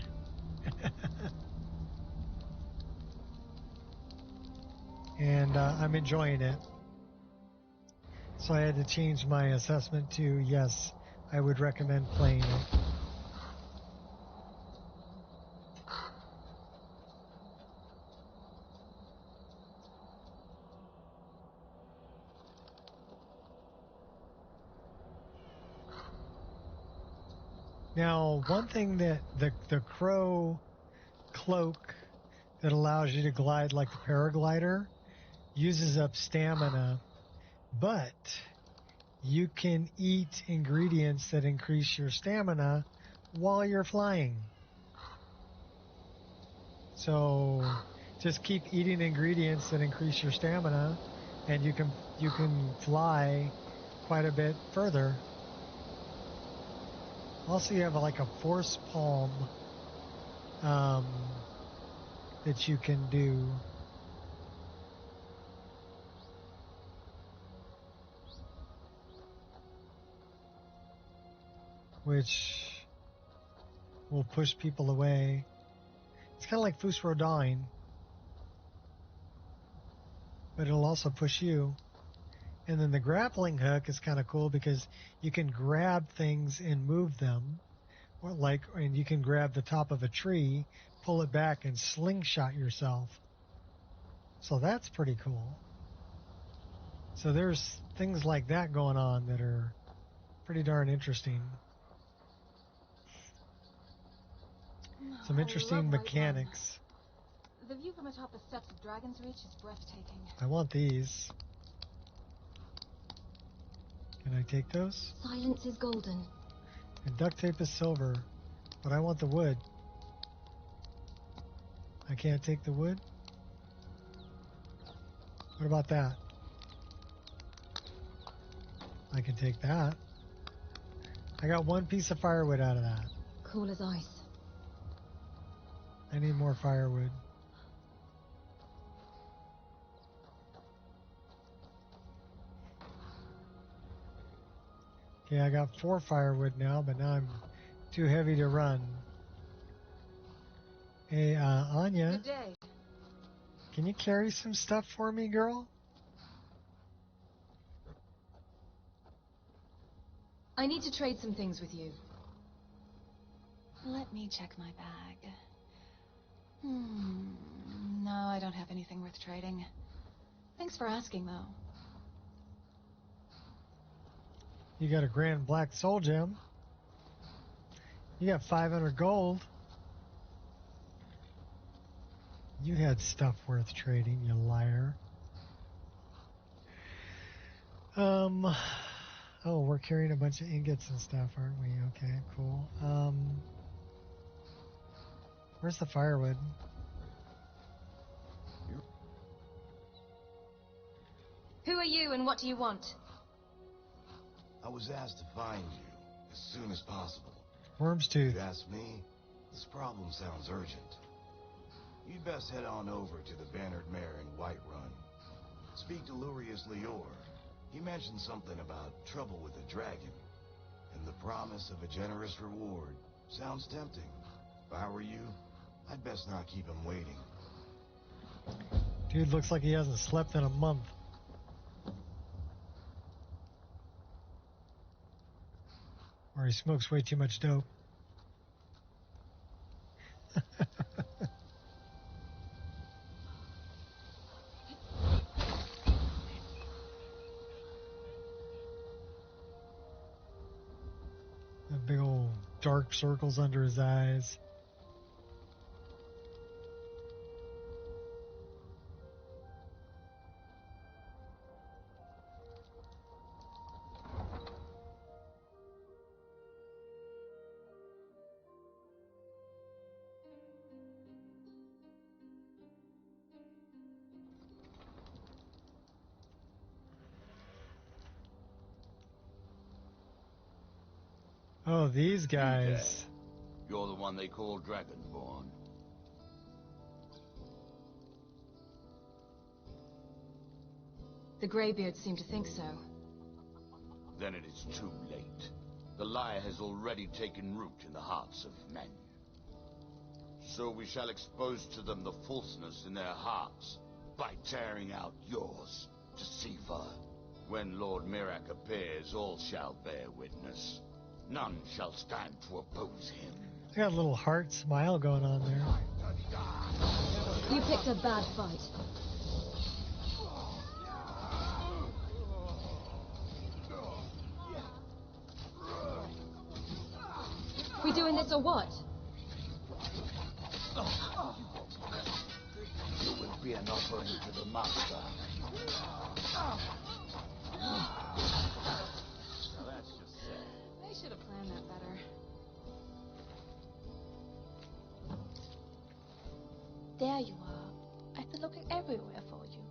And I'm enjoying it. So I had to change my assessment to yes, I would recommend playing it. Now, one thing that the crow cloak that allows you to glide like the paraglider uses up stamina, but you can eat ingredients that increase your stamina while you're flying. So just keep eating ingredients that increase your stamina, and you can fly quite a bit further. Also, you have like a force palm that you can do. Which will push people away. It's kind of like Fusrodyne, but it'll also push you. And then the grappling hook is kind of cool because you can grab things and move them, and you can grab the top of a tree, pull it back, and slingshot yourself. So that's pretty cool. So there's things like that going on that are pretty darn interesting. Some interesting mechanics. The view from atop the steps of Dragon's Reach is breathtaking. I want these. Can I take those? Silence is golden. And duct tape is silver, but I want the wood. I can't take the wood? What about that? I can take that. I got one piece of firewood out of that. Cool as ice. I need more firewood. Okay, I got 4 firewood now, but now I'm too heavy to run. Hey, Anya. Good day. Can you carry some stuff for me, girl? I need to trade some things with you. Let me check my bag. No, I don't don't have anything worth trading. Thanks for asking, though. You got a grand black soul gem. You got 500 gold. You had stuff worth trading, you liar. Oh, we're carrying a bunch of ingots and stuff, aren't we? Okay, cool. Where's the firewood? Who are you and what do you want? I was asked to find you as soon as possible. Worm's tooth. If you ask me, this problem sounds urgent. You'd best head on over to the Bannered Mare in Whiterun. Speak to Lurius Lior. He mentioned something about trouble with a dragon, and the promise of a generous reward. Sounds tempting. If I were you, I'd best not keep him waiting. Dude looks like he hasn't slept in a month. Or he smokes way too much dope. The big old dark circles under his eyes. Oh, these guys. You're the one they call Dragonborn. The Greybeards seem to think so. Then it is too late. The lie has already taken root in the hearts of men. So we shall expose to them the falseness in their hearts by tearing out yours, deceiver. When Lord Mirak appears, all shall bear witness. None shall stand to oppose him. I got a little heart smile going on there. You picked a bad fight. We doing this or what? You will be an offering to the master. Now that's just sad. They should have planned that better. There you are. I've been looking everywhere for you.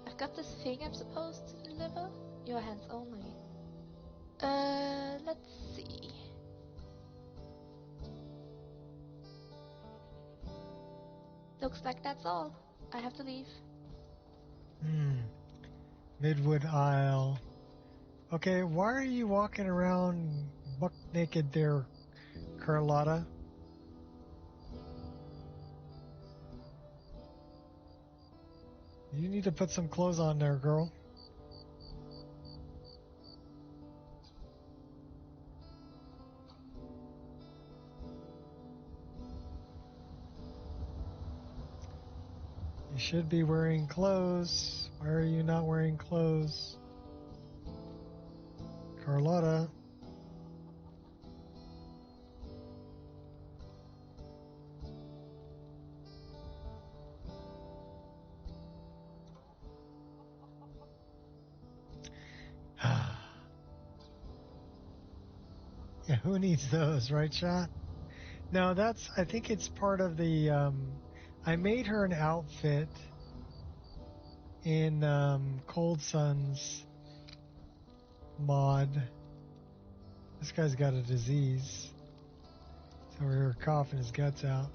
I've got this thing I'm supposed to deliver. Your hands only. Let's see. Looks like that's all. I have to leave. Midwood Isle. Okay, why are you walking around buck naked there, Carlotta? You need to put some clothes on there, girl. You should be wearing clothes. Why are you not wearing clothes? Carlotta. Yeah, who needs those, right, Shot? No, that's, I think it's part of the, I made her an outfit in Cold Sun's mod. This guy's got a disease. So we're coughing his guts out.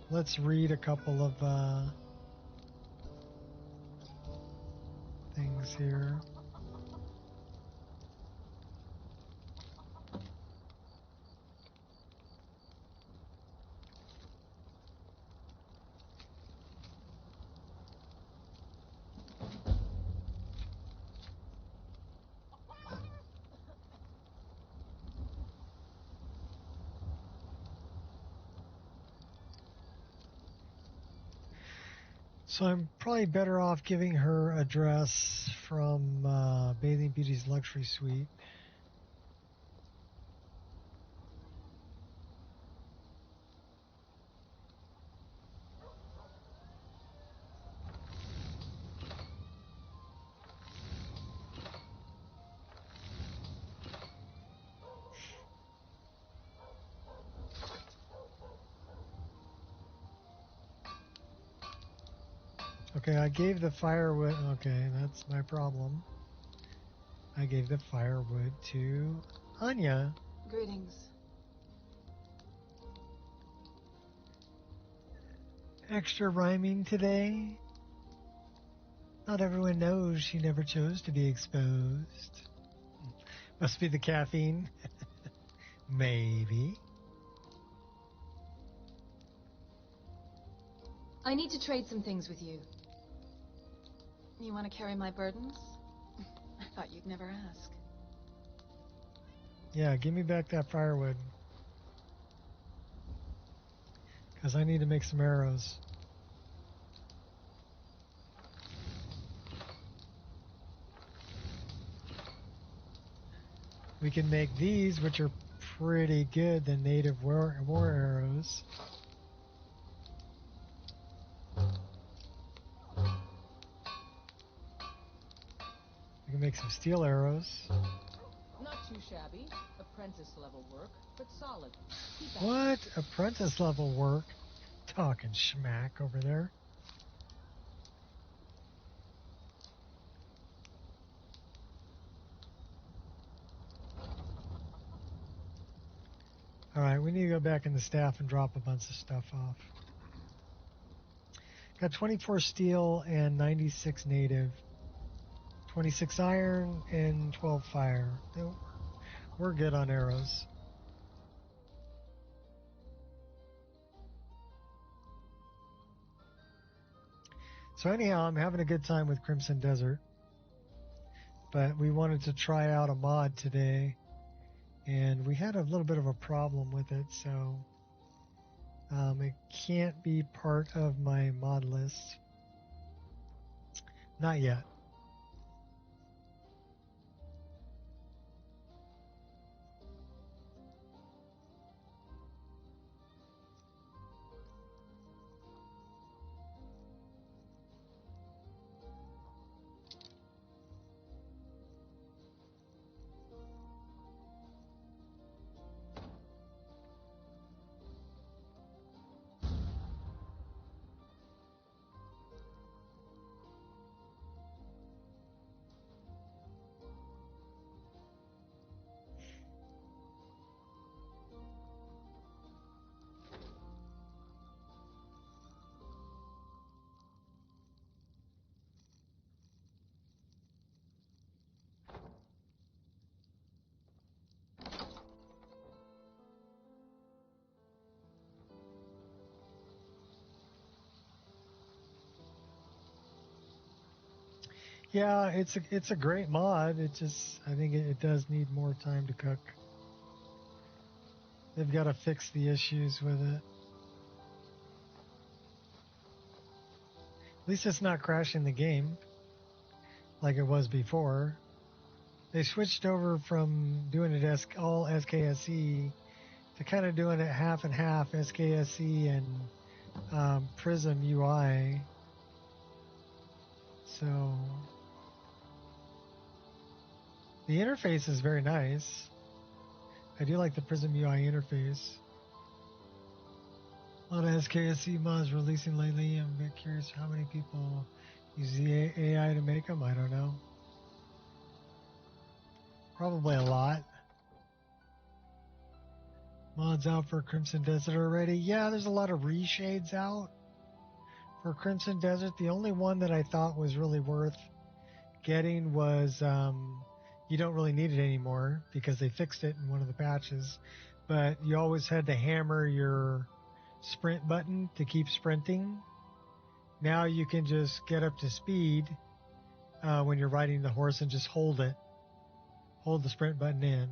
Let's read a couple of things here. So I'm probably better off giving her a dress from Bathing Beauty's luxury suite. Okay, I gave the firewood. Okay, that's my problem. I gave the firewood to Anya. Greetings. Extra rhyming today. Not everyone knows she never chose to be exposed. Must be the caffeine. Maybe. I need to trade some things with you. You want to carry my burdens? I thought you'd never ask. Yeah, give me back that firewood. Because I need to make some arrows. We can make these, which are pretty good, the native war arrows. We can make some steel arrows. Not too shabby. Apprentice level work, but solid. Keep at What? Apprentice level work? Talking schmack over there. Alright, we need to go back in the staff and drop a bunch of stuff off. Got 24 steel and 96 native. 26 iron and 12 fire. We're good on arrows. So anyhow, I'm having a good time with Crimson Desert. But we wanted to try out a mod today. And we had a little bit of a problem with it, so it can't be part of my mod list. Not yet. Yeah, it's a great mod. It just, I think it does need more time to cook. They've got to fix the issues with it. At least it's not crashing the game like it was before. They switched over from doing it all SKSE to kind of doing it half and half, SKSE and Prism UI. So the interface is very nice. I do like the Prism UI interface. A lot of SKSE mods releasing lately. I'm a bit curious how many people use the AI to make them. I don't know. Probably a lot. Mods out for Crimson Desert already? Yeah, there's a lot of reshades out for Crimson Desert. The only one that I thought was really worth getting was you don't really need it anymore because they fixed it in one of the patches. But you always had to hammer your sprint button to keep sprinting. Now you can just get up to speed when you're riding the horse and just hold it. Hold the sprint button in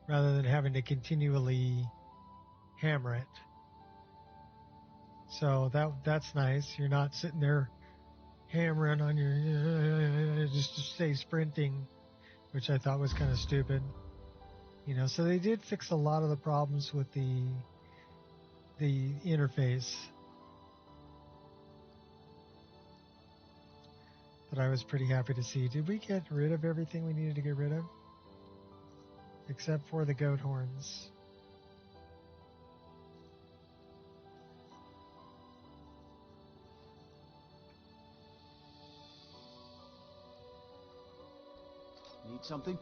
rather than having to continually hammer it. So that's nice. You're not sitting there hammering on your just to stay sprinting, which I thought was kind of stupid. You know, so they did fix a lot of the problems with the interface that I was pretty happy to see. Did we get rid of everything we needed to get rid of? Except for the goat horns. Need something?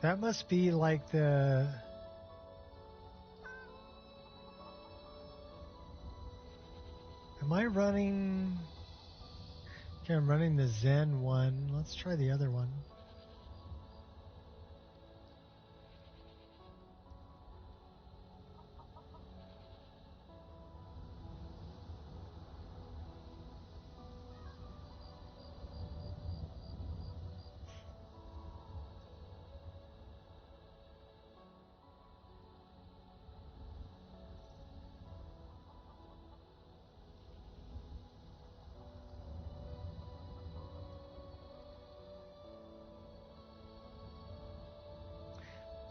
That must be like the... Am I running... Okay, I'm running the Zen one. Let's try the other one.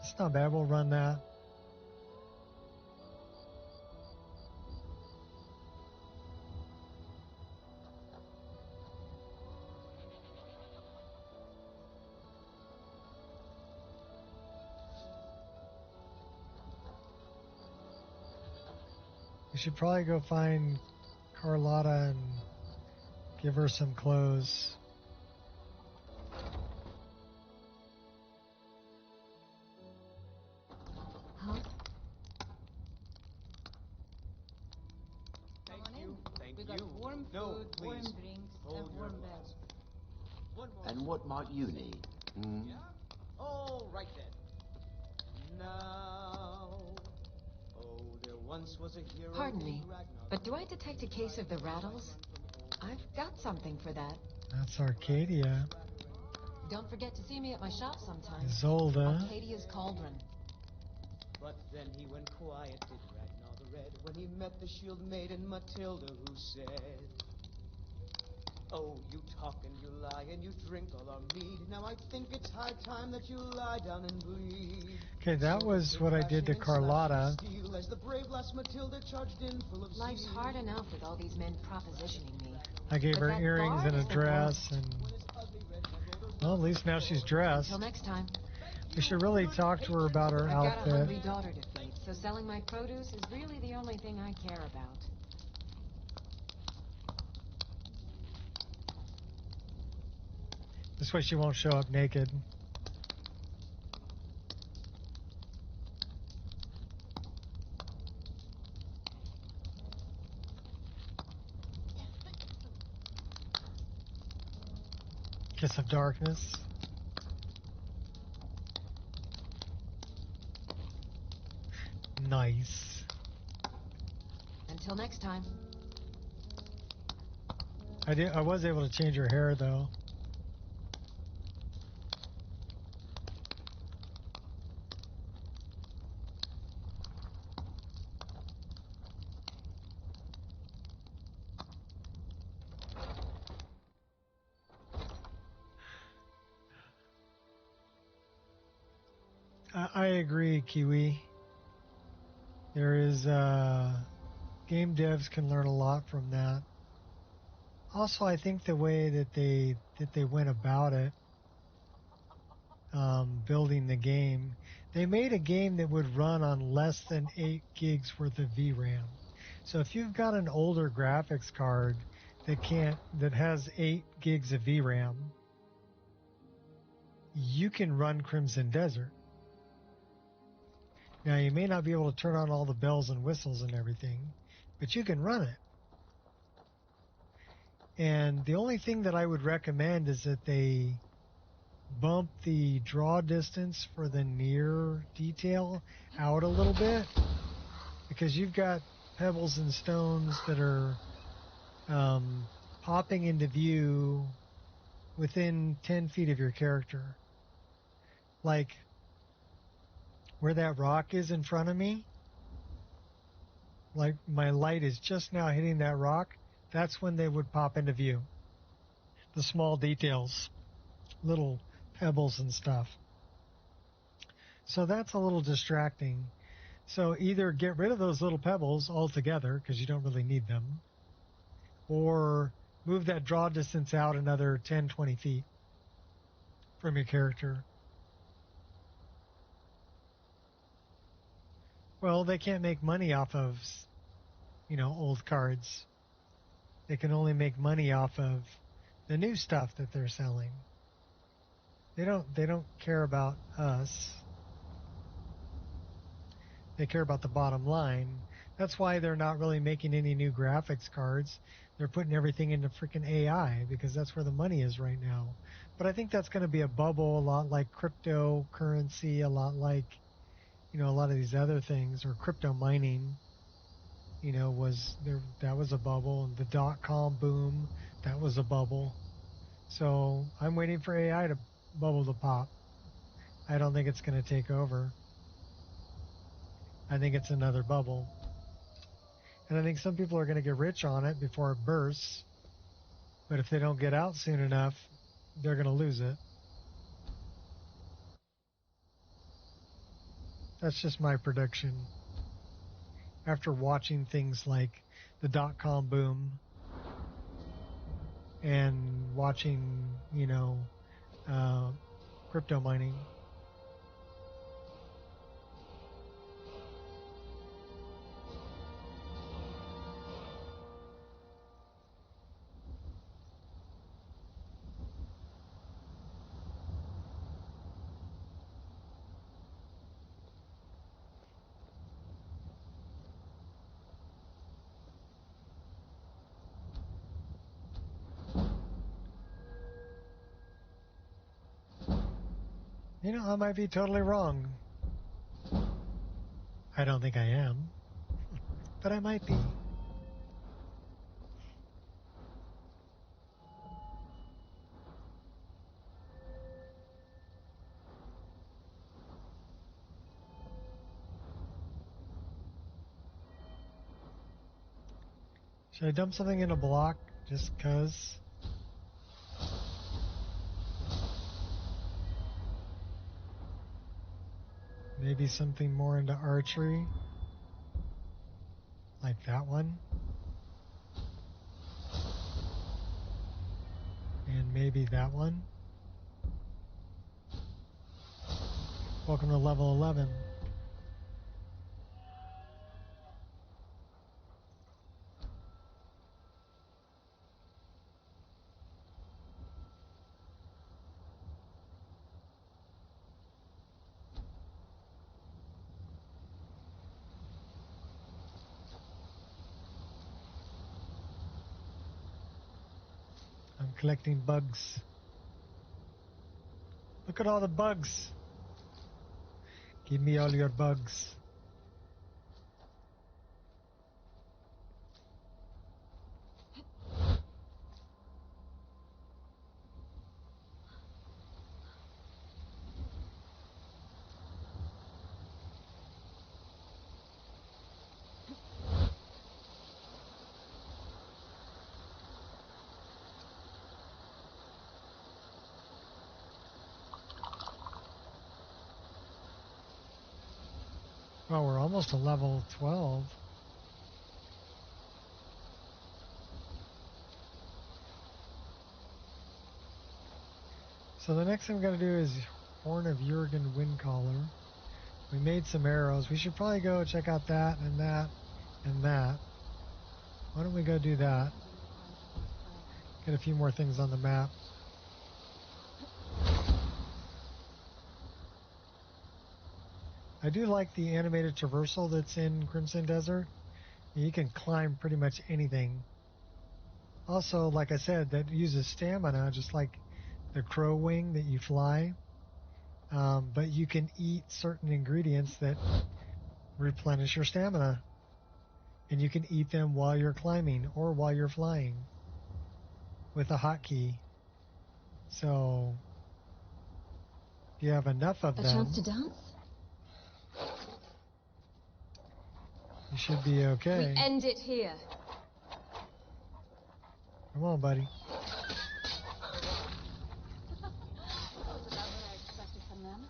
It's not bad. We'll run that. We should probably go find Carlotta and give her some clothes. Huh? Thank you. Thank We you. got warm No, food, please. warm drinks, Hold and your warm glass. beds. One more. And what might you need? Hmm? Yeah? All right then. Now. Oh, there once was a hero. Pardon me, named Ragnar. but do I detect a case of the rattles? I've got something for that. That's Arcadia. Don't forget to see me at my shop sometime. Isolda. Arcadia's Cauldron. But then he went quiet, did Ragnar the Red, when he met the shield maiden Matilda, who said, "Oh, you talk and you lie and you drink all our mead. Now I think it's high time that you lie down and bleed." Okay, that was what I did to Carlotta. As the brave lass Matilda charged in full of Life's zeal. hard enough with all these men propositioning me. I gave But her that earrings bard and a is the dress, and well, at least now she's dressed. Until next time. We should really talk to her about her I've got a outfit. hungry daughter to feed, so selling my produce is really the only thing I care about. This way she won't show up naked. Kiss of darkness. Nice. Until next time. I was able to change her hair though. I agree, Kiwi. There is game devs can learn a lot from that. Also, I think the way that they went about it, building the game, they made a game that would run on less than 8 gigs worth of VRAM. So if you've got an older graphics card that has 8 gigs of VRAM, you can run Crimson Desert. Now, you may not be able to turn on all the bells and whistles and everything, but you can run it. And the only thing that I would recommend is that they bump the draw distance for the near detail out a little bit, because you've got pebbles and stones that are popping into view within 10 feet of your character. Like where that rock is in front of me, like my light is just now hitting that rock, that's when they would pop into view. The small details, little pebbles and stuff. So that's a little distracting. So either get rid of those little pebbles altogether because you don't really need them, or move that draw distance out another 10, 20 feet from your character. Well, they can't make money off of, old cards. They can only make money off of the new stuff that they're selling. They don't care about us. They care about the bottom line. That's why they're not really making any new graphics cards. They're putting everything into freaking AI because that's where the money is right now. But I think that's going to be a bubble, a lot like cryptocurrency, a lot like, a lot of these other things, or crypto mining, was there. That was a bubble. And the .com boom, that was a bubble. So I'm waiting for AI to bubble to pop. I don't think it's going to take over. I think it's another bubble. And I think some people are going to get rich on it before it bursts. But if they don't get out soon enough, they're going to lose it. That's just my prediction. After watching things like the .com boom and watching, crypto mining. I might be totally wrong. I don't think I am, but I might be. Should I dump something in a block just 'cause? Maybe something more into archery, like that one. And maybe that one. Welcome to level 11. I'm collecting bugs. Look at all the bugs. Give me all your bugs. Well, we're almost to level 12. So the next thing we're going to do is Horn of Jurgen Windcaller. We made some arrows. We should probably go check out that and that and that. Why don't we go do that? Get a few more things on the map. I do like the animated traversal that's in Crimson Desert. You can climb pretty much anything. Also, like I said, that uses stamina, just like the crow wing that you fly. But you can eat certain ingredients that replenish your stamina. And you can eat them while you're climbing or while you're flying with a hotkey. So if you have enough of A them, chance to dance? you should be okay. We end it here. Come on, buddy. Wasn't that what I expected from them?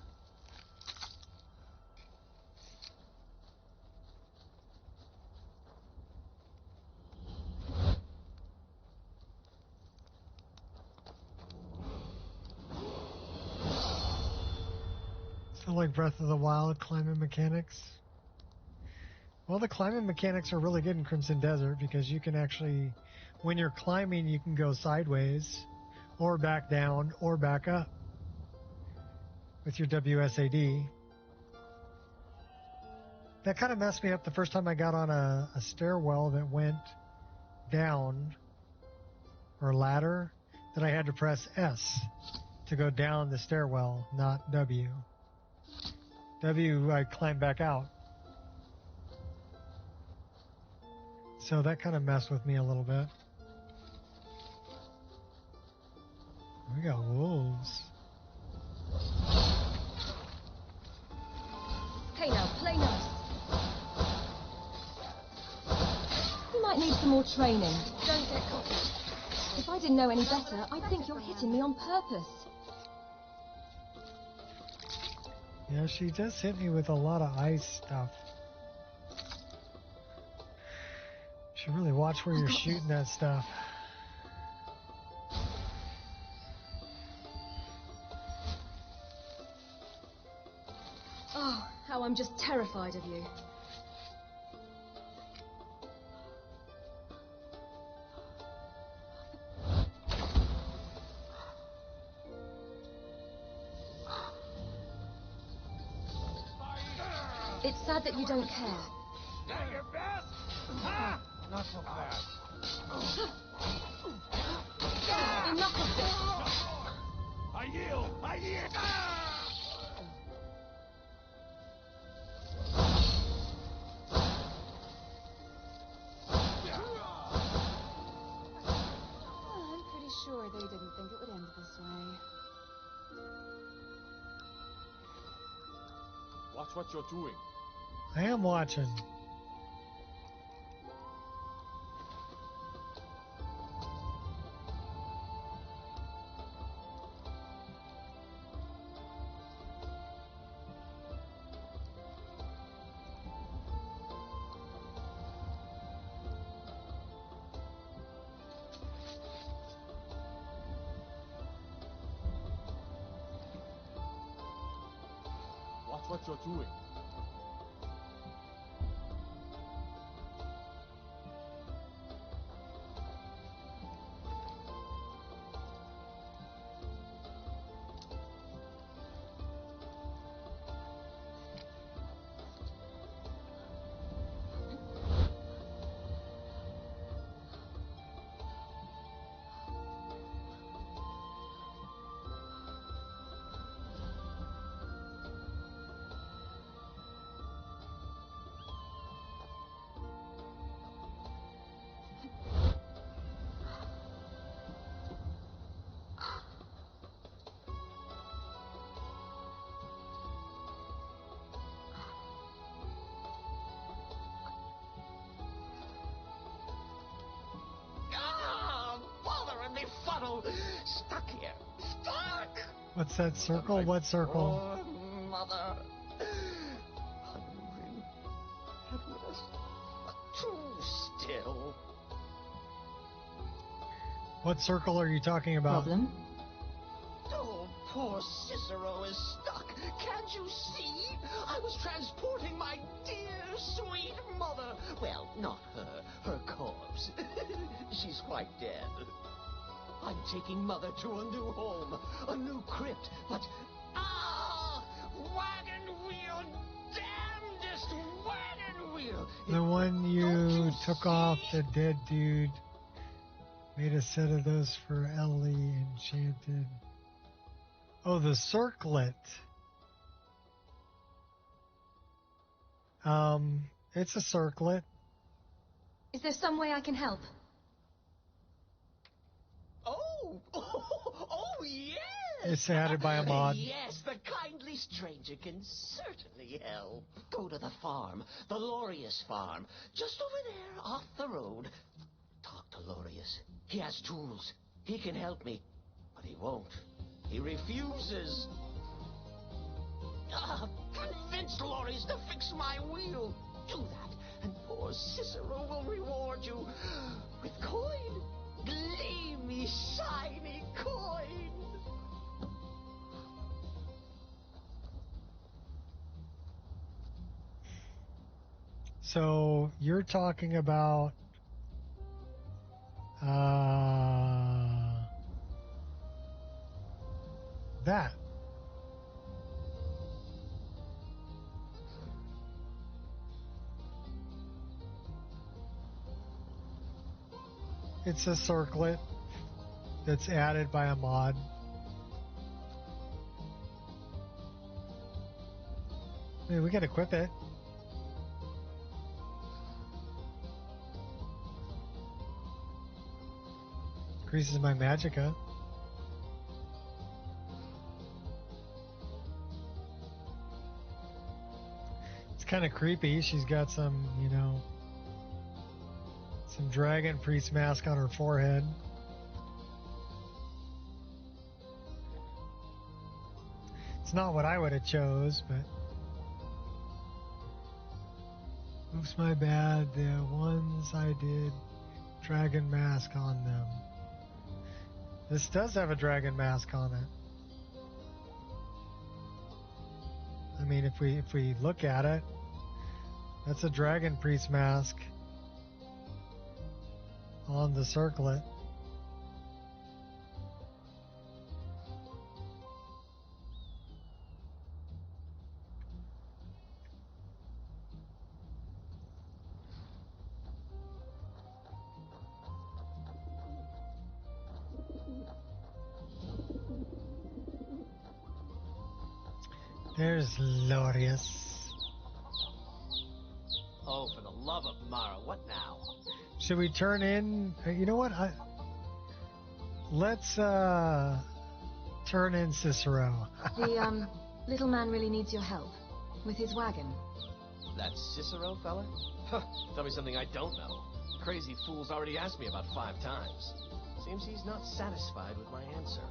So like Breath of the Wild climbing mechanics. Well, the climbing mechanics are really good in Crimson Desert because you can actually, when you're climbing, you can go sideways or back down or back up with your WSAD. That kind of messed me up the first time I got on a stairwell that went down, or ladder, that I had to press S to go down the stairwell, not W. W, I climbed back out. So that kind of messed with me a little bit. We got wolves. Hey now, play nice. You might need some more training. Don't get cocky. If I didn't know any better, I'd think you're hitting me on purpose. Yeah, she does hit me with a lot of ice stuff. Should really watch where you're shooting that stuff. Oh, how I'm just terrified of you. It's sad that you don't care. That your best? Ha! Not so fast. Enough of this! I yield! I yield! I'm pretty sure they didn't think it would end this way. Watch what you're doing. I am watching. Watch what you're doing. Funnel. Stuck here. Stuck! What's that circle? What circle? Oh, mother. Hungry. Headless. Too still. What circle are you talking about? Problem? Oh, poor Cicero is stuck. Can't you see? I was transporting my dear, sweet mother. Well, not her. Her corpse. She's quite dead. I'm taking Mother to a new home, a new crypt, but... Ah! Wagon wheel! Damnedest wagon wheel! The one you took off the dead dude. Made a set of those for Ellie Enchanted. Oh, the circlet. It's a circlet. Is there some way I can help? Oh, yes! It's added by a mod. Yes, the kindly stranger can certainly help. Go to the farm, the Lorius farm, just over there off the road. Talk to Lorius. He has tools. He can help me, but he won't. He refuses. Convince Lorius to fix my wheel. Do that, and poor Cicero will reward you with coin. Gleamy, shiny coin. So you're talking about that. It's a circlet that's added by a mod. I mean, we can equip it. Increases my magicka. It's kind of creepy. She's got some, you know, some dragon priest mask on her forehead. It's not what I would have chose, but oops, my bad. The ones I did, dragon mask on them. This does have a dragon mask on it. I mean, if we look at it, that's a dragon priest mask on the circlet. There's Lorius. Oh, for the love of Mara, what now? Should we turn in? You know what? Let's turn in Cicero. The little man really needs your help with his wagon. That Cicero fella? Huh, tell me something I don't know. Crazy fool's already asked me about 5 times. Seems he's not satisfied with my answer.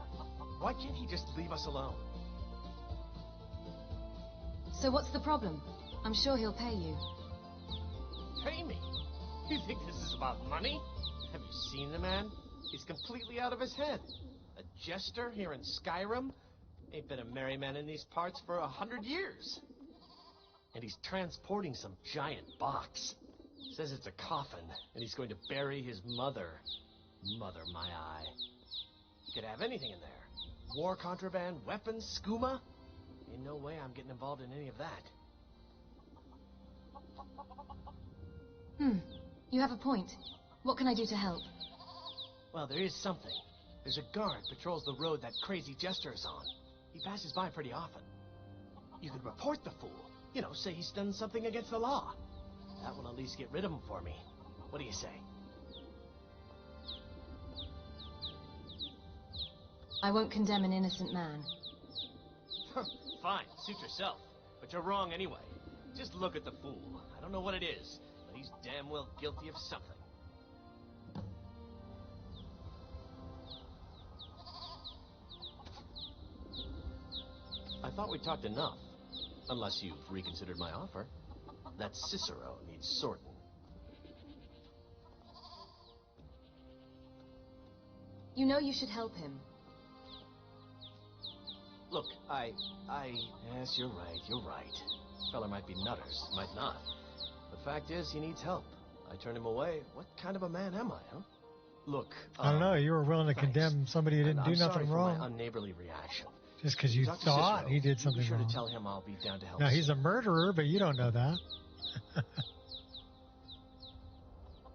Why can't he just leave us alone? So what's the problem? I'm sure he'll pay you. Pay me? You think this is about money? Have you seen the man? He's completely out of his head. A jester here in Skyrim? Ain't been a merry man in these parts for 100 years. And he's transporting some giant box. Says it's a coffin, and he's going to bury his mother. Mother, my eye. He could have anything in there. War contraband, weapons, skooma. Ain't no way I'm getting involved in any of that. You have a point. What can I do to help? Well, there is something. There's a guard patrols the road that crazy jester is on. He passes by pretty often. You could report the fool. You know, say he's done something against the law. That will at least get rid of him for me. What do you say? I won't condemn an innocent man. Fine, suit yourself. But you're wrong anyway. Just look at the fool. I don't know what it is, but he's damn well guilty of something. I thought we talked enough. Unless you've reconsidered my offer. That Cicero needs sorting. You know you should help him. Look, yes, you're right. Fella might be nutters, might not. The fact is, he needs help. I turned him away. What kind of a man am I, huh? Look, I don't know. You were willing to thanks. condemn somebody who didn't do nothing I'm wrong. sorry for my unneighborly reaction. Just because you Talk to thought Cicero. he did something Be sure wrong. to tell him I'll be down to help. Now, he's a murderer, but you don't know that.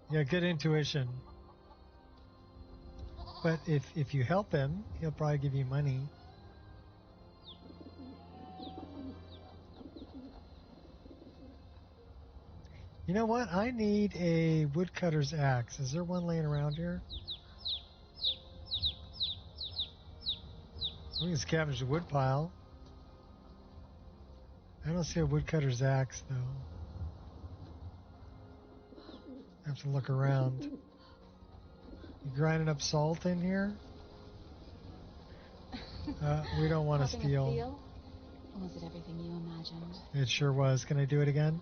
Yeah, good intuition. But if you help him, he'll probably give you money. You know what? I need a woodcutter's axe. Is there one laying around here? We can scavenge the wood pile. I don't see a woodcutter's axe, though. I have to look around. You grinding up salt in here? We don't want to steal. Or was it everything you imagined? It sure was. Can I do it again?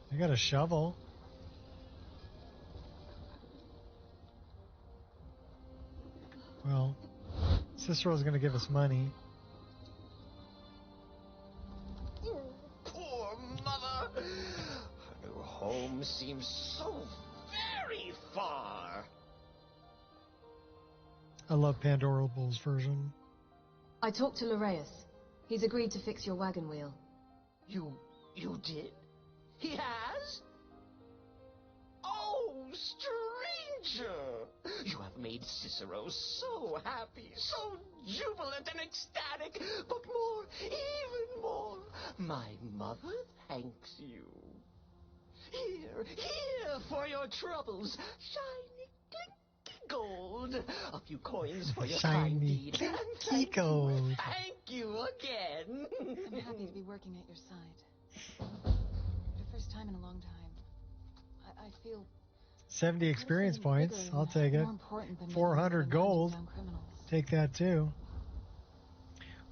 I got a shovel. Well, Cicero's going to give us money. Poor mother! Her new home seems so very far. I love Pandorable's version. I talked to Loreus. He's agreed to fix your wagon wheel. You did? He has? Oh, stranger! You have made Cicero so happy, so jubilant and ecstatic, but more, even more, my mother thanks you. Here for your troubles, shiny, clinky gold. A few coins for your kind deed. And thank you again. I'm happy to be working at your side. For the first time in a long time, I feel 70 experience points. I'll take it. 400 gold. Take that too.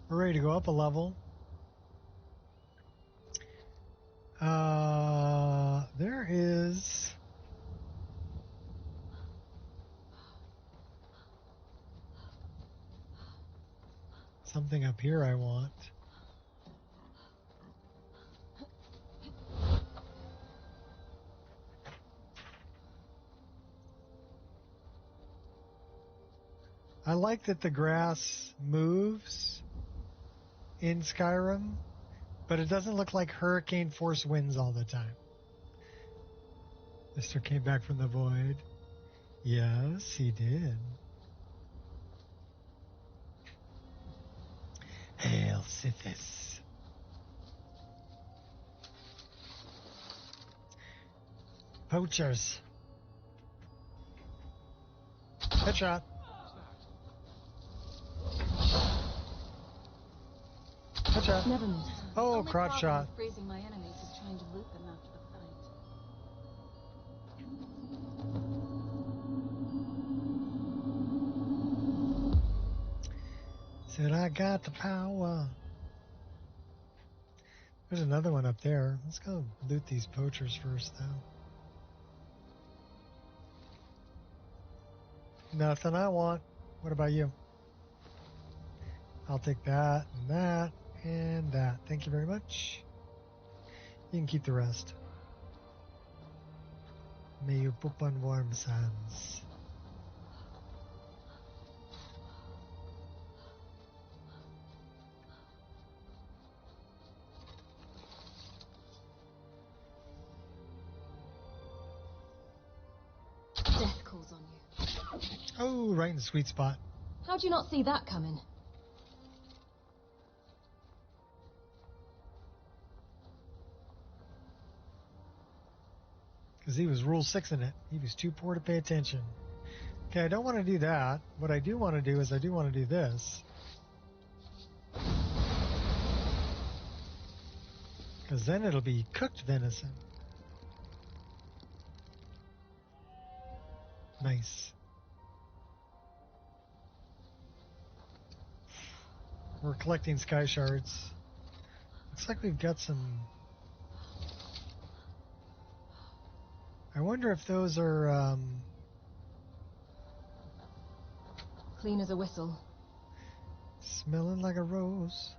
We're ready to go up a level. There is something up here I want. I like that the grass moves in Skyrim, but it doesn't look like hurricane force winds all the time. Mister came back from the void. Yes, he did. Hail Sithis. Poachers. Headshot. Headshot. Never miss. Oh, crotch shot. Freezing my enemies is trying to loot them after the fight. Said I got the power. There's another one up there. Let's go loot these poachers first, though. Nothing I want. What about you? I'll take that and that and that. Thank you very much. You can keep the rest. May you poop on warm sands. Death calls on you. Oh, right in the sweet spot. How'd you not see that coming? Because he was rule 6 in it. He was too poor to pay attention. Okay, I don't want to do that. What I do want to do is I do want to do this. Because then it'll be cooked venison. Nice. We're collecting sky shards. Looks like we've got some... I wonder if those are... Clean as a whistle. Smelling like a rose.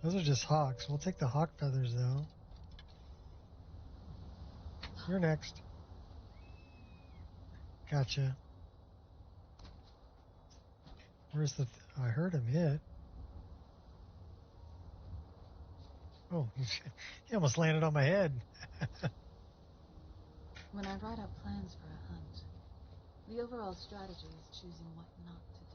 Those are just hawks. We'll take the hawk feathers, though. You're next. Gotcha. Where's the... I heard him hit. Oh, he almost landed on my head. When I write out plans for a hunt, The overall strategy is choosing what not to do.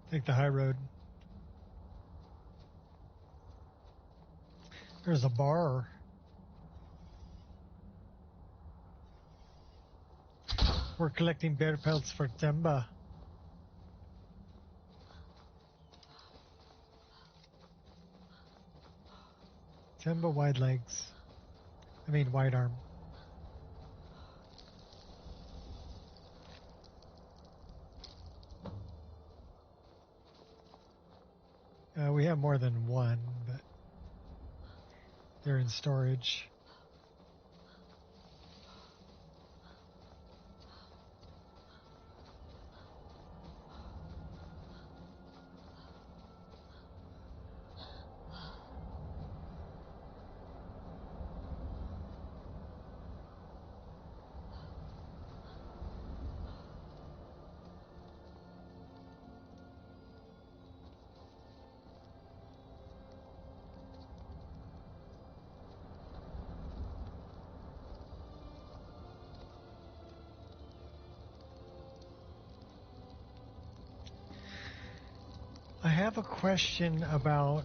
Take the high road. There's a bar. We're collecting bear pelts for Temba. Temba wide legs. I mean wide arm. We have more than one, but they're in storage. I have a question about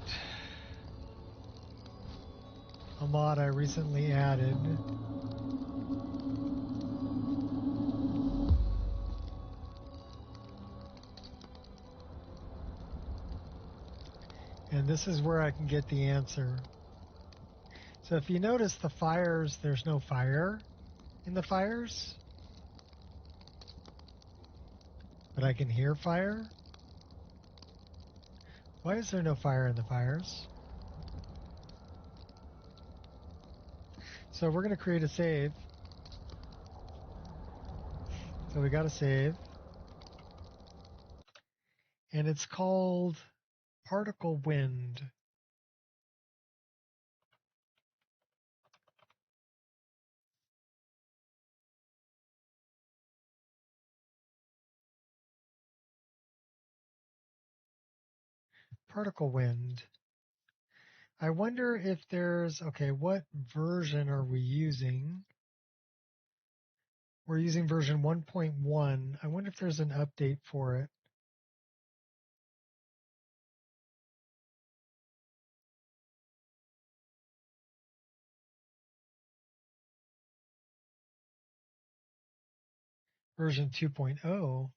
a mod I recently added. And this is where I can get the answer. So if you notice the fires, there's no fire in the fires, but I can hear fire. Why is there no fire in the fires? So we're going to create a save. So we got a save. And it's called Particle Wind. Particle Wind. I wonder if there's, okay, what version are we using? We're using version 1.1. I wonder if there's an update for it. Version 2.0.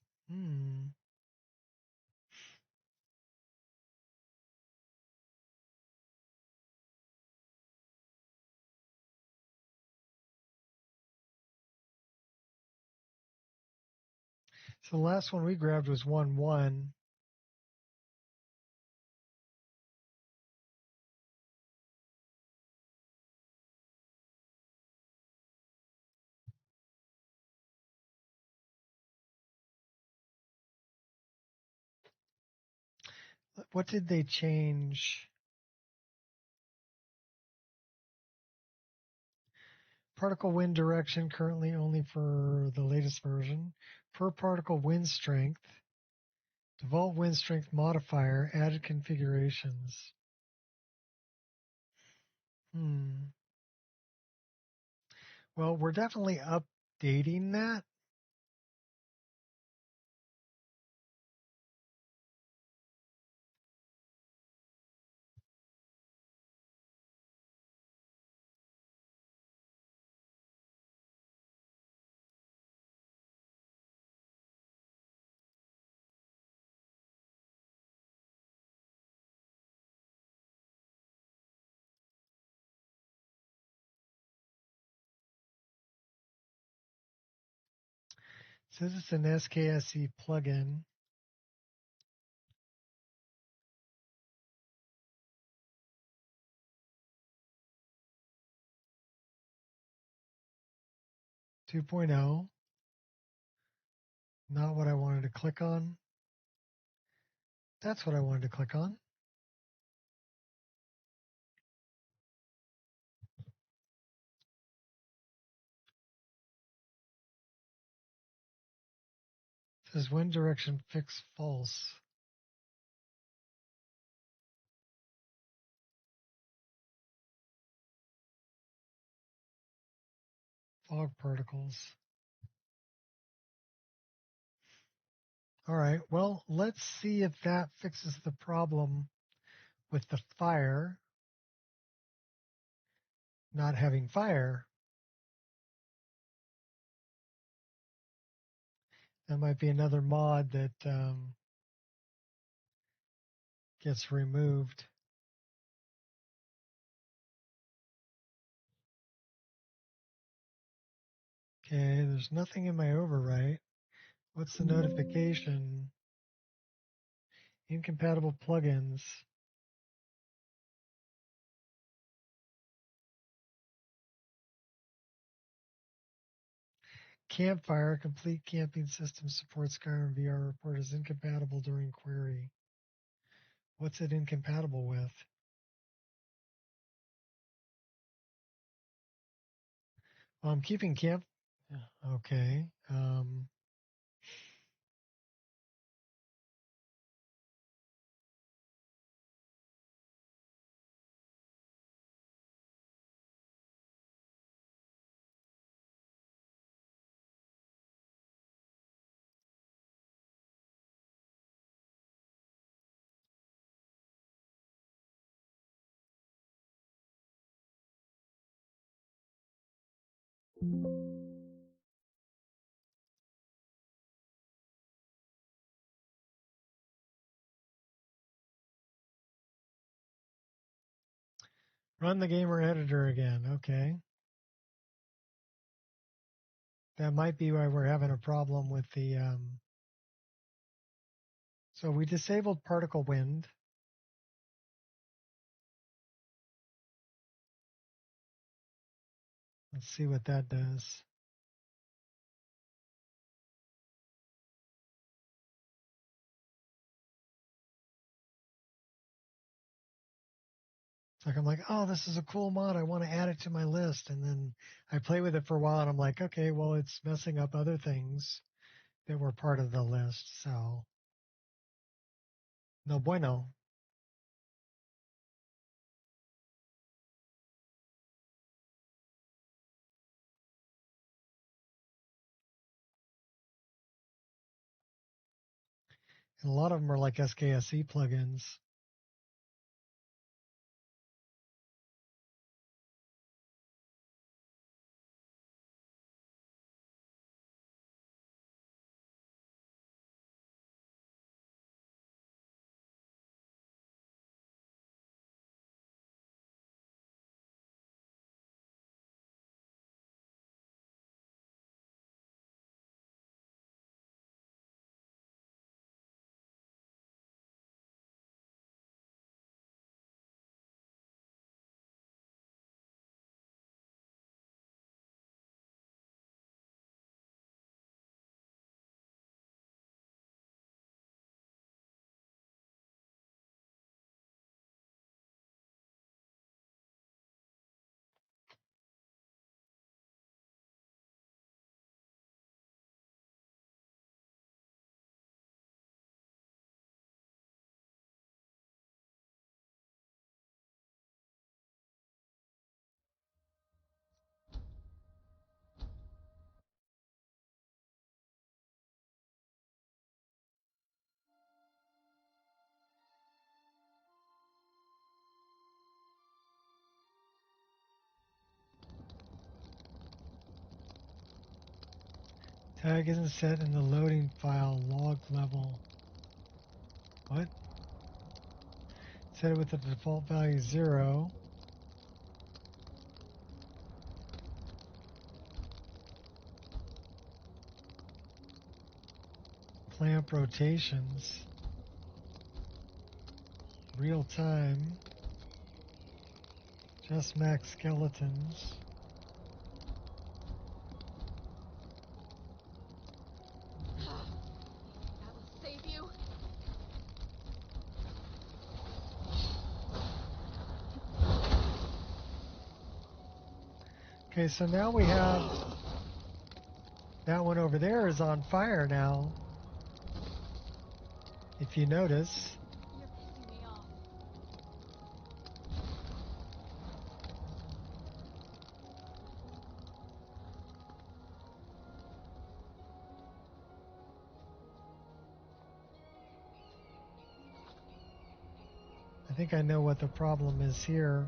So the last one we grabbed was 1.1. What did they change? Particle wind direction currently only for the latest version. Per particle wind strength. Default wind strength modifier. Added configurations. Well, we're definitely updating that. Says it's an SKSE plugin. .2.0. Not what I wanted to click on. That's what I wanted to click on. It says when direction fix false. Fog particles. All right, well, let's see if that fixes the problem with the fire. Not having fire. That might be another mod that gets removed. Okay, there's nothing in my overwrite. What's the notification? Incompatible plugins. Campfire, complete camping system supports Skyrim VR report is incompatible during query. What's it incompatible with? Well, I'm keeping camp. Okay. Run the gamer editor again. Okay. That might be why we're having a problem with the. So we disabled particle wind. Let's see what that does. It's like I'm like, oh, this is a cool mod. I want to add it to my list, and then I play with it for a while, and I'm like, okay, well, it's messing up other things that were part of the list. So no bueno. And a lot of them are like SKSE plugins. Tag isn't set in the loading file log level. What? Set it with the default value 0. clamp rotations. Real time. Just max skeletons. That will save you. Okay, so now we have that one over there is on fire now. If you notice. You're pissing me off. I think I know what the problem is here.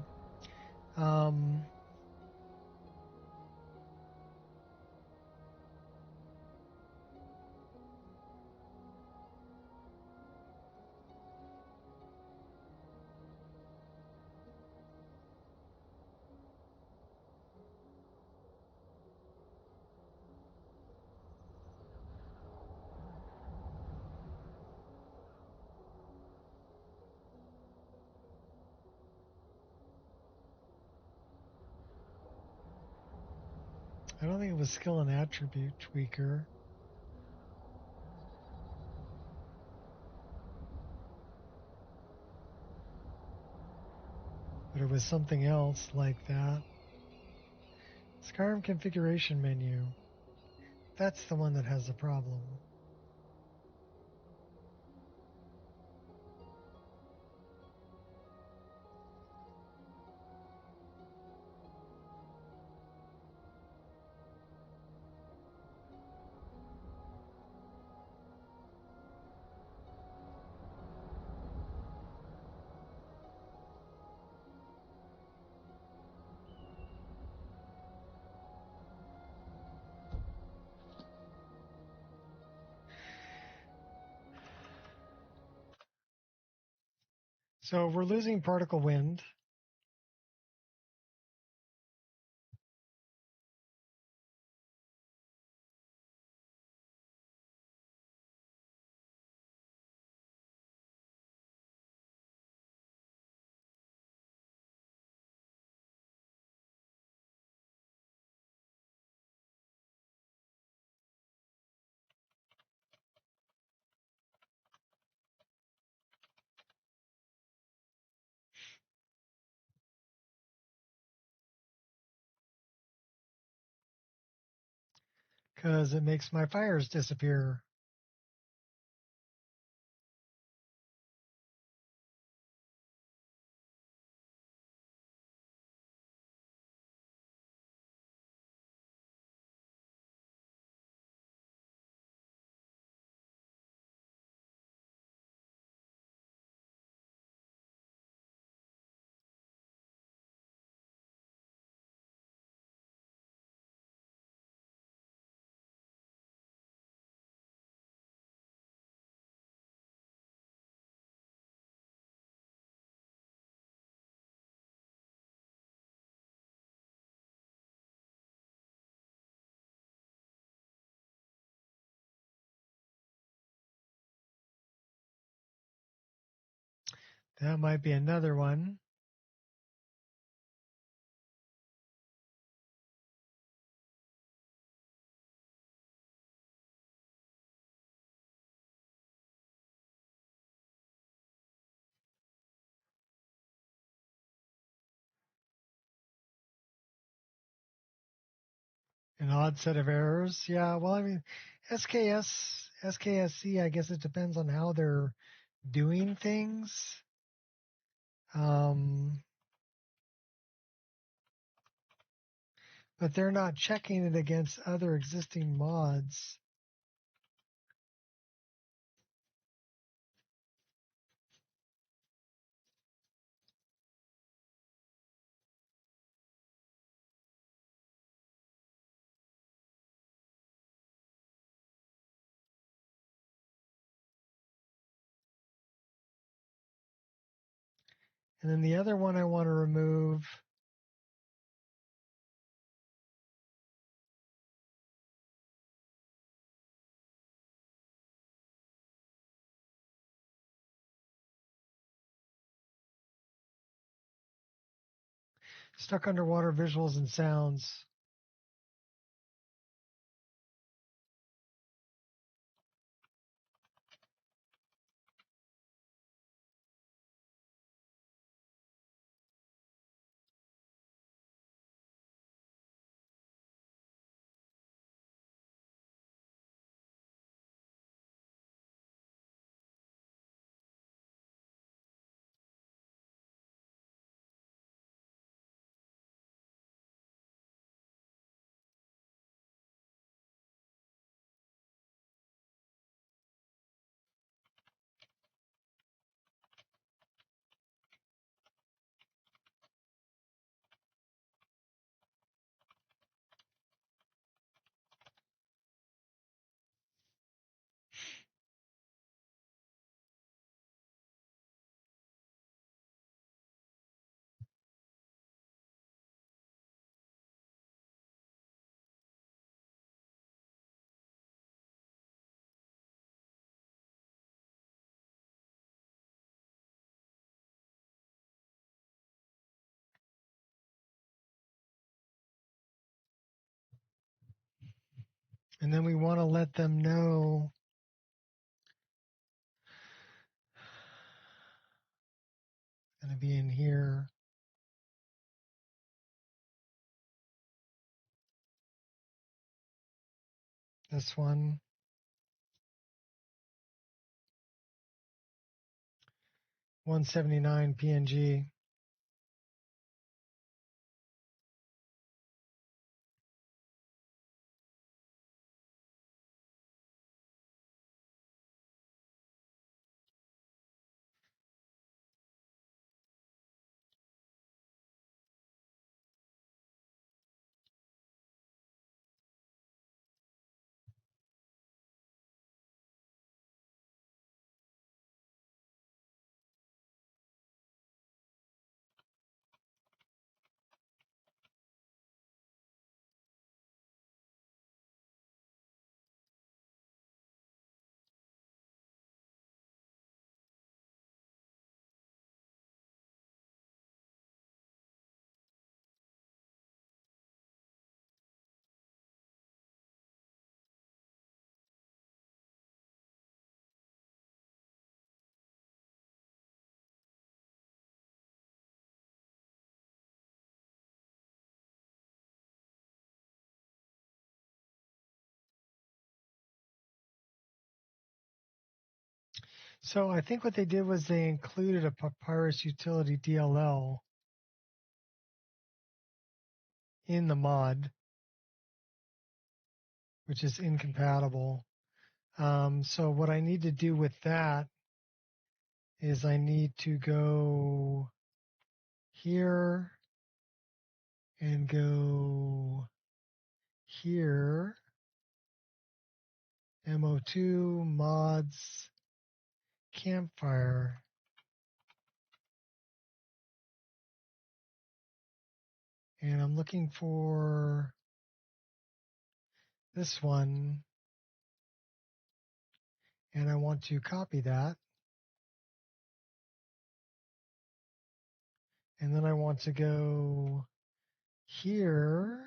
I don't think it was skill and attribute tweaker. But it was something else like that. Skyrim configuration menu. That's the one that has the problem. So we're losing particle wind. Because it makes my fires disappear. That might be another one. An odd set of errors. Yeah, well, I mean, SKSC, I guess it depends on how they're doing things. But they're not checking it against other existing mods. And then the other one I want to remove Stuck underwater visuals and sounds. And then we want to let them know going to be in here. This one. 179 PNG. So I think what they did was they included a Papyrus utility DLL in the mod, which is incompatible. So what I need to do with that is I need to go here and go here, MO2 mods campfire. And I'm looking for this one, and I want to copy that. And then I want to go here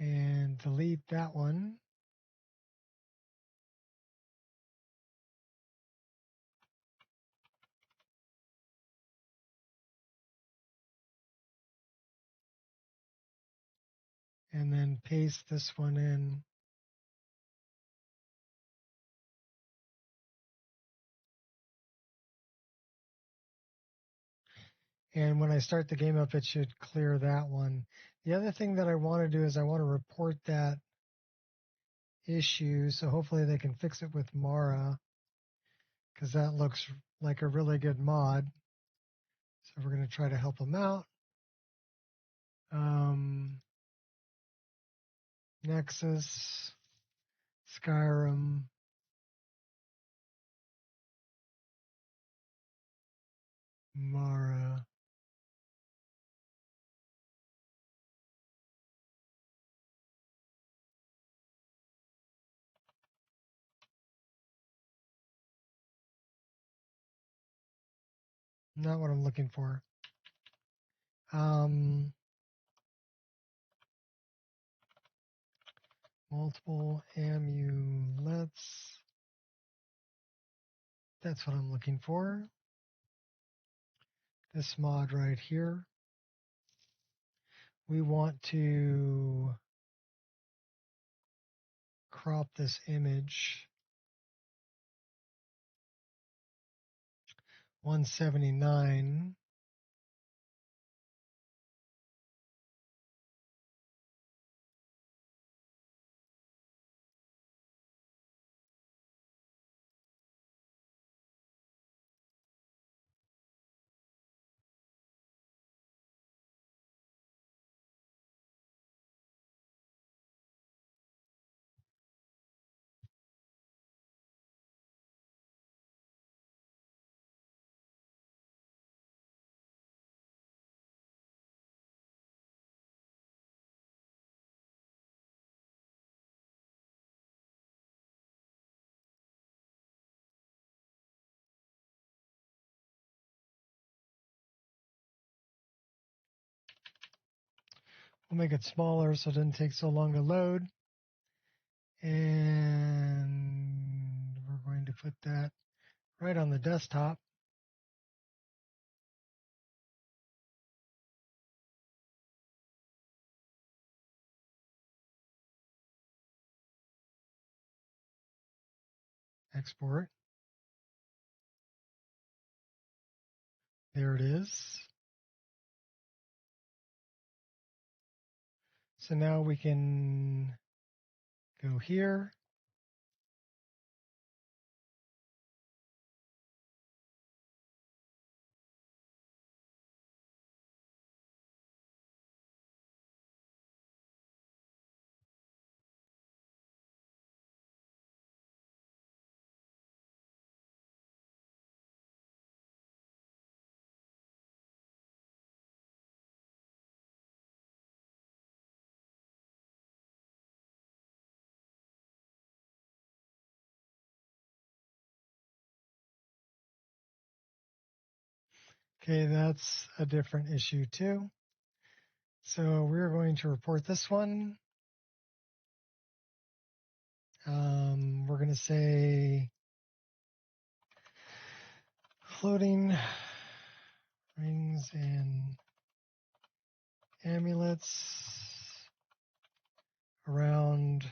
and delete that one. And then paste this one in. And when I start the game up, it should clear that one. The other thing that I want to do is I want to report that issue. So hopefully they can fix it with Mara, because that looks like a really good mod. So we're going to try to help them out. Nexus, Skyrim, Mara. Not what I'm looking for. Multiple amulets. That's what I'm looking for. This mod right here. We want to crop this image 179. We'll make it smaller so it doesn't take so long to load. And we're going to put that right on the desktop. Export. There it is. So now we can go here. Okay, that's a different issue too. So we're going to report this one. We're going to say floating rings and amulets around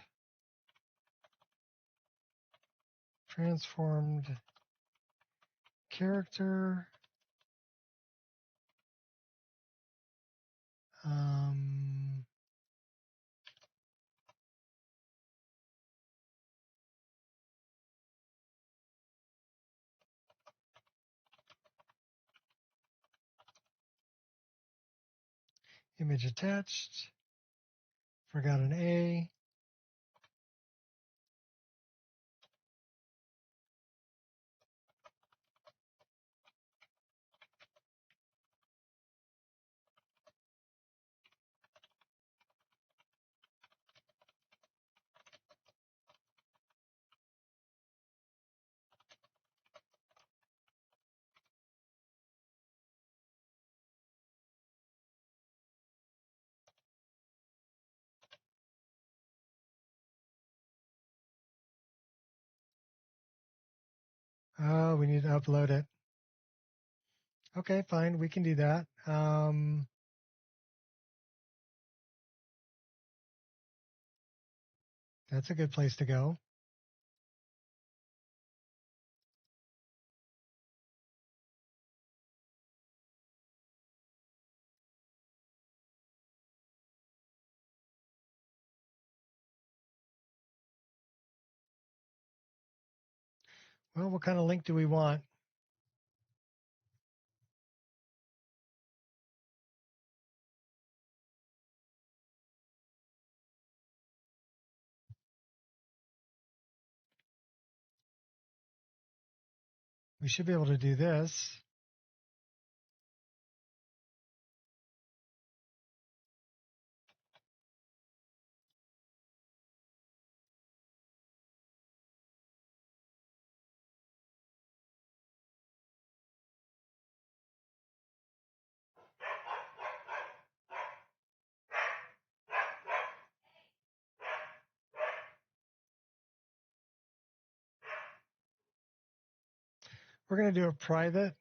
transformed character. Image attached. Forgot an A. Oh, we need to upload it. Okay, fine, we can do that. That's a good place to go. Well, what kind of link do we want? We should be able to do this. We're going to do a private.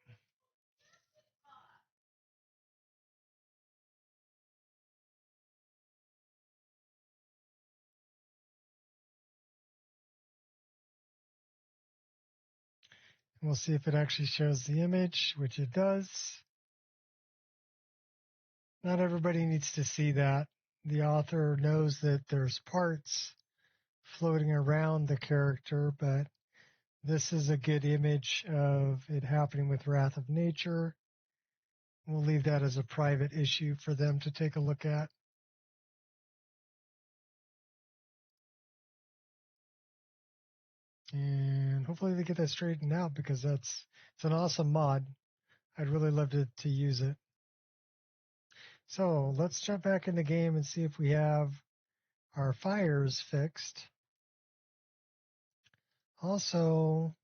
We'll see if it actually shows the image, which it does. Not everybody needs to see that. The author knows that there's parts floating around the character, but this is a good image of it happening with Wrath of Nature. We'll leave that as a private issue for them to take a look at. And hopefully they get that straightened out, because it's an awesome mod. I'd really love to use it. So let's jump back in the game and see if we have our fires fixed. Also,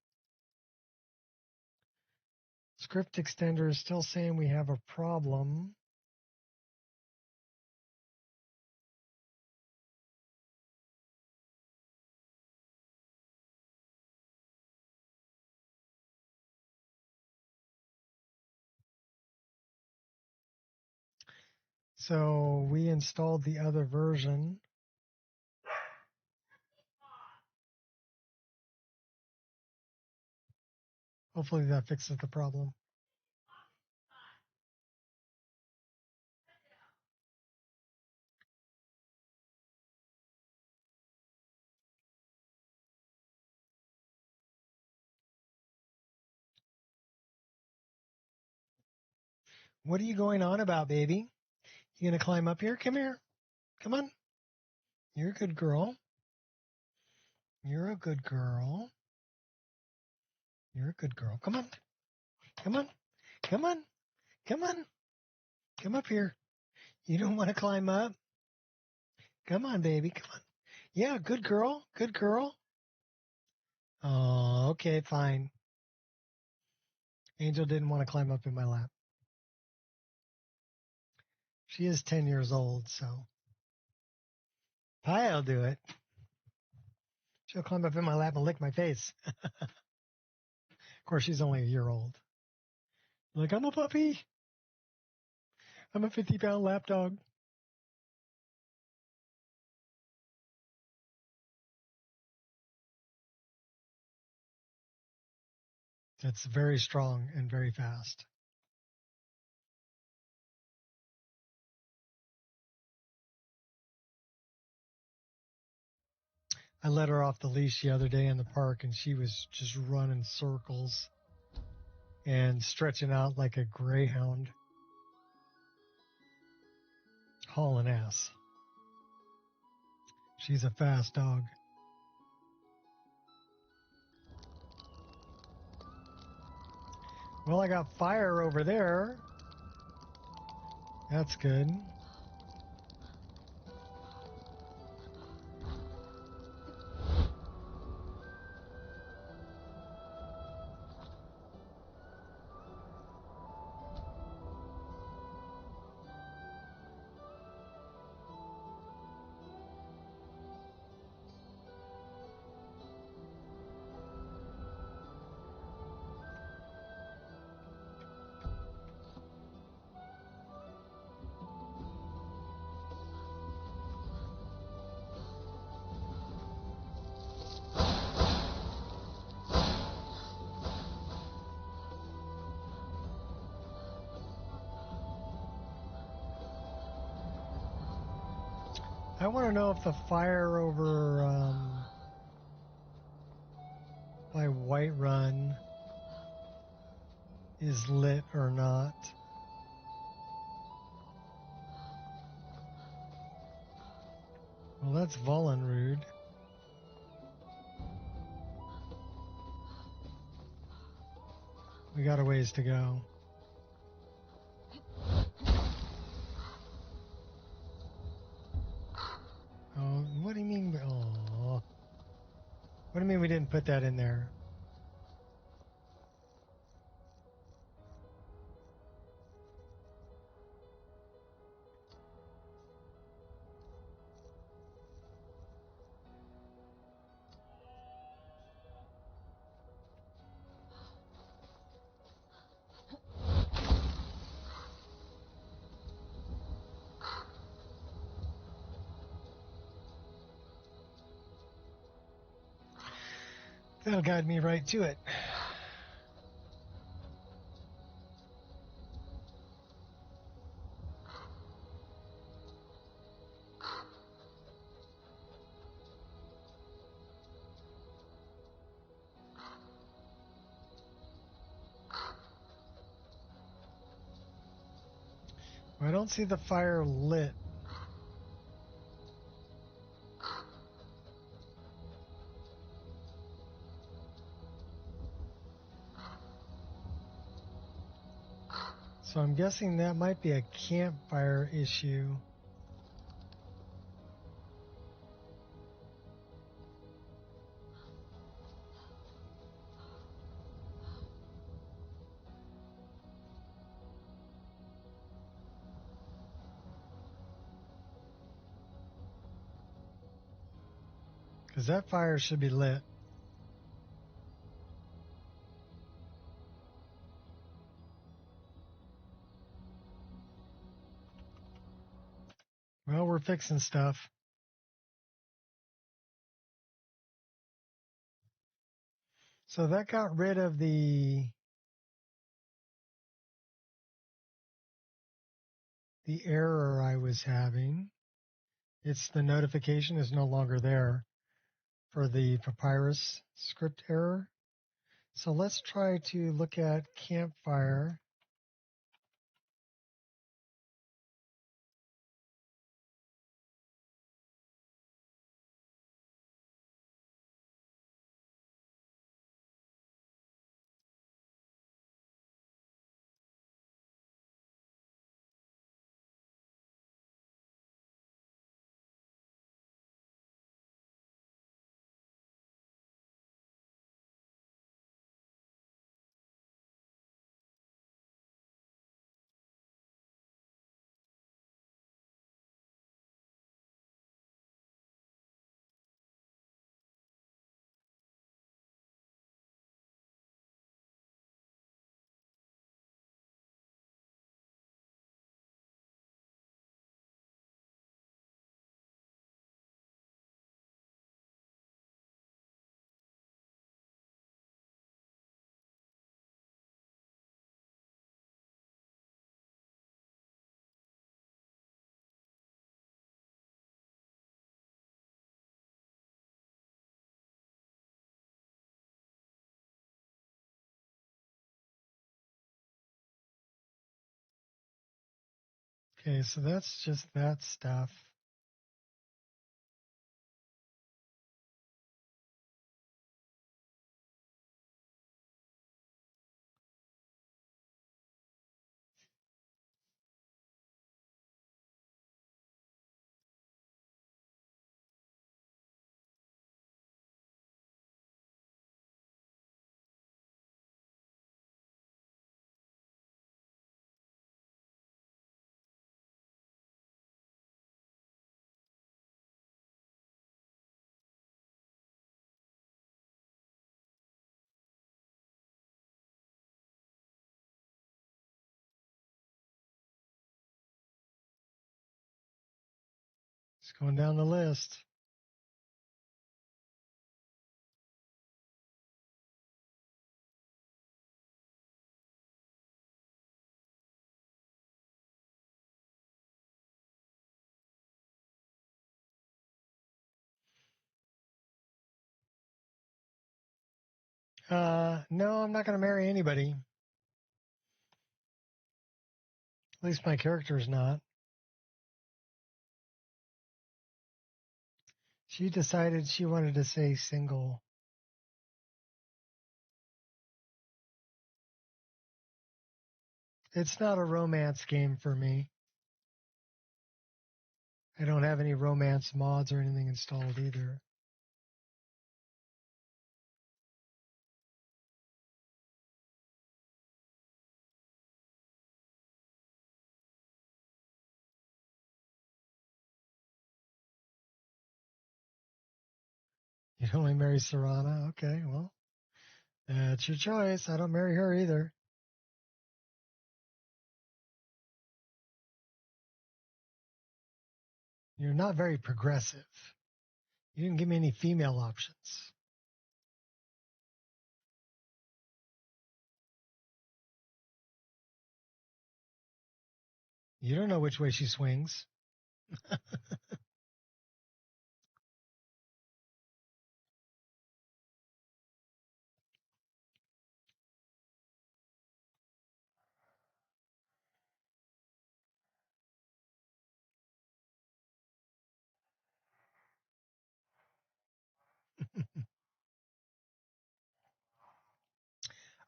script extender is still saying we have a problem. So we installed the other version. Hopefully that fixes the problem. What are you going on about, baby? You gonna climb up here? Come here. Come on. You're a good girl. You're a good girl. You're a good girl. Come on. Come on. Come on. Come on. Come up here. You don't want to climb up? Come on, baby. Come on. Yeah, good girl. Good girl. Oh, okay, fine. Angel didn't want to climb up in my lap. She is 10 years old, so I'll do it. She'll climb up in my lap and lick my face. Of course, she's only a year old. Like, I'm a puppy. I'm a 50-pound lap dog. It's very strong and very fast. I let her off the leash the other day in the park, and she was just running circles and stretching out like a greyhound. Hauling ass. She's a fast dog. Well, I got fire over there. That's good. I want to know if the fire over by Whiterun is lit or not. Well, that's Vollenrude. We got a ways to go. Oh, what do you mean? Oh, what do you mean we didn't put that in there? That'll guide me right to it. I don't see the fire lit. So I'm guessing that might be a campfire issue. Because that fire should be lit. Well, we're fixing stuff. So that got rid of the error I was having. It's the notification is no longer there for the papyrus script error. So let's try to look at campfire. Okay, so that's just that stuff. Just going down the list. No, I'm not going to marry anybody. At least my character's not. She decided she wanted to stay single. It's not a romance game for me. I don't have any romance mods or anything installed either. You'd only marry Serana? Okay, well, that's your choice. I don't marry her either. You're not very progressive. You didn't give me any female options. You don't know which way she swings.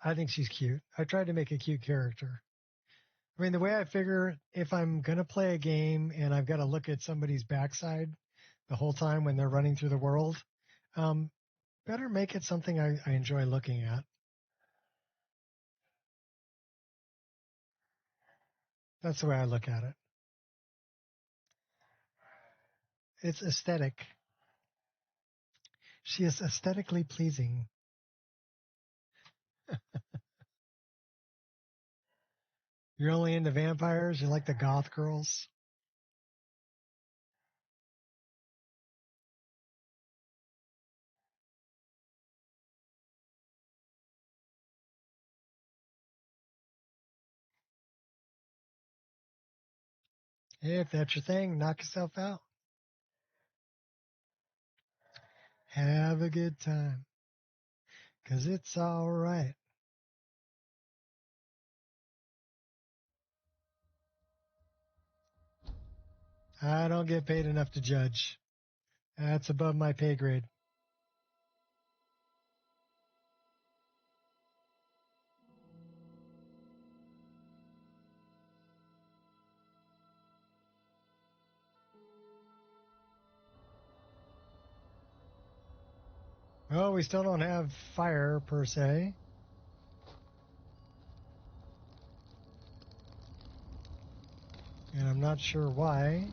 I think she's cute. I tried to make a cute character. I mean, the way I figure, if I'm going to play a game and I've got to look at somebody's backside the whole time when they're running through the world, better make it something I enjoy looking at. That's the way I look at it. It's aesthetic. She is aesthetically pleasing. You're only into vampires? You like the goth girls? Hey, if that's your thing, knock yourself out. Have a good time. 'Cause it's all right. I don't get paid enough to judge. That's above my pay grade. Well, we still don't have fire, per se. And I'm not sure why.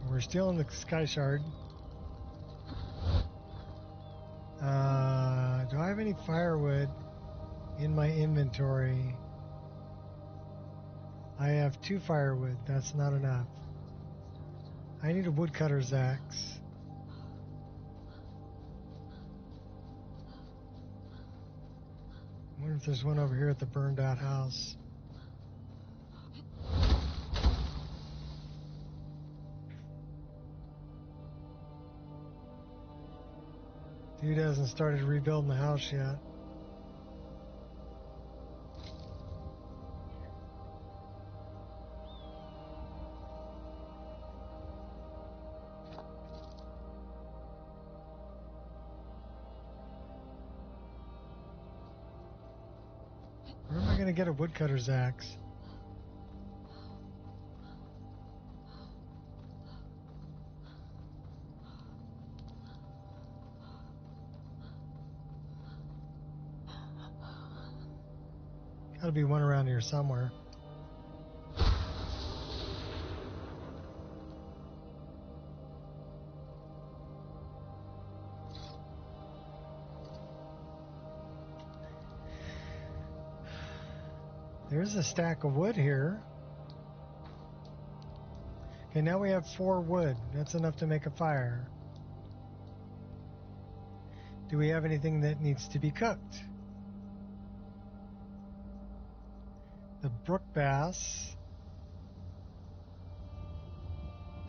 We're still in the Sky Shard. Do I have any firewood in my inventory? I have 2 firewood. That's not enough. I need a woodcutter's axe. I wonder if there's one over here at the burned out house. Dude hasn't started rebuilding the house yet. Where am I going to get a woodcutter's axe? Gotta be one around here somewhere. There's a stack of wood here. Okay, now we have 4 wood. That's enough to make a fire. Do we have anything that needs to be cooked? The brook bass.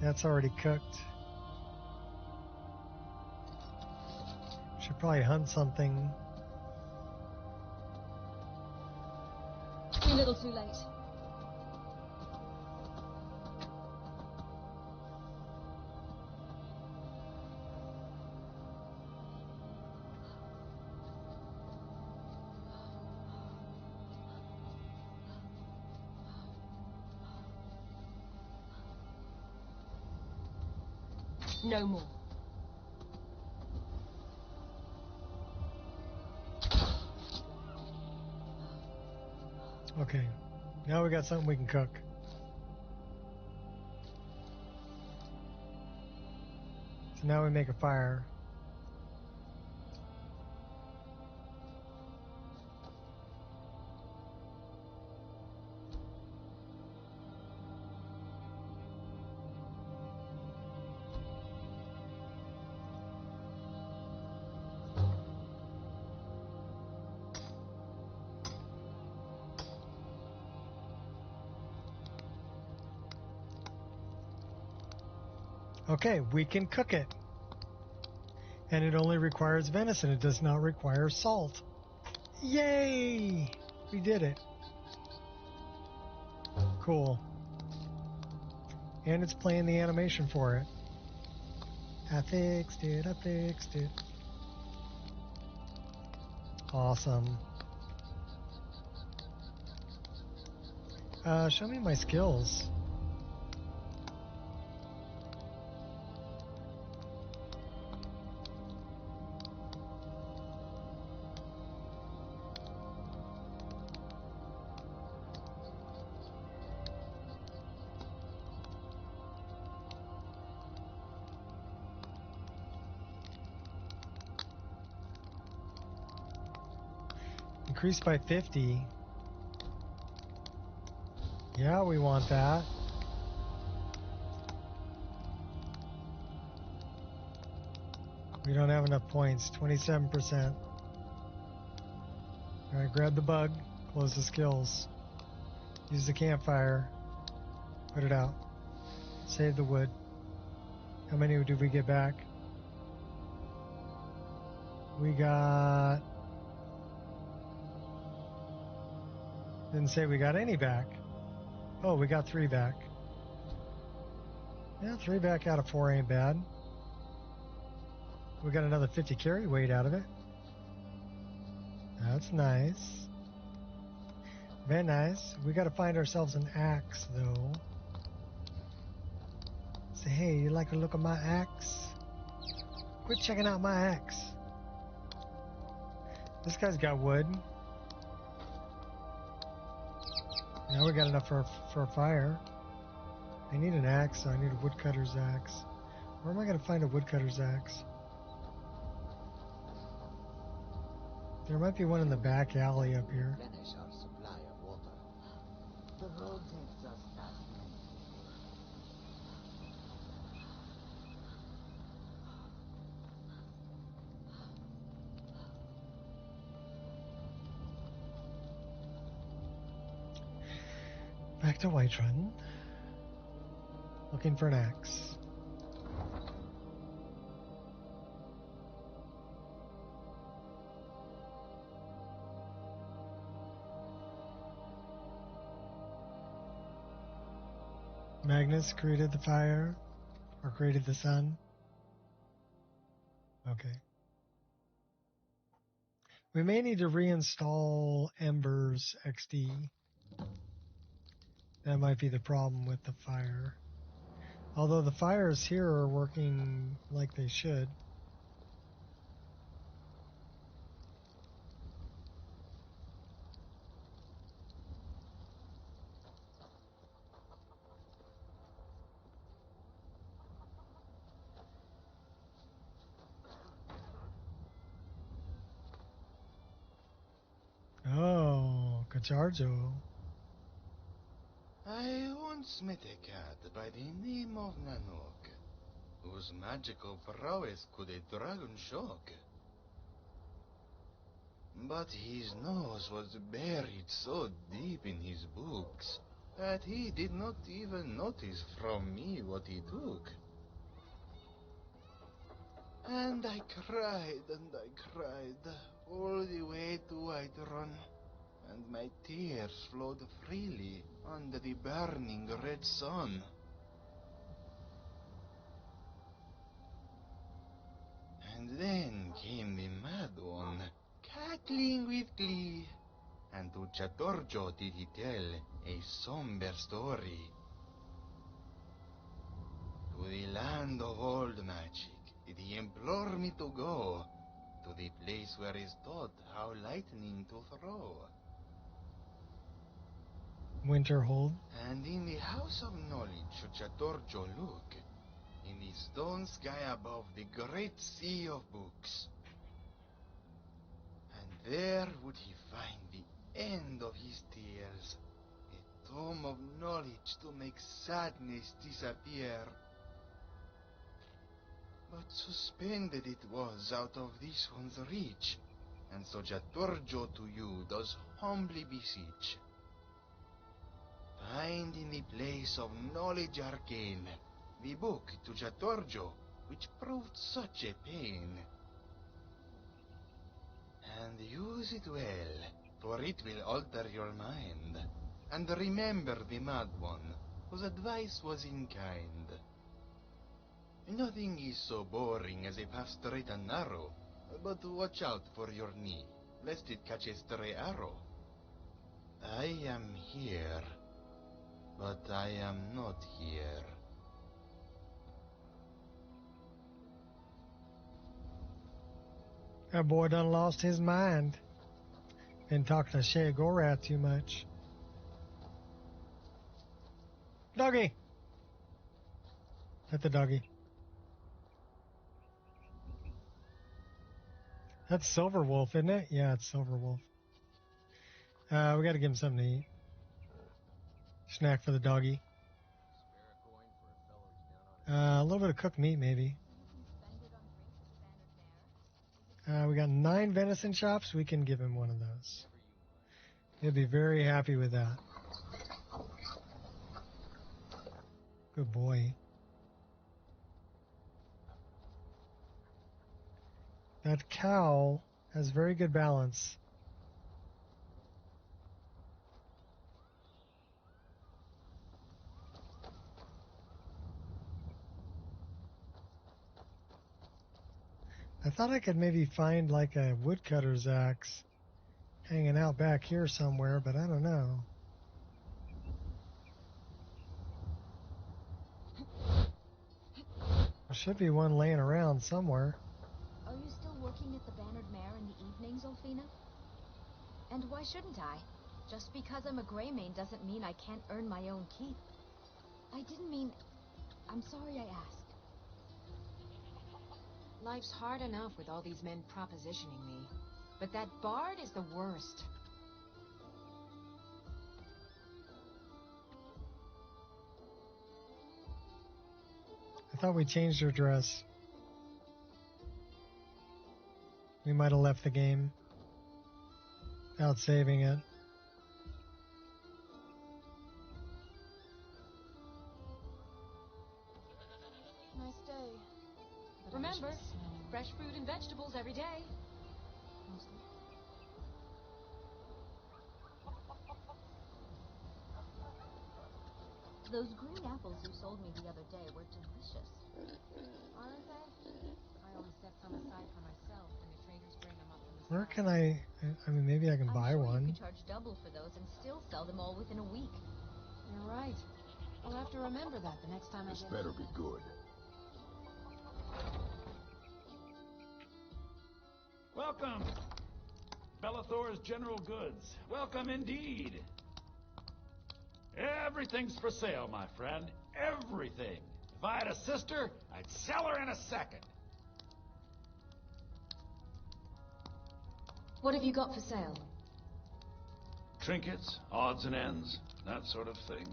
That's already cooked. Should probably hunt something. Too little, too late. No more. Okay, now we got something we can cook. So now we make a fire. Okay, we can cook it. And it only requires venison. It does not require salt. Yay! We did it. Cool. And it's playing the animation for it. I fixed it. Awesome. Show me my skills. Increased by 50. Yeah, we want that. We don't have enough points. 27%. Alright, grab the bug. Close the skills. Use the campfire. Put it out. Save the wood. How many did we get back? We got... Didn't say we got any back. Oh, we got 3 back. Yeah, 3 back out of 4 ain't bad. We got another 50 carry weight out of it. That's nice. Very nice. We got to find ourselves an axe, though. Say, hey, you like to look at my axe? Quit checking out my axe. This guy's got wood. Now we got enough for a fire. I need an axe, so I need a woodcutter's axe. Where am I going to find a woodcutter's axe? There might be one in the back alley up here. Replenish our supply of water. The road takes us past many. Back to Whiterun. Looking for an axe. Magnus created the fire, or created the sun. Okay. We may need to reinstall Ember's XD. That might be the problem with the fire. Although the fires here are working like they should. Oh, Cacharjo. I once met a cat by the name of Nanook, whose magical prowess could a dragon shock. But his nose was buried so deep in his books that he did not even notice from me what he took. And I cried all the way to Whiterun, and my tears flowed freely under the burning red sun. And then came the mad one, cackling with glee, and to Chatorjo did he tell a somber story. To the land of old magic did he implore me to go, to the place where is taught how lightning to throw. Winterhold. And in the house of knowledge should Chatorjo look, in the stone sky above the great sea of books. And there would he find the end of his tears, a tome of knowledge to make sadness disappear. But suspended it was out of this one's reach, and so Chatorjo to you does humbly beseech. Find in the place of knowledge arcane the book to Jatorjo, which proved such a pain. And use it well, for it will alter your mind. And remember the Mad One, whose advice was in kind. Nothing is so boring as a path straight and narrow, but watch out for your knee, lest it catch a stray arrow. I am here, but I am not here. That boy done lost his mind. Been talking to Shay Gorath too much. Doggy! At the doggy. That's Silver Wolf, isn't it? Yeah, it's Silver Wolf. We gotta give him something to eat. Snack for the doggy. A little bit of cooked meat, maybe. We got 9 venison chops. We can give him one of those. He'll be very happy with that. Good boy. That cow has very good balance. I thought I could maybe find like a woodcutter's axe hanging out back here somewhere, but I don't know. There should be one laying around somewhere. Are you still working at the Bannered Mare in the evenings, Ulfina? And why shouldn't I? Just because I'm a Greymane doesn't mean I can't earn my own keep. I didn't mean... I'm sorry I asked. Life's hard enough with all these men propositioning me. But that bard is the worst. I thought we changed her dress. We might have left the game without saving it. Nice day. But Remember, fresh fruit and vegetables every day. Mostly. Those green apples you sold me the other day were delicious. Aren't they? I always set some aside for myself when the traders bring them up from the Where south. can I mean, maybe I can buy I'm sure one. you could charge double for those and still sell them all within a week. You're right. I'll have to remember that the next time I This get better be good. Welcome! Bellathor's General Goods. Welcome indeed. Everything's for sale, my friend. Everything. If I had a sister, I'd sell her in a second. What have you got for sale? Trinkets, odds and ends, that sort of thing.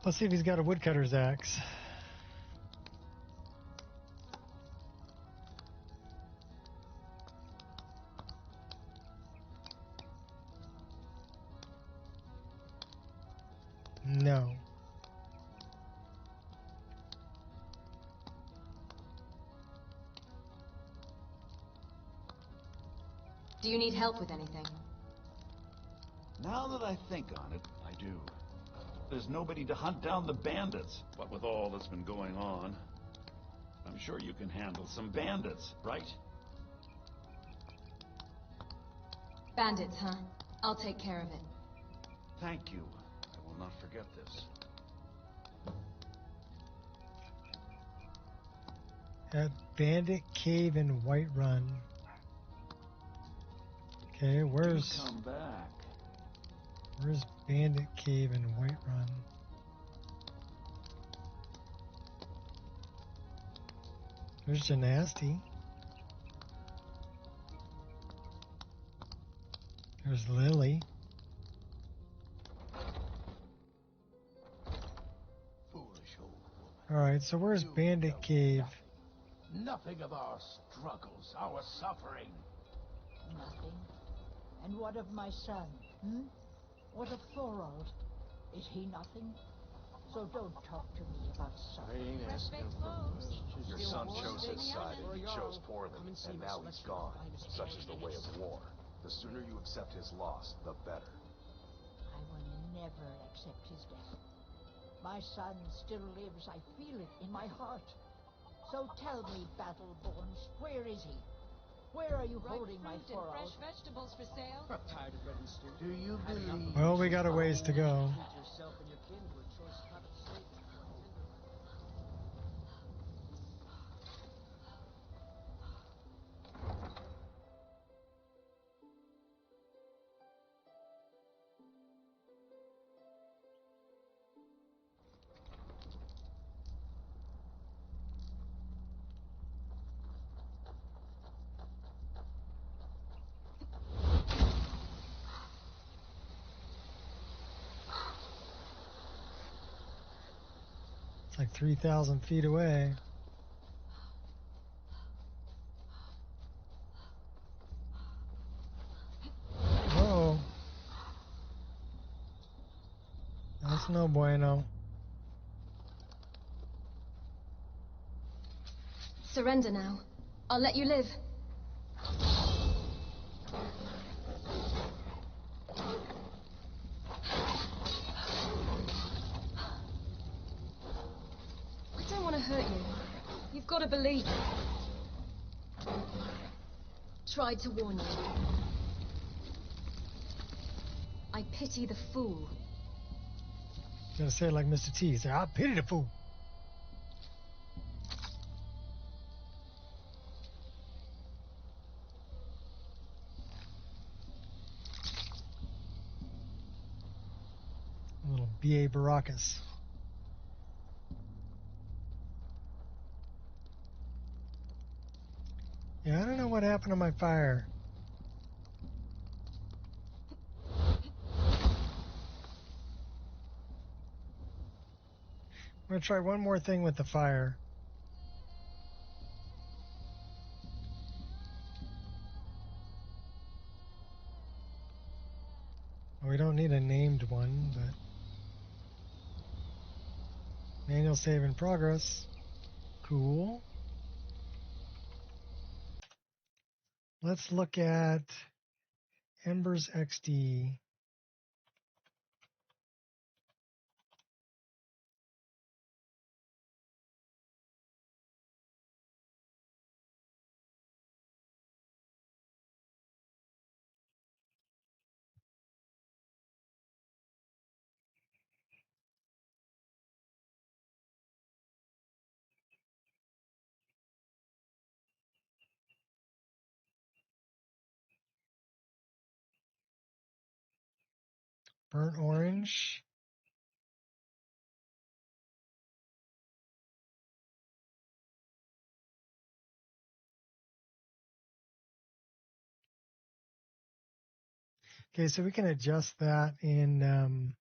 Let's see if he's got a woodcutter's axe. No. Do you need help with anything? Now that I think on it, I do. There's nobody to hunt down the bandits, what with all that's been going on. I'm sure you can handle some bandits, right? Bandits, huh? I'll take care of it. Thank you. I will not forget this. At Bandit Cave in Whiterun. Okay, where's Do come back. Where's Bandit Cave in Whiterun? There's Genasti. There's Lily. Foolish old woman. Alright, so where's You Bandit know Cave? Nothing of our struggles, our suffering. Nothing. And what of my son, hmm? What of Thorold? Is he nothing? So don't talk to me about suffering. Your son chose his side and he chose poorly, and now he's gone. Such is the way of war. The sooner you accept his loss, the better. I will never accept his death. My son still lives. I feel it in my heart. So tell me, Battleborns, where is he? Where are you holding my Thorold? Fresh vegetables for sale. Tired of bread and stew? Do you believe... Well, we got a ways to go. Treat yourself and your kin to a choice rabbit steak. It's like 3,000 feet away. Whoa. That's no bueno. Surrender now. I'll let you live. I don't want to hurt you. You've got to believe. Tried to warn you. I pity the fool. Gotta say it like Mr. T. Say, I pity the fool. A little B.A. Baracus. Yeah, I don't know what happened to my fire. I'm gonna try one more thing with the fire. Well, we don't need a named one, but manual save in progress. Cool. Let's look at Embers XD. Burnt orange. Okay, so we can adjust that in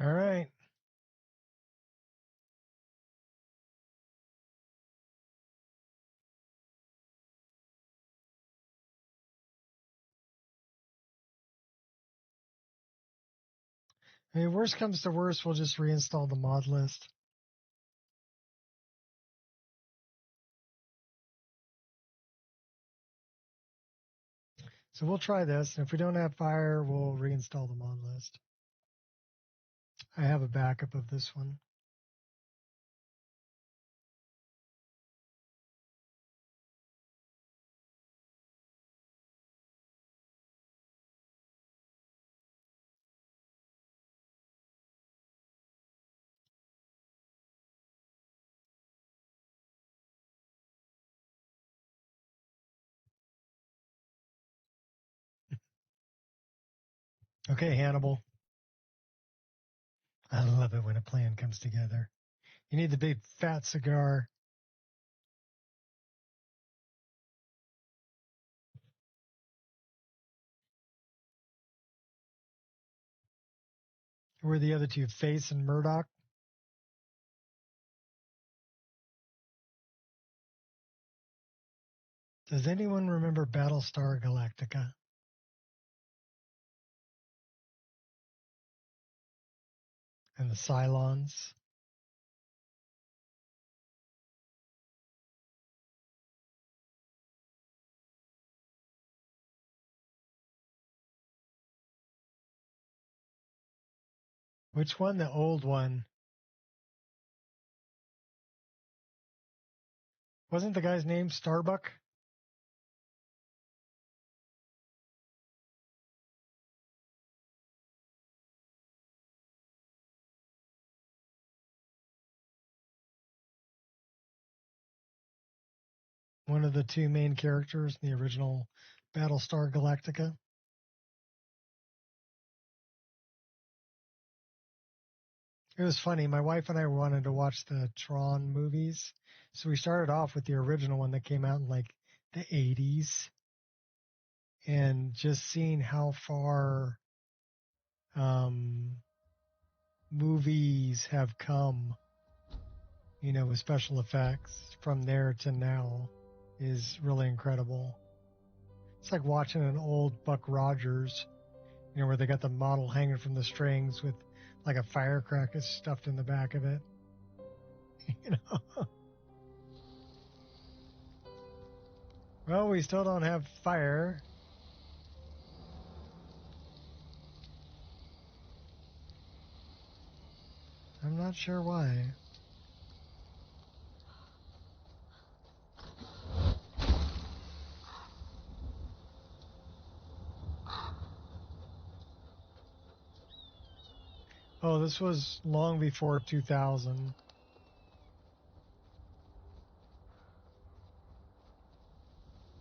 All right. I mean, worst comes to worst, we'll just reinstall the mod list. So we'll try this, and if we don't have fire, we'll reinstall the mod list. I have a backup of this one. Okay, Hannibal. I love it when a plan comes together. You need the big fat cigar. Who are the other two, Face and Murdoch? Does anyone remember Battlestar Galactica? And the Cylons? Which one? The old one. Wasn't the guy's name Starbuck? One of the two main characters in the original Battlestar Galactica. It was funny. My wife and I wanted to watch the Tron movies. So we started off with the original one that came out in like the 80s. And just seeing how far movies have come, you know, with special effects from there to now is really incredible. It's like watching an old Buck Rogers, you know, where they got the model hanging from the strings with like a firecracker stuffed in the back of it. You know? Well, we still don't have fire. I'm not sure why. Oh, this was long before 2000.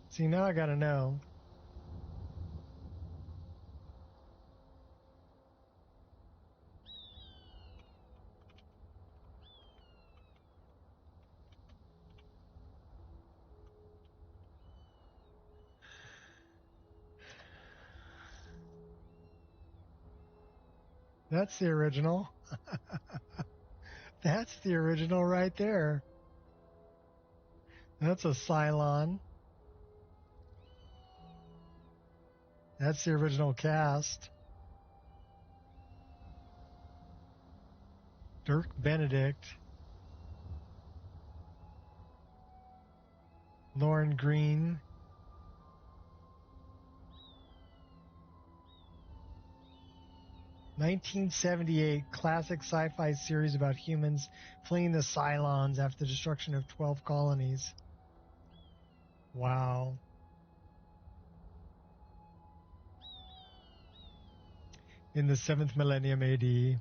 See, now I gotta know. That's the original. That's the original right there. That's a Cylon. That's the original cast. Dirk Benedict. Lauren Green. "1978 classic sci-fi series about humans fleeing the Cylons after the destruction of 12 colonies." Wow. In the 7th millennium AD.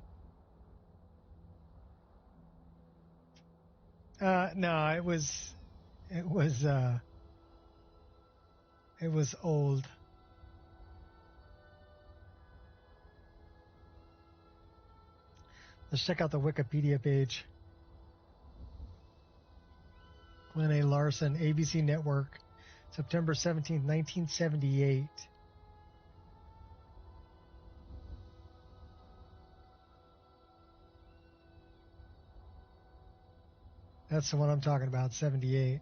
No, it was old. Let's check out the Wikipedia page. Glenn A. Larson, ABC Network, September 17th, 1978. That's the one I'm talking about, 78.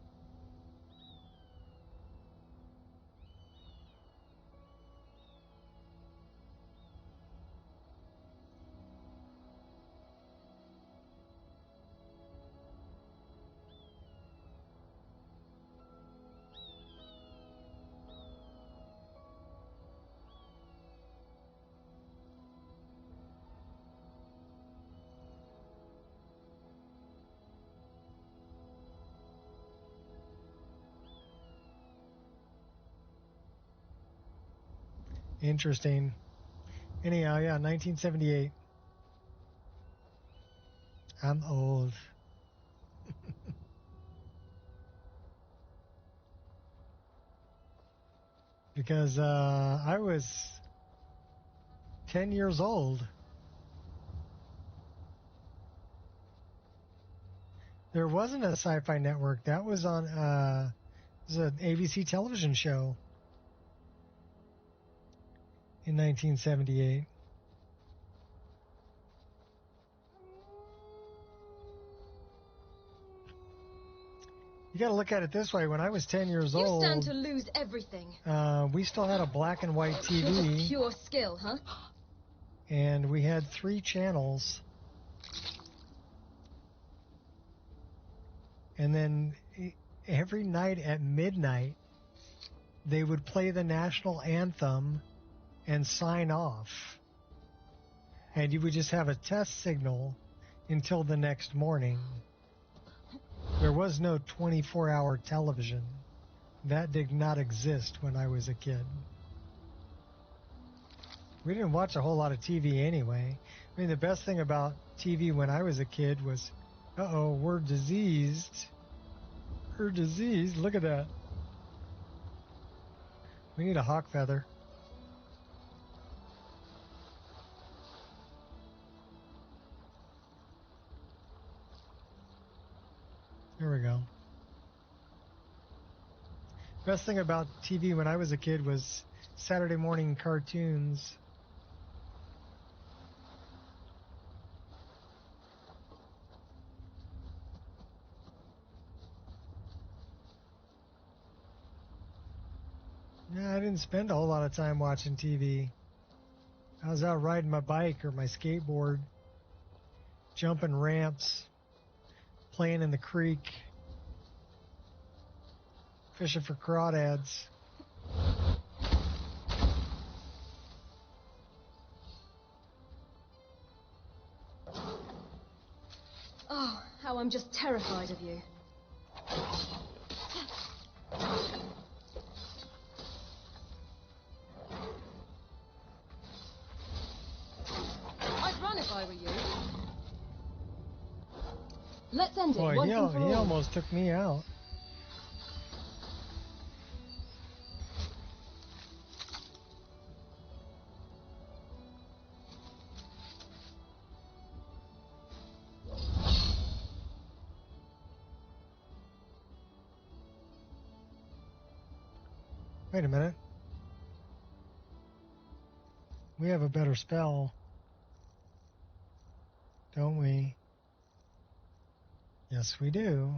Interesting. Anyhow, yeah, 1978. I'm old. Because I was 10 years old. There wasn't a Sci-Fi Network. That was on it was an ABC television show in 1978. You got to look at it this way. When I was 10 years You old, stand to lose everything. we still had a black and white TV. Pure skill, huh? And we had 3 channels. And then every night at midnight, they would play the national anthem and sign off. And you would just have a test signal until the next morning. There was no 24-hour television. That did not exist when I was a kid. We didn't watch a whole lot of TV anyway. I mean, the best thing about TV when I was a kid was, uh-oh, we're diseased. We're diseased. Look at that. We need a hawk feather. There we go. Best thing about TV when I was a kid was Saturday morning cartoons. Yeah, I didn't spend a whole lot of time watching TV. I was out riding my bike or my skateboard, jumping ramps, playing in the creek, fishing for crawdads. Oh, how I'm just terrified of you. I'd run if I were you. Let's end it Boy, once and for he all. almost took me out. Wait a minute. We have a better spell, don't we? Yes, we do.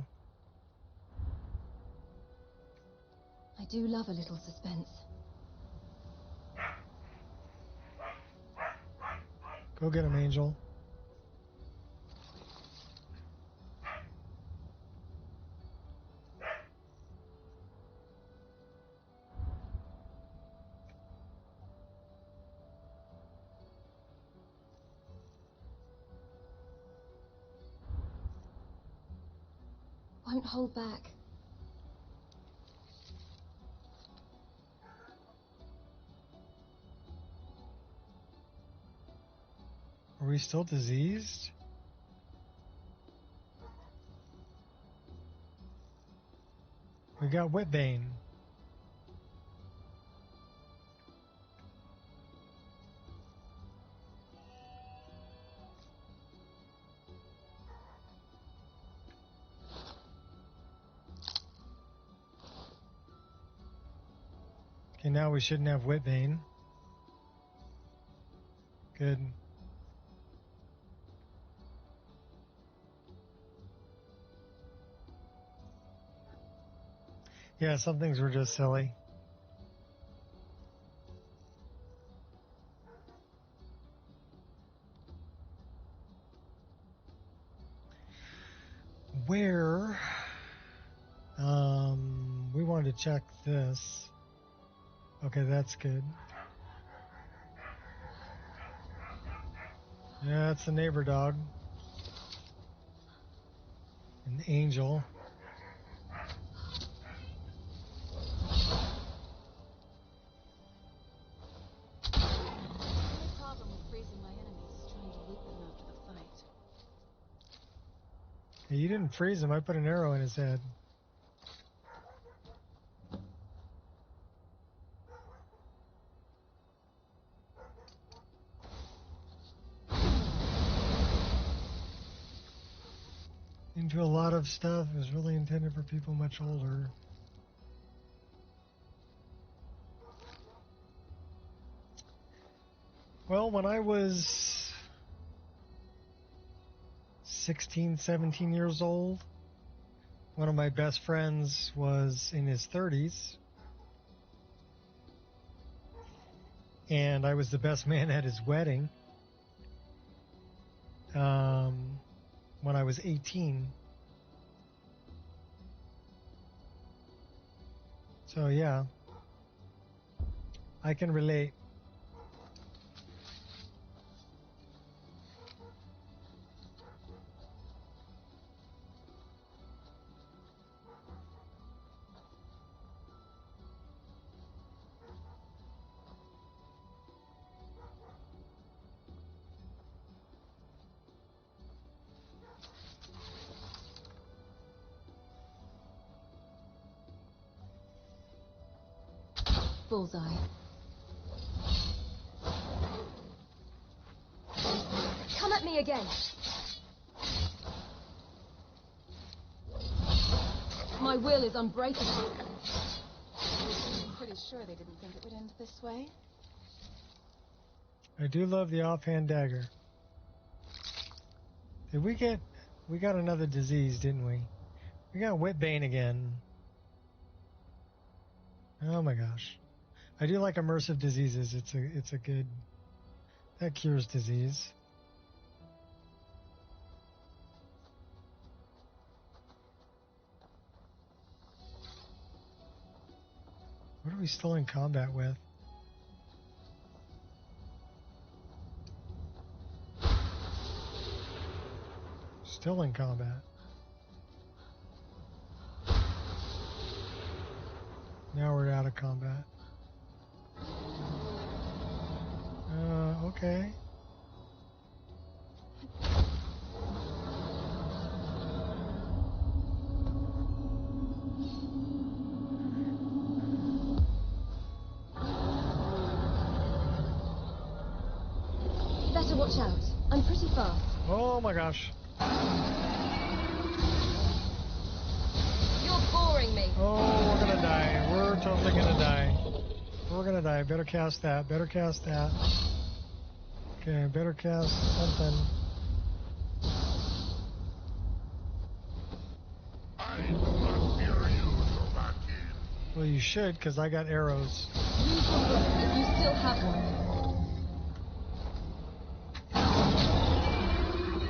I do love a little suspense. Go get him, Angel. Won't hold back. Are we still diseased? We got Whitbane. Okay, now we shouldn't have Whitbane. Good. Yeah, some things were just silly. Where we wanted to check this. Okay, that's good. Yeah, it's the neighbor dog. An angel. The only problem with freezing my enemies is trying to loot them after the fight. Hey, you didn't freeze him. I put an arrow in his head. Into a lot of stuff. It was really intended for people much older. Well, when I was 16, 17 years old, one of my best friends was in his 30s. And I was the best man at his wedding. When I was 18. So yeah, I can relate. Bullseye. Come at me again. My will is unbreakable. I'm pretty sure they didn't think it would end this way. I do love the offhand dagger. Did we got another disease, didn't we? We got Whitbane again. Oh my gosh. I do like immersive diseases. It's a good, that cures disease. What are we still in combat with? Still in combat. Now we're out of combat. Okay. Better watch out. I'm pretty fast. Oh my gosh. You're boring me. Oh, we're gonna die. We're totally gonna die. We're gonna die. Better cast that. Better cast that. Okay, better cast something. Well, you should, because I got arrows. Use your will if you still have one.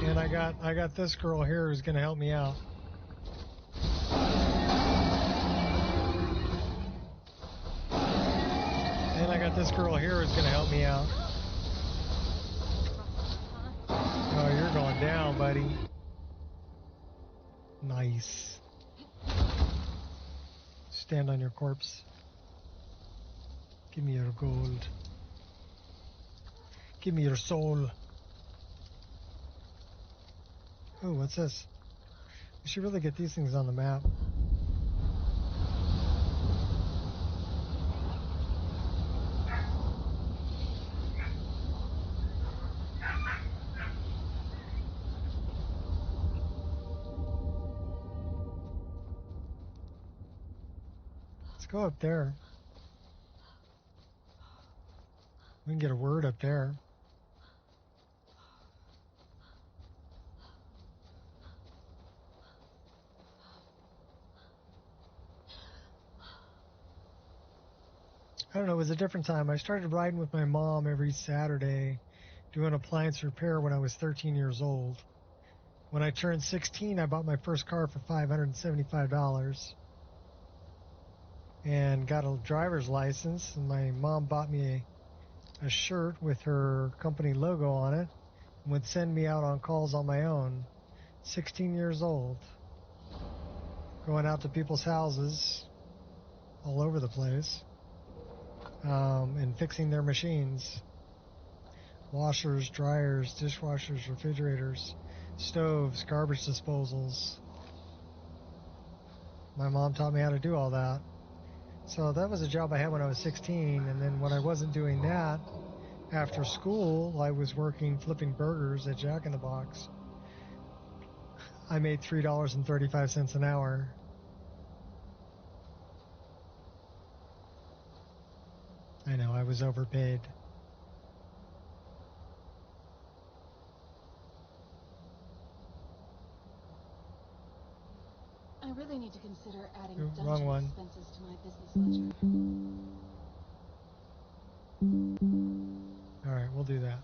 And I got this girl here who's gonna help me out. And I got this girl here who's gonna help me out. Oh, you're going down, buddy. Nice. Stand on your corpse. Give me your gold. Give me your soul. Oh, what's this? We should really get these things on the map. Let's go up there. We can get a word up there. I don't know, it was a different time. I started riding with my mom every Saturday doing appliance repair when I was 13 years old. When I turned 16, I bought my first car for $575 and got a driver's license. And my mom bought me a shirt with her company logo on it and would send me out on calls on my own. 16 years old. Going out to people's houses all over the place. And fixing their machines. Washers, dryers, dishwashers, refrigerators, stoves, garbage disposals. My mom taught me how to do all that. So that was a job I had when I was 16, and then when I wasn't doing that, after school, I was working flipping burgers at Jack in the Box. I made $3.35 an hour. I know, I was overpaid. I really need to consider adding Wrong dungeon one. expenses to my business ledger. All right, we'll do that.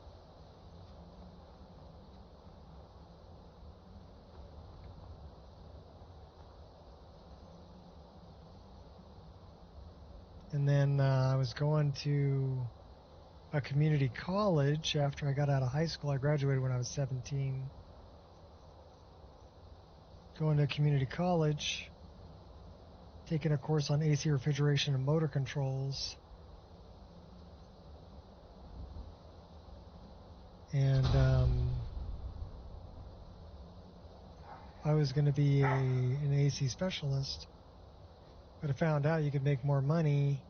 And then I was going to a community college after I got out of high school. I graduated when I was 17. Going to a community college, taking a course on AC refrigeration and motor controls. And I was going to be an AC specialist. But I found out you could make more money.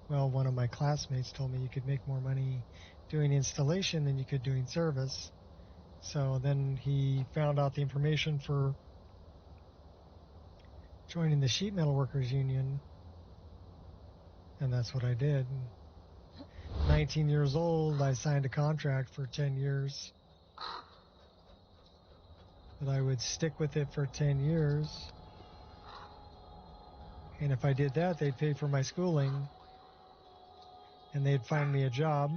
Well, one of my classmates told me you could make more money doing installation than you could doing service. So then he found out the information for joining the Sheet Metal Workers Union. And that's what I did. 19 years old, I signed a contract for 10 years. That I would stick with it for 10 years. And if I did that, they'd pay for my schooling. And they'd find me a job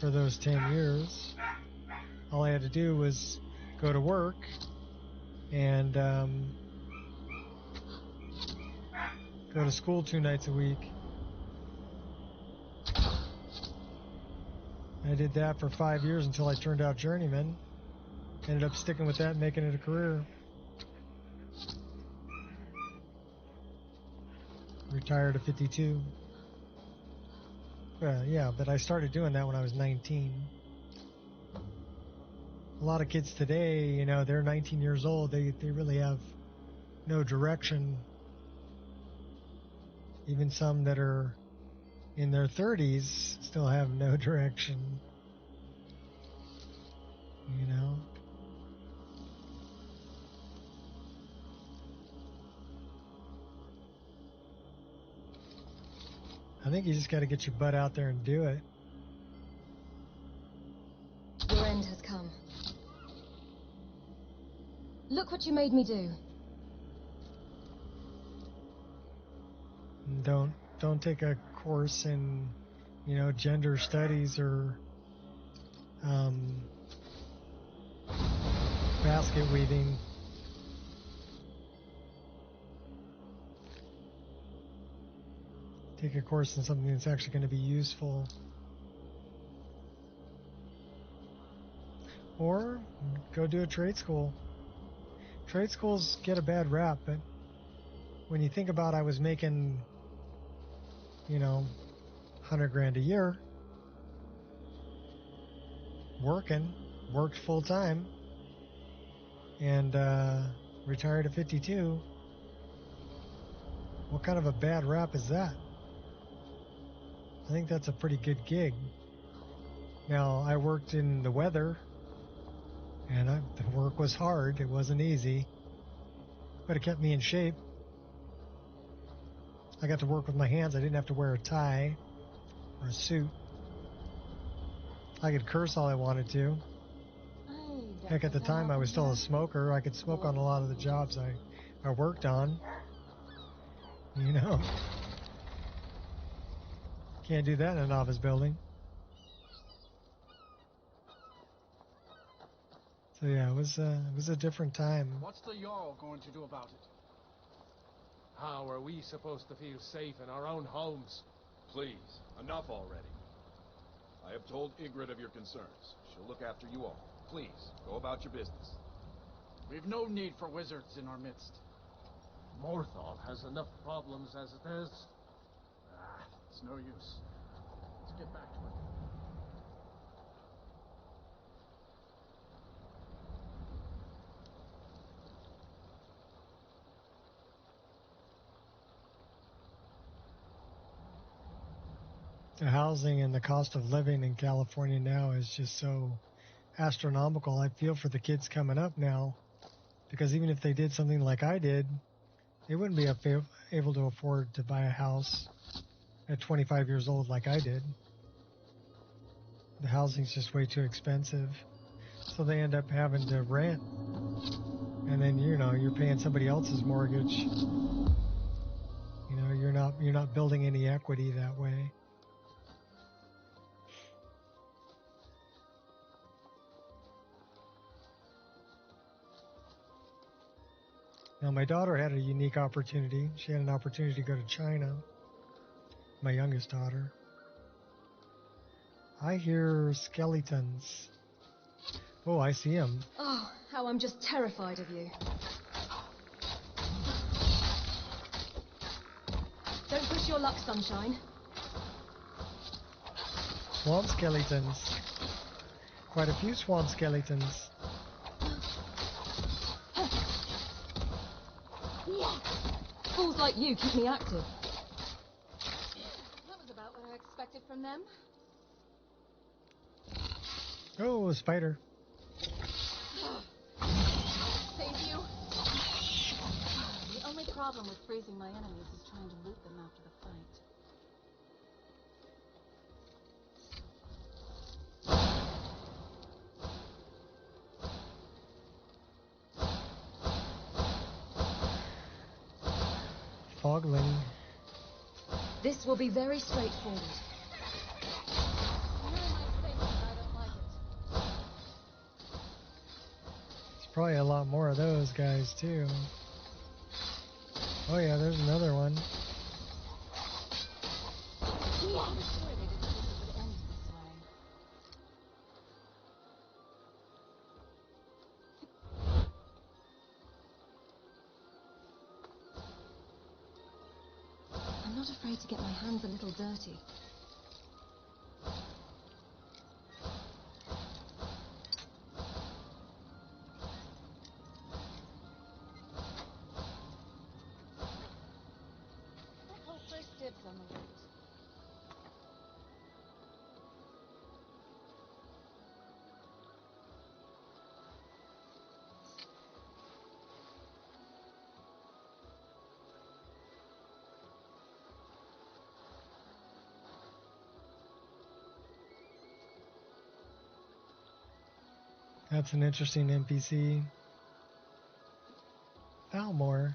for those 10 years. All I had to do was go to work and go to school 2 nights a week. I did that for 5 years until I turned out journeyman. Ended up sticking with that and making it a career. Retired at 52. Well, yeah, but I started doing that when I was 19. A lot of kids today, you know, they're 19 years old. They really have no direction. Even some that are in their 30s still have no direction. You know? I think you just got to get your butt out there and do it. Your end has come. Look what you made me do. Don't take a course in, you know, gender studies or basket weaving. Take a course in something that's actually going to be useful. Or go do a trade school. Trade schools get a bad rap, but when you think about I was making, you know, $100,000 a year, worked full time, and retired at 52. What kind of a bad rap is that? I think that's a pretty good gig. Now, I worked in the weather, and the work was hard. It wasn't easy, but it kept me in shape. I got to work with my hands. I didn't have to wear a tie or a suit. I could curse all I wanted to. Heck, at the time, I was still a smoker. I could smoke on a lot of the jobs I worked on. You know? Can't do that in a novice building. So yeah, it was a different time. What's the Jarl going to do about it? How are we supposed to feel safe in our own homes? Please, enough already. I have told Ygritte of your concerns. She'll look after you all. Please, go about your business. We've no need for wizards in our midst. Morthal has enough problems as it is. It's no use. Let's get back to it. The housing and the cost of living in California now is just so astronomical. I feel for the kids coming up now, because even if they did something like I did, they wouldn't be able to afford to buy a house at 25 years old like I did. The housing's just way too expensive. So they end up having to rent. And then, you're paying somebody else's mortgage. You're not building any equity that way. Now, my daughter had a unique opportunity. She had an opportunity to go to China. My youngest daughter. I hear skeletons. Oh, I see them. Oh, how I'm just terrified of you. Don't push your luck, sunshine. Swamp skeletons. Quite a few swamp skeletons. Fools like you keep me active. That was about what I expected from them. Oh, a spider. Save you. The only problem with freezing my enemies is trying to loot them after the fight. Fogling. This will be very straightforward. There's probably a lot more of those guys too. Oh yeah, there's another one. I'm not afraid to get my hands a little dirty. I'll call first dibs on the loot. That's an interesting NPC. Falmore.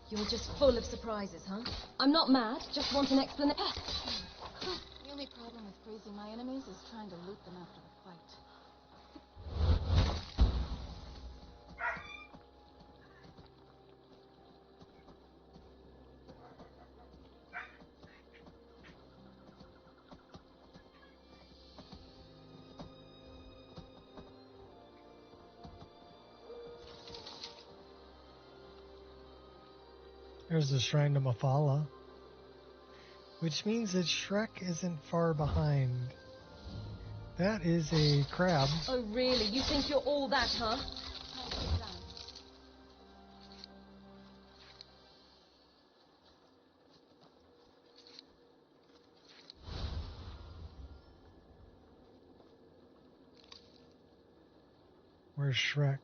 You're just full of surprises, huh? I'm not mad, just want an explanation. The only problem with freezing my enemies is trying to loot them after the fight. There's the Shrine to Mafala. Which means that Shrek isn't far behind. That is a crab. Oh, really? You think you're all that, huh? Where's Shrek?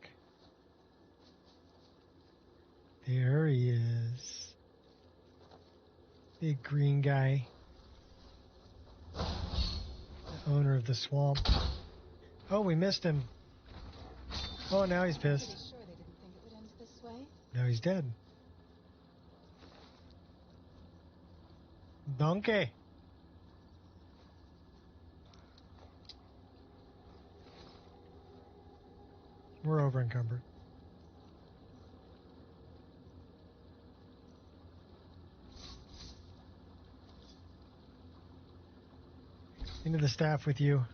There he is. Big green guy. The owner of the swamp. Oh, we missed him. Oh, now he's pissed. Pretty sure they didn't think it would end this way. Now he's dead. Donkey. We're over encumbered. Into the staff with you.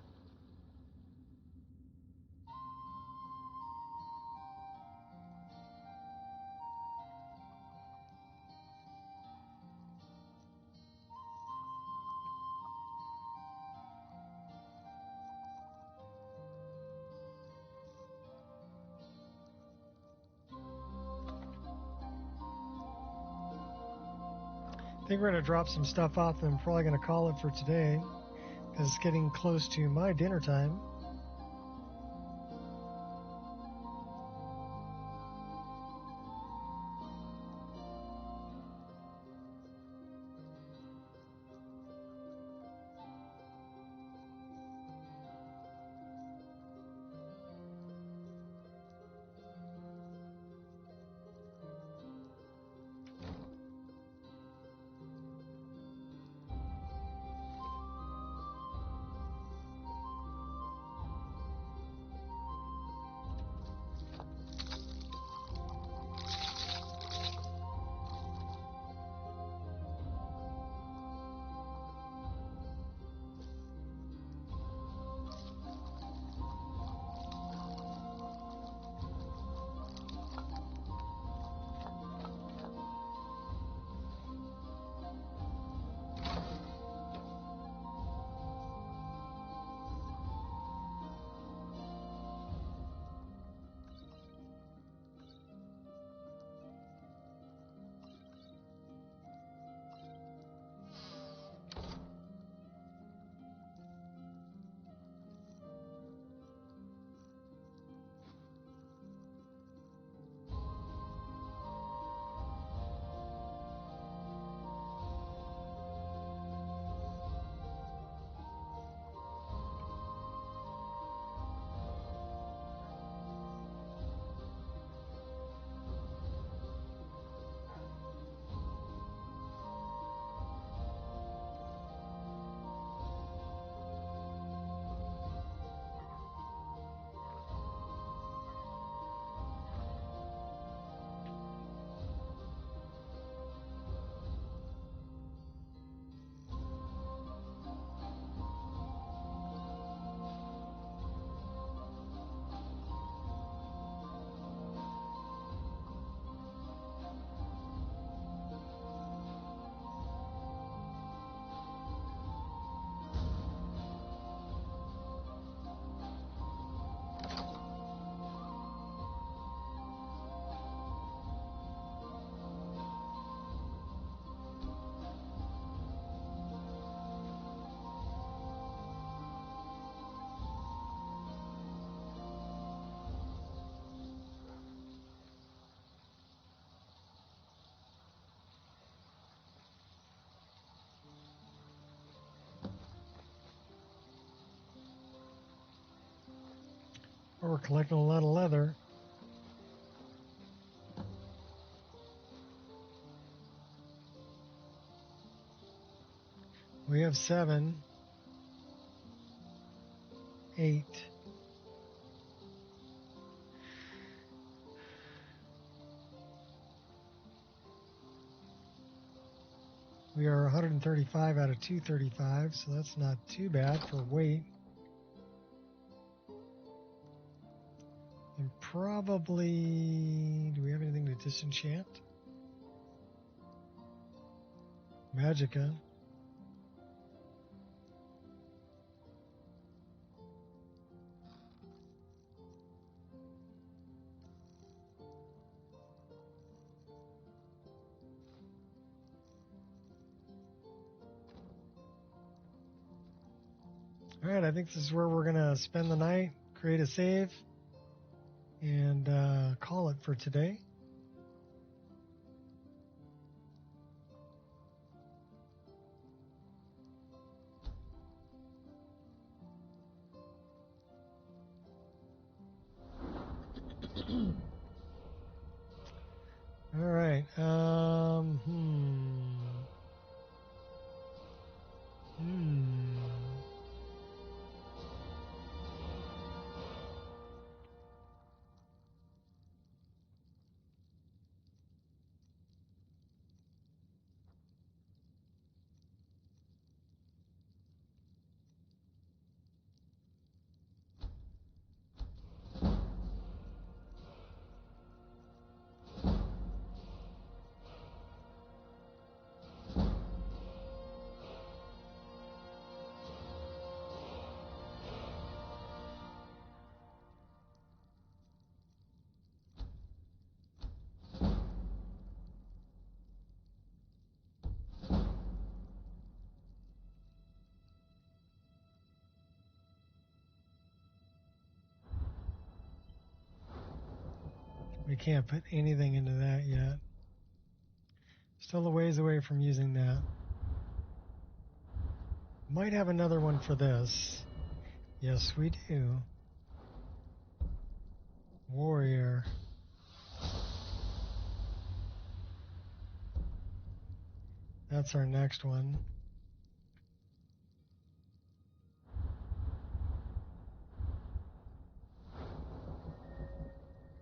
I think we're going to drop some stuff off and I'm probably going to call it for today because it's getting close to my dinner time. We're collecting a lot of leather. We have 7, 8. We are 135 out of 235, so that's not too bad for weight. And probably, do we have anything to disenchant? Magicka. All right, I think this is where we're going to spend the night, create a save. and call it for today. All right. We can't put anything into that yet. Still a ways away from using that. Might have another one for this. Yes, we do. Warrior. That's our next one.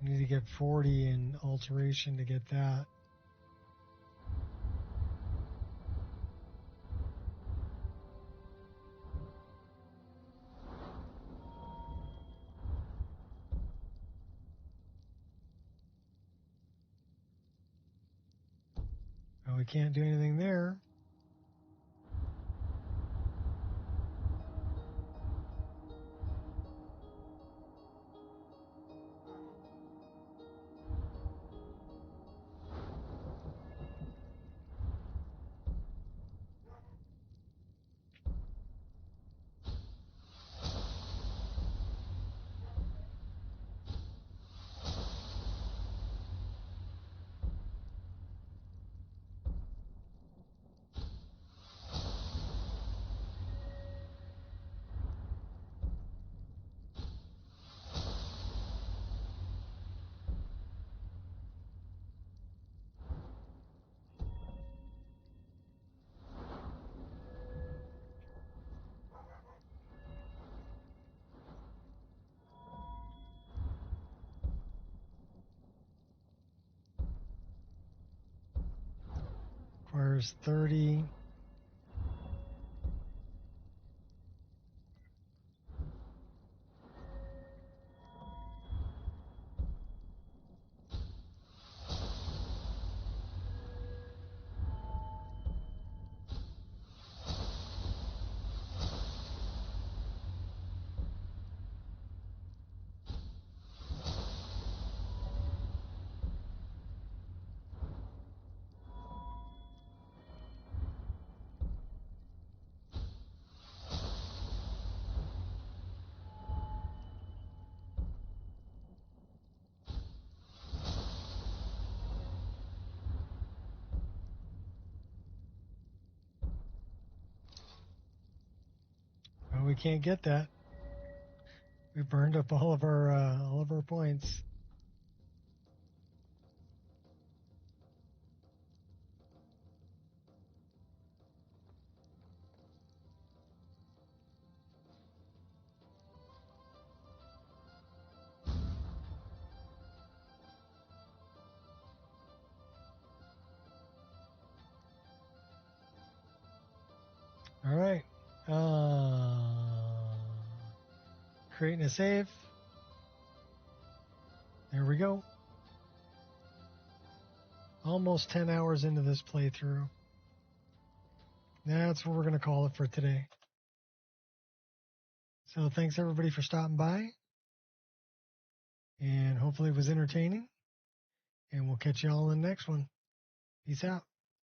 We need to get 40 in alteration to get that. Oh, we can't do anything there. Requires 30. Well, we can't get that. We burned up all of our points. All right. Creating a save. There we go. Almost 10 hours into this playthrough. That's what we're going to call it for today. So thanks everybody for stopping by. And hopefully it was entertaining. And we'll catch you all in the next one. Peace out.